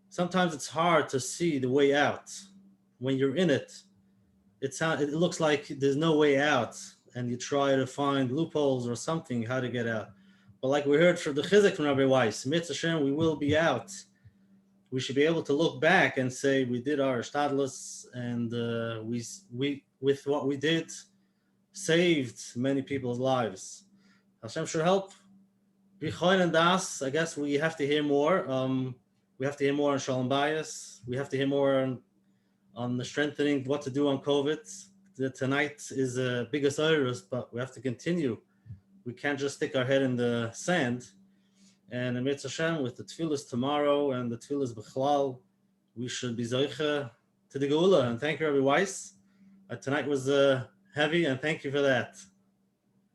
sometimes it's hard to see the way out. When you're in it, it looks like there's no way out, and you try to find loopholes or something how to get out. But like we heard from the chizuk from Rabbi Weiss, Mitzvah Hashem, we will be out. We should be able to look back and say we did our shtadlus, and we with what we did saved many people's lives. Hashem should help. Bichoin and Das, I guess we have to hear more. We have to hear more on Sholom Bayis. We have to hear more on the strengthening, what to do on COVID. Tonight is the biggest iris, but we have to continue. We can't just stick our head in the sand. And in Mitzvah Hashem, with the tefillas tomorrow and the tefillas b'chlal, we should be zoicha to the geula. And thank you, Rabbi Weiss. Tonight was heavy, and thank you for that.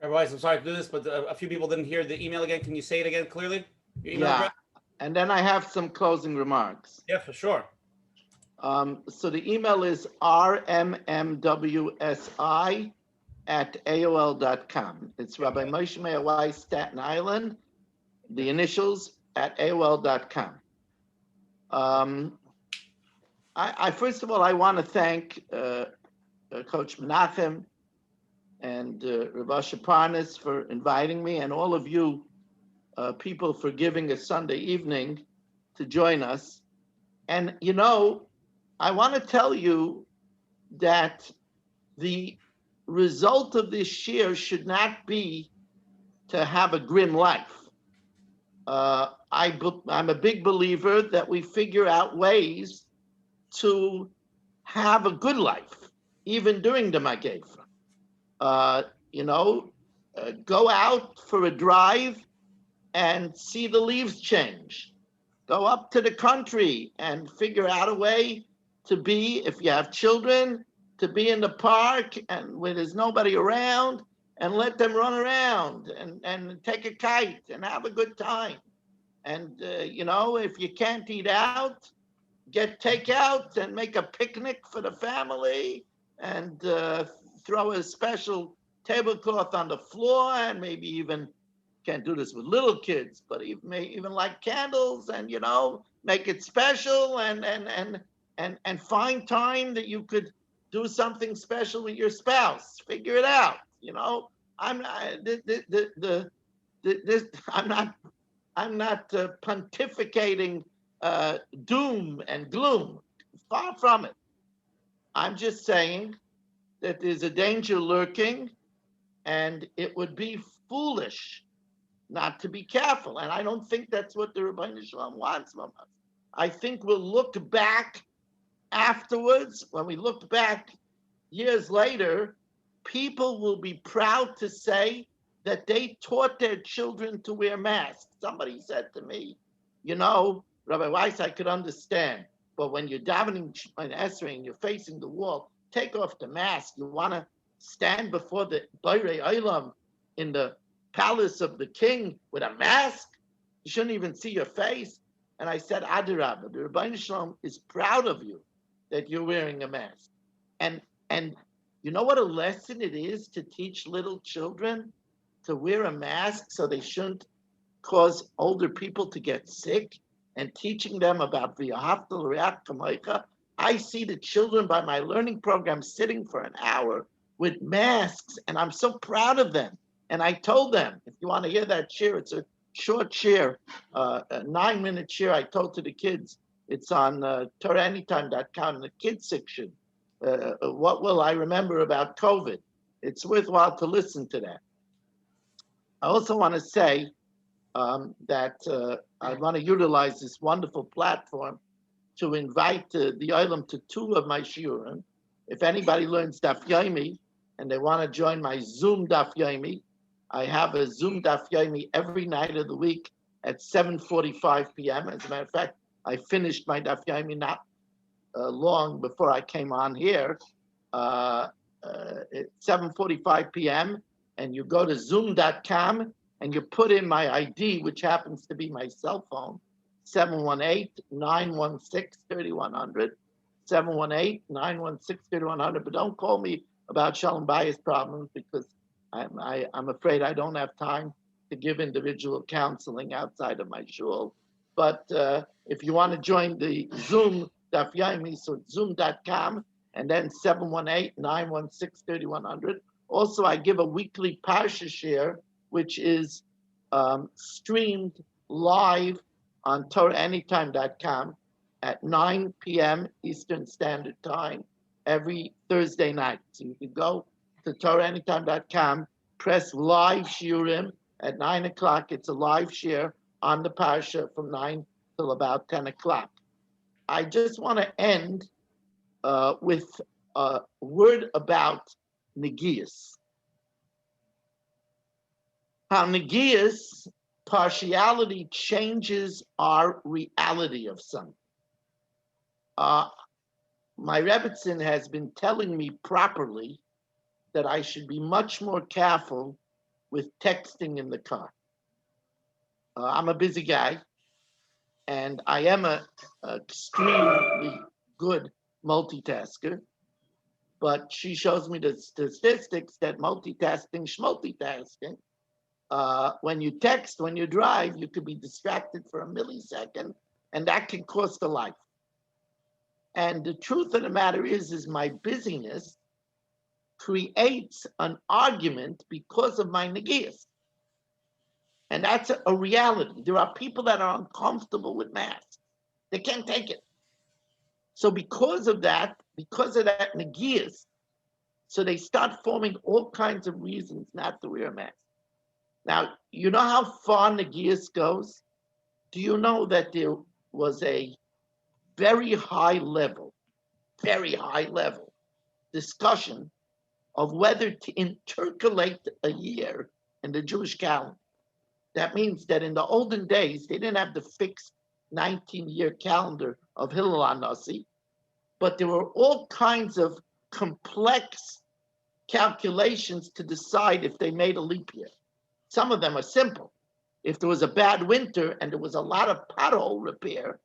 Rabbi Weiss, I'm sorry to do this, but a few people didn't hear the email again. Can you say it again clearly? Your email Yeah, address? and then I have some closing remarks. Yeah, for sure. So the email is rmmwsi@aol.com. It's Rabbi Moshe Mer Weiss, Staten Island, the initials at AOL.com. I first of all, I want to thank Coach Menachem and Rabbi Usher Parnes for inviting me, and all of you people for giving a Sunday evening to join us. And you know, I want to tell you that the result of this year should not be to have a grim life. I'm a big believer that we figure out ways to have a good life, even during the Mageva. Go out for a drive and see the leaves change. Go up to the country and figure out a way to be, if you have children, to be in the park and where there's nobody around, and let them run around and take a kite and have a good time. And, if you can't eat out, get takeout and make a picnic for the family and throw a special tablecloth on the floor, and maybe even, can't do this with little kids, but even light candles and, make it special and find time that you could do something special with your spouse. Figure it out. I'm not pontificating doom and gloom. Far from it. I'm just saying that there's a danger lurking, and it would be foolish not to be careful. And I don't think that's what the Rebbeinu Shalom wants from us. I think we'll look back afterwards. When we look back years later, people will be proud to say that they taught their children to wear masks. Somebody said to me, Rabbi Weiss, I could understand, but when you're davening and esrei, you're facing the wall, take off the mask. You want to stand before the Borei Olam in the palace of the king with a mask? You shouldn't even see your face. And I said, Adarabah, the Rebbeinu Shalom is proud of you that you're wearing a mask. And you know what a lesson it is to teach little children to wear a mask so they shouldn't cause older people to get sick, and teaching them about v'ahavta l'reach kamocha. I see the children by my learning program sitting for an hour with masks, and I'm so proud of them. And I told them, if you want to hear that shir, it's a short shir, a 9-minute shir I told to the kids. It's on TorahAnytime.com in the kids section. What will I remember about COVID? It's worthwhile to listen to that. I also want to say that I want to utilize this wonderful platform to invite the Olam to 2 of my shiurim. If anybody learns Daf Yomi and they want to join my Zoom Daf Yomi, I have a Zoom Daf Yomi every night of the week at 7:45 p.m. As a matter of fact, I finished my Daf Yomi not long before I came on here. At 7:45 p.m. and you go to zoom.com and you put in my ID, which happens to be my cell phone, 718-916-3100, 718-916-3100. But don't call me about Sholom Bayis problems, because I'm afraid I don't have time to give individual counseling outside of my shul. But if you want to join the Zoom Daf Yomi, so zoom.com and then 718-916-3100. Also, I give a weekly Parsha share, which is streamed live on TorahAnytime.com at 9 p.m. Eastern Standard Time every Thursday night. So you can go to TorahAnytime.com, press live shiurim at 9 o'clock. It's a live share on the Parsha from 9 till about 10 o'clock. I just want to end with a word about Negias. How Negias, partiality, changes our reality of something. My Rebbetzin has been telling me properly that I should be much more careful with texting in the car. I'm a busy guy, and I am an extremely good multitasker, but she shows me the statistics that multitasking, schmultitasking, when you text, when you drive, you could be distracted for a millisecond, and that can cost a life. And the truth of the matter is my busyness creates an argument because of my negias. And that's a reality. There are people that are uncomfortable with masks. They can't take it. So because of that negias, so they start forming all kinds of reasons not to wear a mask. Now, you know how far negias goes? Do you know that there was a very high level discussion of whether to intercalate a year in the Jewish calendar? That means that in the olden days, they didn't have the fixed 19-year calendar of Hillel HaNasi, but there were all kinds of complex calculations to decide if they made a leap year. Some of them are simple. If there was a bad winter and there was a lot of pothole repair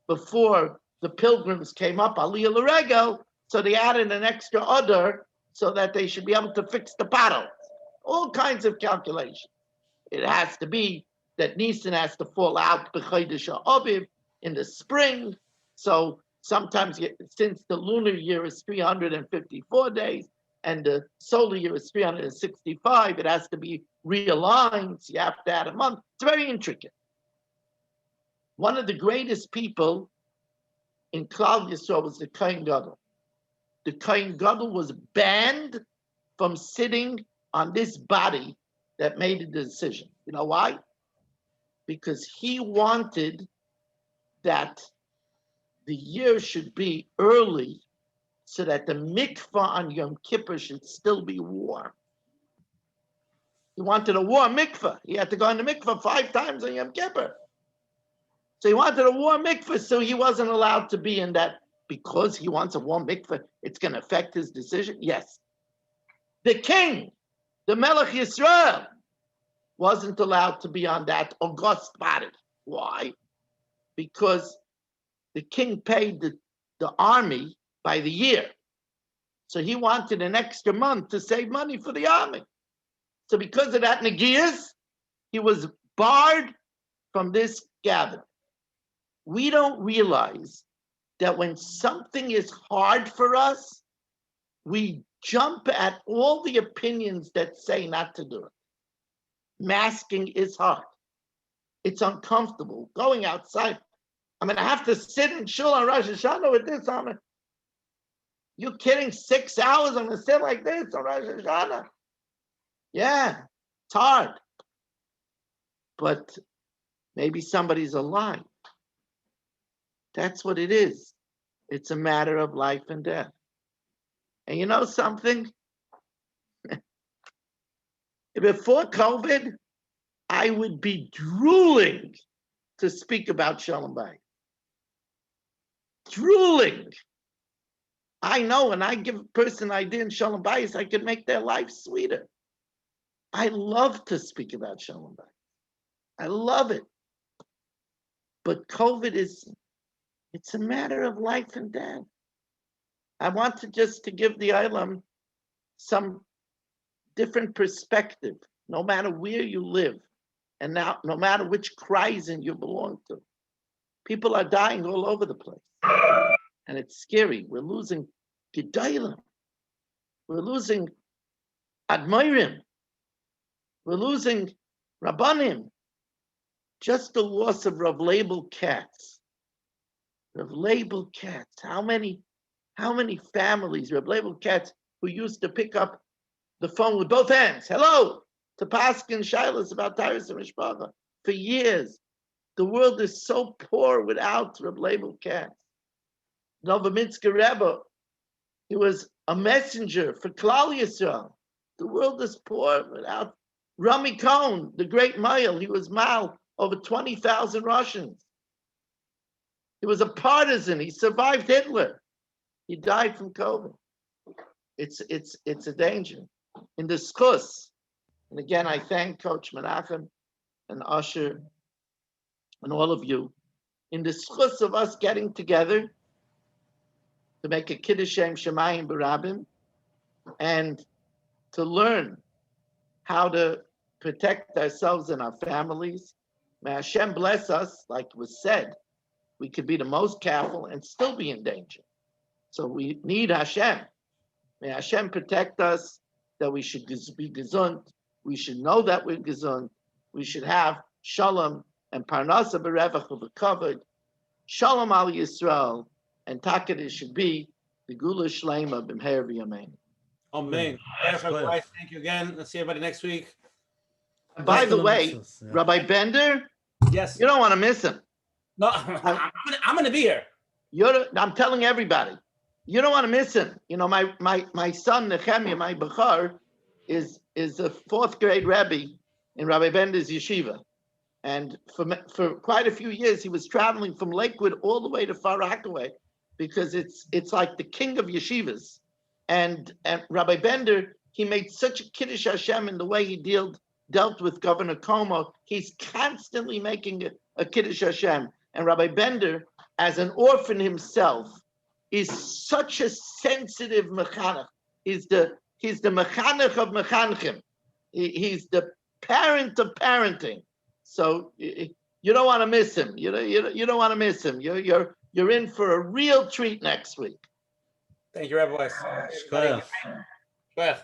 before the pilgrims came up, Aliyah L'Regel, so they added an extra order so that they should be able to fix the potholes. All kinds of calculations. It has to be that Nisan has to fall out b'chodesh ha'aviv in the spring. So sometimes, since the lunar year is 354 days and the solar year is 365, it has to be realigned. So you have to add a month. It's very intricate. One of the greatest people in Klal Yisrael was the Kohen Gadol. The Kohen Gadol was banned from sitting on this body that made the decision. You know why? Because he wanted that the year should be early so that the mikvah on Yom Kippur should still be warm. He wanted a warm mikvah. He had to go in the mikvah 5 times on Yom Kippur. So he wanted a warm mikvah, so he wasn't allowed to be in that. Because he wants a warm mikvah, it's going to affect his decision? Yes. The king, the Melech Yisrael, wasn't allowed to be on that august body. Why? Because the king paid the army by the year. So he wanted an extra month to save money for the army. So because of that negias, he was barred from this gathering. We don't realize that when something is hard for us, we jump at all the opinions that say not to do it. Masking is hard. It's uncomfortable. Going outside. I mean, I have to sit in shul on Rosh Hashanah with this on. You kidding? 6 hours? I'm going to sit like this on Rosh Hashanah? Yeah, it's hard. But maybe somebody's alive. That's what it is. It's a matter of life and death. And you know something? Before COVID, I would be drooling to speak about Sholom Bayis. Drooling. I know when I give a person an idea in Sholom Bayis, I can make their life sweeter. I love to speak about Sholom Bayis. I love it. But COVID it's a matter of life and death. I want to give the Ilam some different perspective, no matter where you live, and now no matter which Kreisen you belong to. People are dying all over the place. And it's scary. We're losing Gedalim. We're losing Admirim. We're losing Rabbanim. Just the loss of Rav Label Katz. Rav Label Katz. How many families, Rav Label Katz, who used to pick up the phone with both hands, hello, to Paskin Shilas about Tyrus and Mishpacha for years. The world is so poor without Reb Leibel Katz. Novominsker Rebbe, he was a messenger for Klal Yisrael. The world is poor without Rami Cohn, the great Meir. He was mal over 20,000 Russians. He was a partisan. He survived Hitler. He died from COVID. It's a danger. In the schus, and again, I thank Coach Menachem and Usher and all of you. In the schus of us getting together to make a Kiddush Shem Shemayim B'Rabim and to learn how to protect ourselves and our families. May Hashem bless us, like was said. We could be the most careful and still be in danger. So we need Hashem. May Hashem protect us, that we should be gesund. We should know that we're gesund. We should have Sholom and Parnasa B'Revach covered. Sholom al Yisrael, and Taked should be the Gula Shlema B'Meir V'Yamein. Amen. Thank you again. Let's see everybody next week. By the way, Rabbi Bender, yes, you don't want to miss him. No, I'm going to be here. I'm telling everybody, you don't want to miss him. You know, my son Nehemiah, my Bachar, is a 4th grade Rebbe in Rabbi Bender's yeshiva, and for quite a few years he was traveling from Lakewood all the way to Far Rockaway, because it's like the king of yeshivas, and Rabbi Bender, he made such a Kiddush Hashem in the way he dealt with Governor Cuomo. He's constantly making a Kiddush Hashem. And Rabbi Bender, as an orphan himself, is such a sensitive mechanech. He's the mechanech of mechanechim. He's the parent of parenting. So you don't want to miss him. You don't want to miss him. You're in for a real treat next week. Thank you, Rabbi Weiss. Shkoyach.